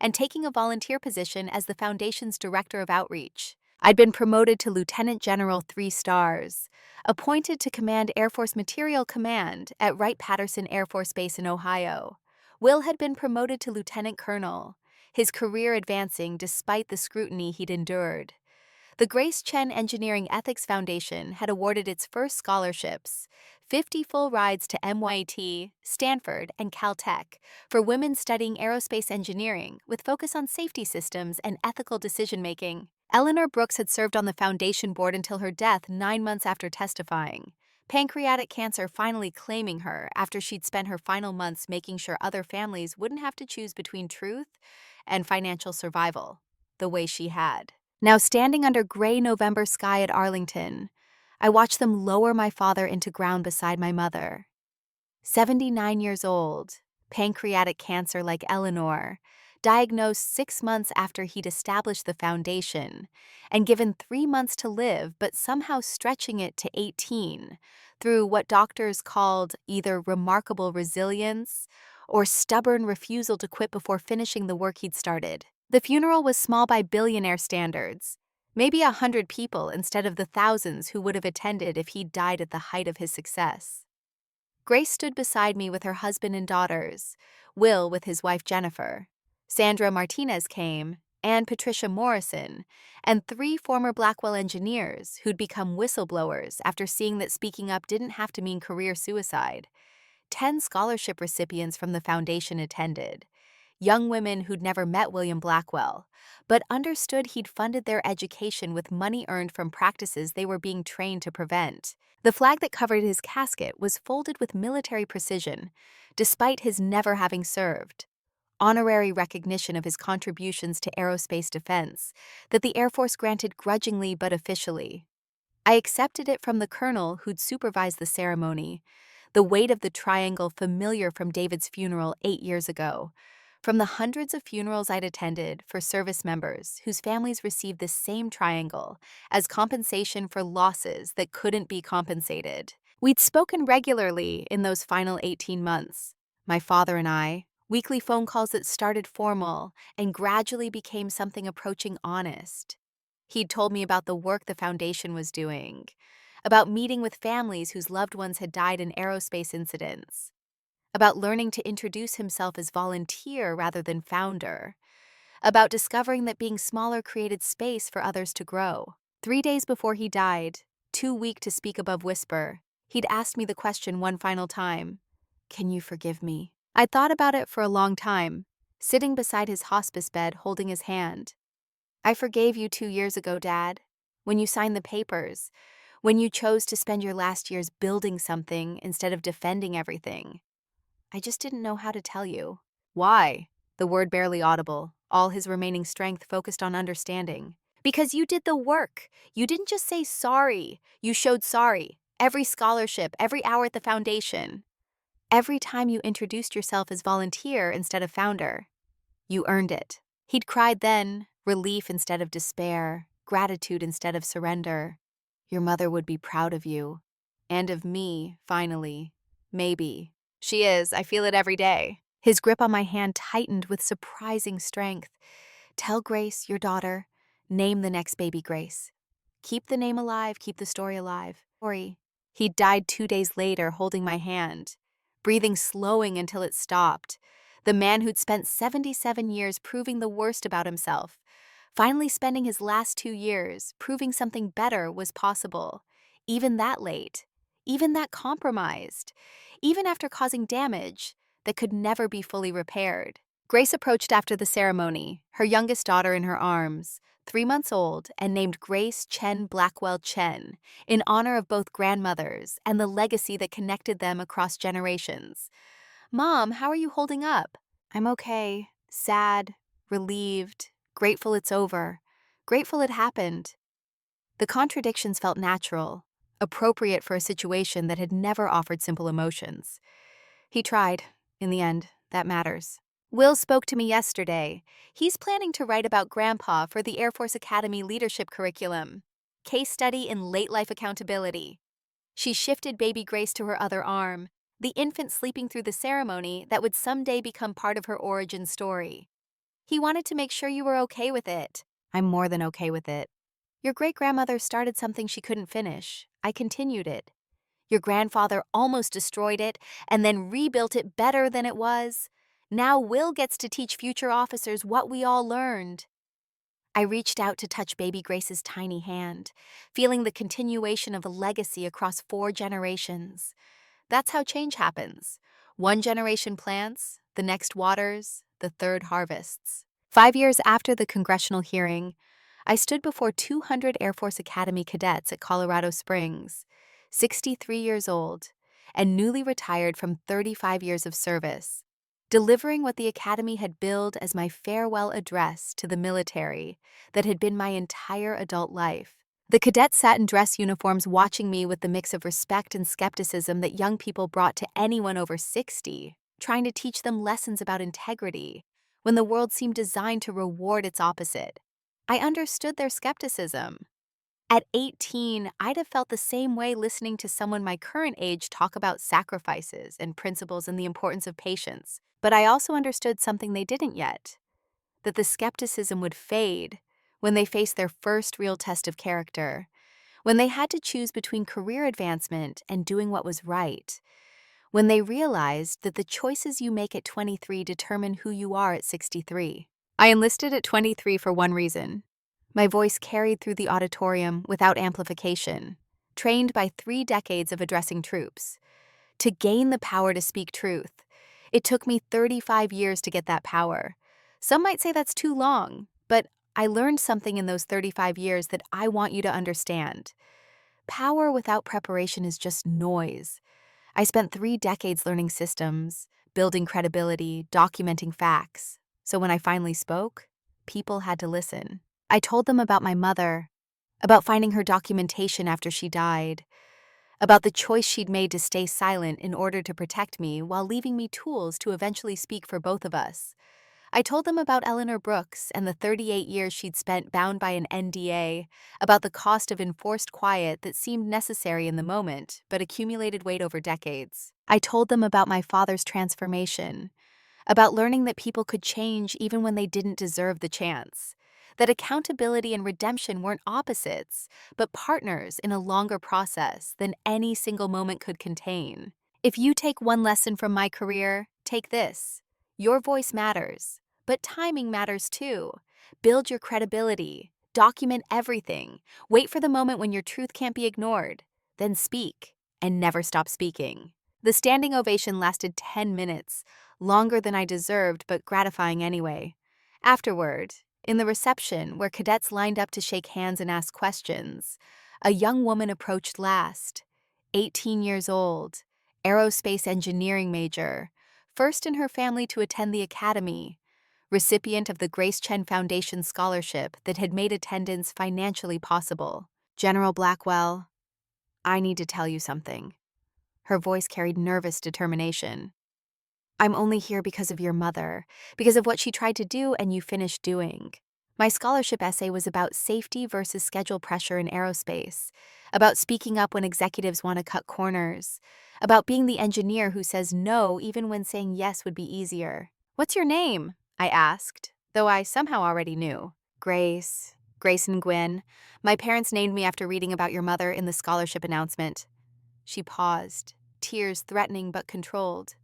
and taking a volunteer position as the foundation's director of outreach. I'd been promoted to Lieutenant General 3 stars, appointed to command Air Force Material Command at Wright-Patterson Air Force Base in Ohio. Will had been promoted to Lieutenant Colonel, his career advancing despite the scrutiny he'd endured. The Grace Chen Engineering Ethics Foundation had awarded its first scholarships, 50 full rides to MIT, Stanford, and Caltech for women studying aerospace engineering with focus on safety systems and ethical decision-making. Eleanor Brooks had served on the foundation board until her death 9 months after testifying, pancreatic cancer finally claiming her after she'd spent her final months making sure other families wouldn't have to choose between truth and financial survival, the way she had. Now, standing under gray November sky at Arlington, I watched them lower my father into ground beside my mother. 79 years old, pancreatic cancer like Eleanor, diagnosed 6 months after he'd established the foundation, and given 3 months to live, but somehow stretching it to 18 through what doctors called either remarkable resilience or stubborn refusal to quit before finishing the work he'd started. The funeral was small by billionaire standards, maybe 100 people instead of the thousands who would have attended if he'd died at the height of his success. Grace stood beside me with her husband and daughters, Will with his wife Jennifer. Sandra Martinez came, and Patricia Morrison, and 3 former Blackwell engineers who'd become whistleblowers after seeing that speaking up didn't have to mean career suicide. 10 scholarship recipients from the foundation attended, young women who'd never met William Blackwell, but understood he'd funded their education with money earned from practices they were being trained to prevent. The flag that covered his casket was folded with military precision, despite his never having served. Honorary recognition of his contributions to aerospace defense that the Air Force granted grudgingly but officially. I accepted it from the colonel who'd supervised the ceremony, the weight of the triangle familiar from David's funeral 8 years ago, from the hundreds of funerals I'd attended for service members whose families received this same triangle as compensation for losses that couldn't be compensated. We'd spoken regularly in those final 18 months, my father and I, weekly phone calls that started formal and gradually became something approaching honest. He'd told me about the work the foundation was doing, about meeting with families whose loved ones had died in aerospace incidents, about learning to introduce himself as volunteer rather than founder, about discovering that being smaller created space for others to grow. 3 days before he died, too weak to speak above whisper, he'd asked me the question one final time, "Can you forgive me?" I'd thought about it for a long time, sitting beside his hospice bed holding his hand. "I forgave you 2 years ago, Dad, when you signed the papers, when you chose to spend your last years building something instead of defending everything. I just didn't know how to tell you." "Why?" The word barely audible, all his remaining strength focused on understanding. "Because you did the work. You didn't just say sorry. You showed sorry. Every scholarship, every hour at the foundation. Every time you introduced yourself as volunteer instead of founder. You earned it." He'd cried then, relief instead of despair, gratitude instead of surrender. "Your mother would be proud of you. And of me, finally. Maybe. She is, I feel it every day." His grip on my hand tightened with surprising strength. "Tell Grace, your daughter, name the next baby Grace. Keep the name alive, keep the story alive." He died 2 days later holding my hand, breathing slowing until it stopped. The man who'd spent 77 years proving the worst about himself, finally spending his last 2 years proving something better was possible, even that late, even that compromised, even after causing damage that could never be fully repaired. Grace approached after the ceremony, her youngest daughter in her arms, 3 months old, and named Grace Chen Blackwell Chen, in honor of both grandmothers and the legacy that connected them across generations. "Mom, how are you holding up?" "I'm okay. Sad, relieved, grateful it's over, grateful it happened." The contradictions felt natural, appropriate for a situation that had never offered simple emotions. He tried. In the end, that matters. Will spoke to me yesterday. He's planning to write about Grandpa for the Air Force Academy leadership curriculum. Case study in late life accountability. She shifted baby Grace to her other arm, the infant sleeping through the ceremony that would someday become part of her origin story. "He wanted to make sure you were okay with it." "I'm more than okay with it. Your great-grandmother started something she couldn't finish. I continued it. Your grandfather almost destroyed it and then rebuilt it better than it was. Now Will gets to teach future officers what we all learned." I reached out to touch baby Grace's tiny hand, feeling the continuation of a legacy across 4 generations. That's how change happens. 1 generation plants, the next waters, the 3rd harvests. 5 years after the congressional hearing, I stood before 200 Air Force Academy cadets at Colorado Springs, 63 years old, and newly retired from 35 years of service. delivering what the Academy had billed as my farewell address to the military that had been my entire adult life. The cadets sat in dress uniforms watching me with the mix of respect and skepticism that young people brought to anyone over 60, trying to teach them lessons about integrity when the world seemed designed to reward its opposite. I understood their skepticism. At 18, I'd have felt the same way listening to someone my current age talk about sacrifices and principles and the importance of patience. But I also understood something they didn't yet, that the skepticism would fade when they faced their first real test of character, when they had to choose between career advancement and doing what was right, when they realized that the choices you make at 23 determine who you are at 63. I enlisted at 23 for one reason. My voice carried through the auditorium without amplification, trained by 3 decades of addressing troops. To gain the power to speak truth, it took me 35 years to get that power. Some might say that's too long, but I learned something in those 35 years that I want you to understand. Power without preparation is just noise. I spent 3 decades learning systems, building credibility, documenting facts. So when I finally spoke, people had to listen. I told them about my mother, about finding her documentation after she died, about the choice she'd made to stay silent in order to protect me while leaving me tools to eventually speak for both of us. I told them about Eleanor Brooks and the 38 years she'd spent bound by an NDA, about the cost of enforced quiet that seemed necessary in the moment but accumulated weight over decades. I told them about my father's transformation, about learning that people could change even when they didn't deserve the chance, that accountability and redemption weren't opposites, but partners in a longer process than any single moment could contain. If you take one lesson from my career, take this. Your voice matters, but timing matters too. Build your credibility, document everything, wait for the moment when your truth can't be ignored, then speak, and never stop speaking. The standing ovation lasted 10 minutes, longer than I deserved, but gratifying anyway. Afterward, in the reception, where cadets lined up to shake hands and ask questions, a young woman approached last, 18 years old, aerospace engineering major, first in her family to attend the academy, recipient of the Grace Chen Foundation scholarship that had made attendance financially possible. General Blackwell, I need to tell you something. Her voice carried nervous determination. I'm only here because of your mother, because of what she tried to do and you finished doing. My scholarship essay was about safety versus schedule pressure in aerospace, about speaking up when executives want to cut corners, about being the engineer who says no even when saying yes would be easier. What's your name? I asked, though I somehow already knew. Grace and Gwyn. My parents named me after reading about your mother in the scholarship announcement. She paused, tears threatening but controlled.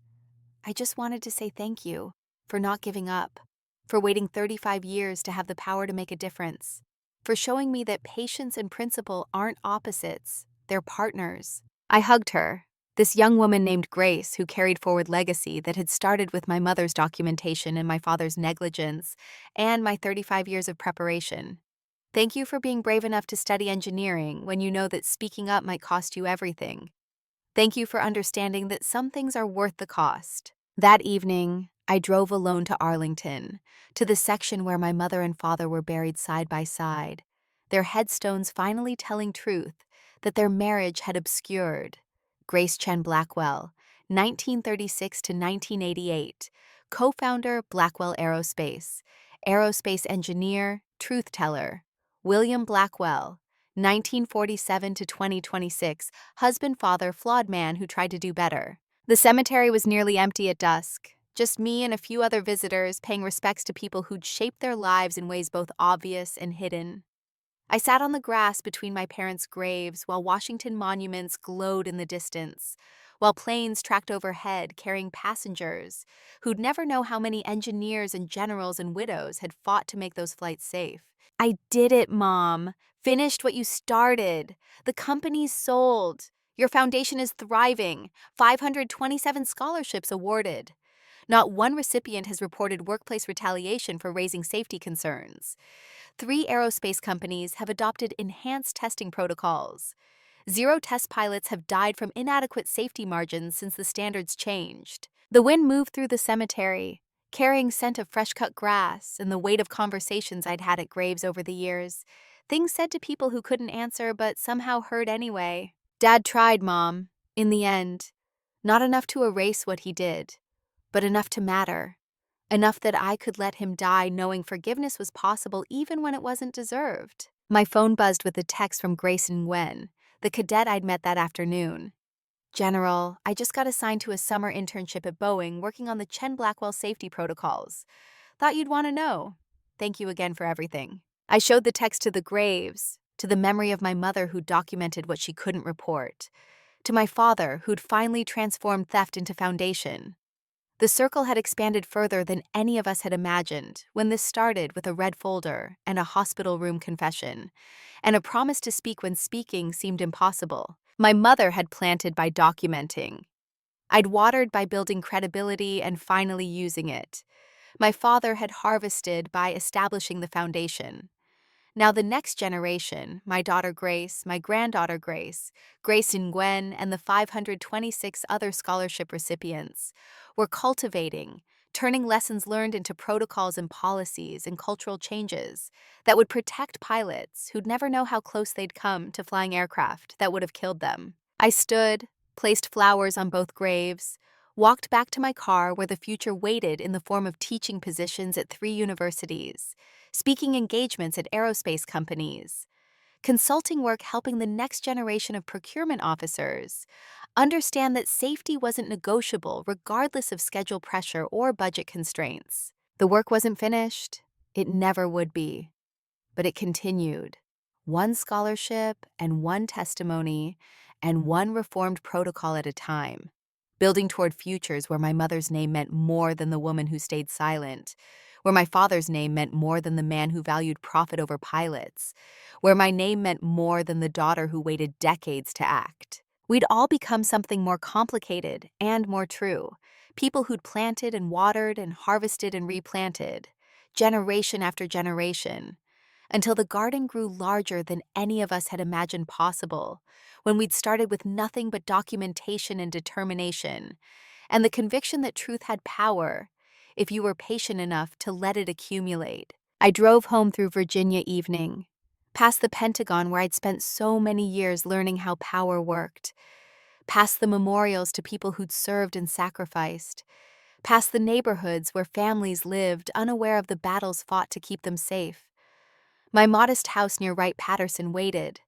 I just wanted to say thank you for not giving up, for waiting 35 years to have the power to make a difference, for showing me that patience and principle aren't opposites, they're partners. I hugged her, this young woman named Grace who carried forward legacy that had started with my mother's documentation and my father's negligence, and my 35 years of preparation. Thank you for being brave enough to study engineering when you know that speaking up might cost you everything. Thank you for understanding that some things are worth the cost. That evening, I drove alone to Arlington, to the section where my mother and father were buried side by side, their headstones finally telling truth that their marriage had obscured. Grace Chen Blackwell, 1936 to 1988, co-founder Blackwell Aerospace, aerospace engineer, truth teller. William Blackwell, 1947 to 2026, husband, father, flawed man who tried to do better. The cemetery was nearly empty at dusk, just me and a few other visitors paying respects to people who'd shaped their lives in ways both obvious and hidden. I sat on the grass between my parents' graves while Washington monuments glowed in the distance, while planes tracked overhead carrying passengers who'd never know how many engineers and generals and widows had fought to make those flights safe. I did it, Mom. Finished what you started. The company's sold. Your foundation is thriving. 527 scholarships awarded. Not one recipient has reported workplace retaliation for raising safety concerns. 3 aerospace companies have adopted enhanced testing protocols. 0 test pilots have died from inadequate safety margins since the standards changed. The wind moved through the cemetery, carrying scent of fresh-cut grass and the weight of conversations I'd had at graves over the years. Things said to people who couldn't answer but somehow heard anyway. Dad tried, Mom. In the end, not enough to erase what he did, but enough to matter. Enough that I could let him die knowing forgiveness was possible even when it wasn't deserved. My phone buzzed with a text from Grace and Gwen, the cadet I'd met that afternoon. General, I just got assigned to a summer internship at Boeing working on the Chen Blackwell safety protocols. Thought you'd want to know. Thank you again for everything. I showed the text to the graves, to the memory of my mother who documented what she couldn't report, to my father who'd finally transformed theft into foundation. The circle had expanded further than any of us had imagined when this started with a red folder and a hospital room confession, and a promise to speak when speaking seemed impossible. My mother had planted by documenting. I'd watered by building credibility and finally using it. My father had harvested by establishing the foundation. Now the next generation, my daughter Grace, my granddaughter Grace, Grace and Gwen, and the 526 other scholarship recipients, were cultivating, turning lessons learned into protocols and policies and cultural changes that would protect pilots who'd never know how close they'd come to flying aircraft that would have killed them. I stood, placed flowers on both graves, walked back to my car where the future waited in the form of teaching positions at 3 universities, speaking engagements at aerospace companies, consulting work helping the next generation of procurement officers understand that safety wasn't negotiable regardless of schedule pressure or budget constraints. The work wasn't finished. It never would be. But it continued. One scholarship and one testimony and one reformed protocol at a time, building toward futures where my mother's name meant more than the woman who stayed silent, where my father's name meant more than the man who valued profit over pilots, where my name meant more than the daughter who waited decades to act. We'd all become something more complicated and more true, people who'd planted and watered and harvested and replanted, generation after generation, until the garden grew larger than any of us had imagined possible, when we'd started with nothing but documentation and determination, and the conviction that truth had power if you were patient enough to let it accumulate. I drove home through Virginia evening, past the Pentagon where I'd spent so many years learning how power worked, past the memorials to people who'd served and sacrificed, past the neighborhoods where families lived unaware of the battles fought to keep them safe. My modest house near Wright-Patterson waited,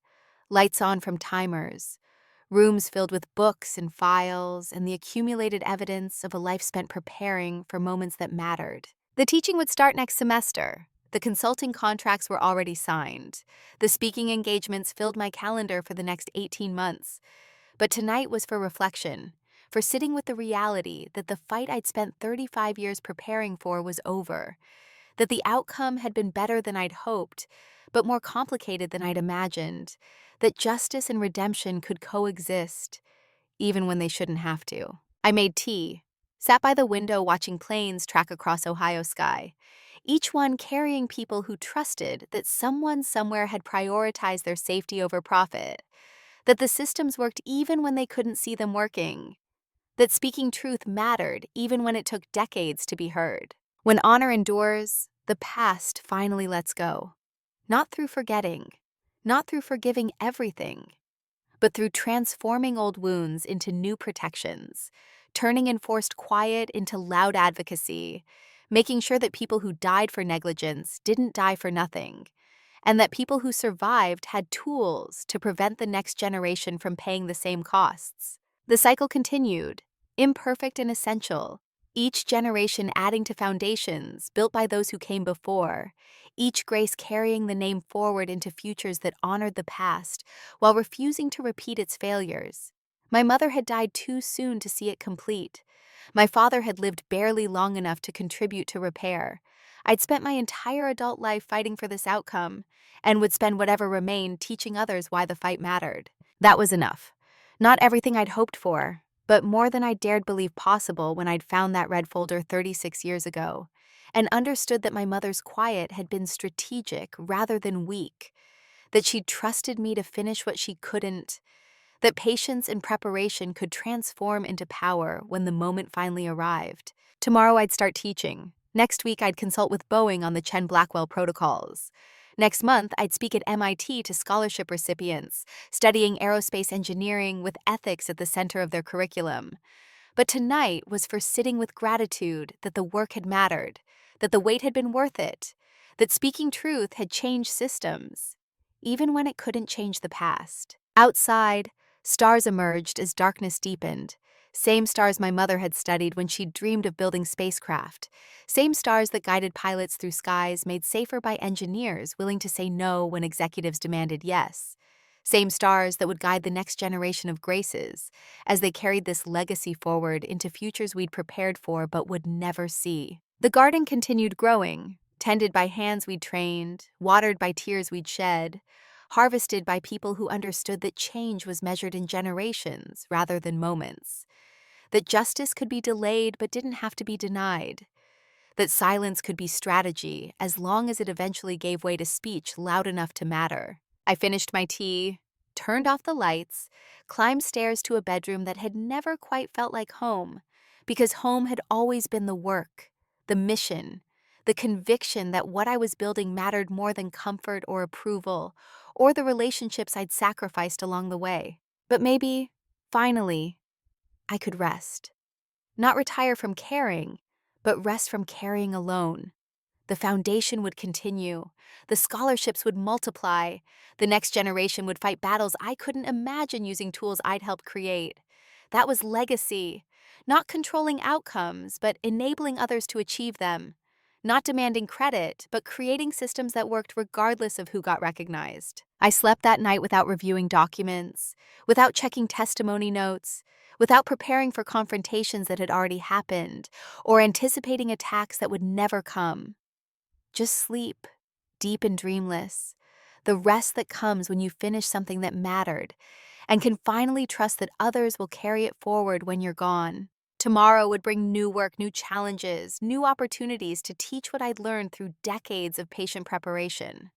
lights on from timers, rooms filled with books and files and the accumulated evidence of a life spent preparing for moments that mattered. The teaching would start next semester. The consulting contracts were already signed. The speaking engagements filled my calendar for the next 18 months. But tonight was for reflection, for sitting with the reality that the fight I'd spent 35 years preparing for was over, that the outcome had been better than I'd hoped, but more complicated than I'd imagined, that justice and redemption could coexist, even when they shouldn't have to. I made tea, sat by the window watching planes track across Ohio sky, each one carrying people who trusted that someone somewhere had prioritized their safety over profit, that the systems worked even when they couldn't see them working, that speaking truth mattered even when it took decades to be heard. When honor endures, the past finally lets go. Not through forgetting, not through forgiving everything, but through transforming old wounds into new protections, turning enforced quiet into loud advocacy, making sure that people who died for negligence didn't die for nothing, and that people who survived had tools to prevent the next generation from paying the same costs. The cycle continued, imperfect and essential, each generation adding to foundations built by those who came before, each grace carrying the name forward into futures that honored the past while refusing to repeat its failures. My mother had died too soon to see it complete. My father had lived barely long enough to contribute to repair. I'd spent my entire adult life fighting for this outcome, and would spend whatever remained teaching others why the fight mattered. That was enough. Not everything I'd hoped for, but more than I dared believe possible when I'd found that red folder 36 years ago, and understood that my mother's quiet had been strategic rather than weak, that she'd trusted me to finish what she couldn't, that patience and preparation could transform into power when the moment finally arrived. Tomorrow I'd start teaching. Next week I'd consult with Boeing on the Chen Blackwell protocols. Next month I'd speak at MIT to scholarship recipients, studying aerospace engineering with ethics at the center of their curriculum. But tonight was for sitting with gratitude that the work had mattered, that the wait had been worth it, that speaking truth had changed systems, even when it couldn't change the past. Outside, stars emerged as darkness deepened. Same stars my mother had studied when she dreamed of building spacecraft. Same stars that guided pilots through skies made safer by engineers willing to say no when executives demanded yes. Same stars that would guide the next generation of Graces as they carried this legacy forward into futures we'd prepared for but would never see. The garden continued growing, tended by hands we'd trained, watered by tears we'd shed, harvested by people who understood that change was measured in generations rather than moments, that justice could be delayed but didn't have to be denied, that silence could be strategy as long as it eventually gave way to speech loud enough to matter. I finished my tea, turned off the lights, climbed stairs to a bedroom that had never quite felt like home, because home had always been the work, the mission, the conviction that what I was building mattered more than comfort or approval, or the relationships I'd sacrificed along the way. But maybe, finally, I could rest. Not retire from caring, but rest from carrying alone. The foundation would continue, the scholarships would multiply, the next generation would fight battles I couldn't imagine using tools I'd helped create. That was legacy, not controlling outcomes, but enabling others to achieve them. Not demanding credit, but creating systems that worked regardless of who got recognized. I slept that night without reviewing documents, without checking testimony notes, without preparing for confrontations that had already happened, or anticipating attacks that would never come. Just sleep, deep and dreamless, the rest that comes when you finish something that mattered, and can finally trust that others will carry it forward when you're gone. Tomorrow would bring new work, new challenges, new opportunities to teach what I'd learned through decades of patient preparation.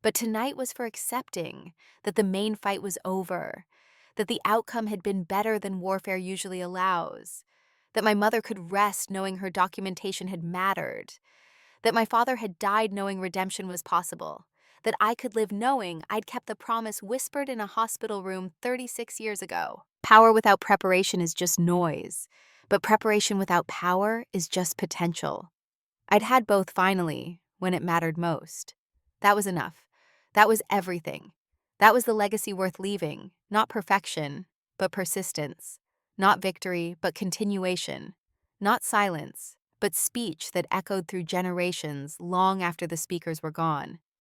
But tonight was for accepting that the main fight was over, that the outcome had been better than warfare usually allows, that my mother could rest knowing her documentation had mattered, that my father had died knowing redemption was possible, that I could live knowing I'd kept the promise whispered in a hospital room 36 years ago. Power without preparation is just noise, but preparation without power is just potential. I'd had both finally, when it mattered most. That was enough. That was everything. That was the legacy worth leaving, not perfection, but persistence, not victory, but continuation, not silence, but speech that echoed through generations long after the speakers were gone.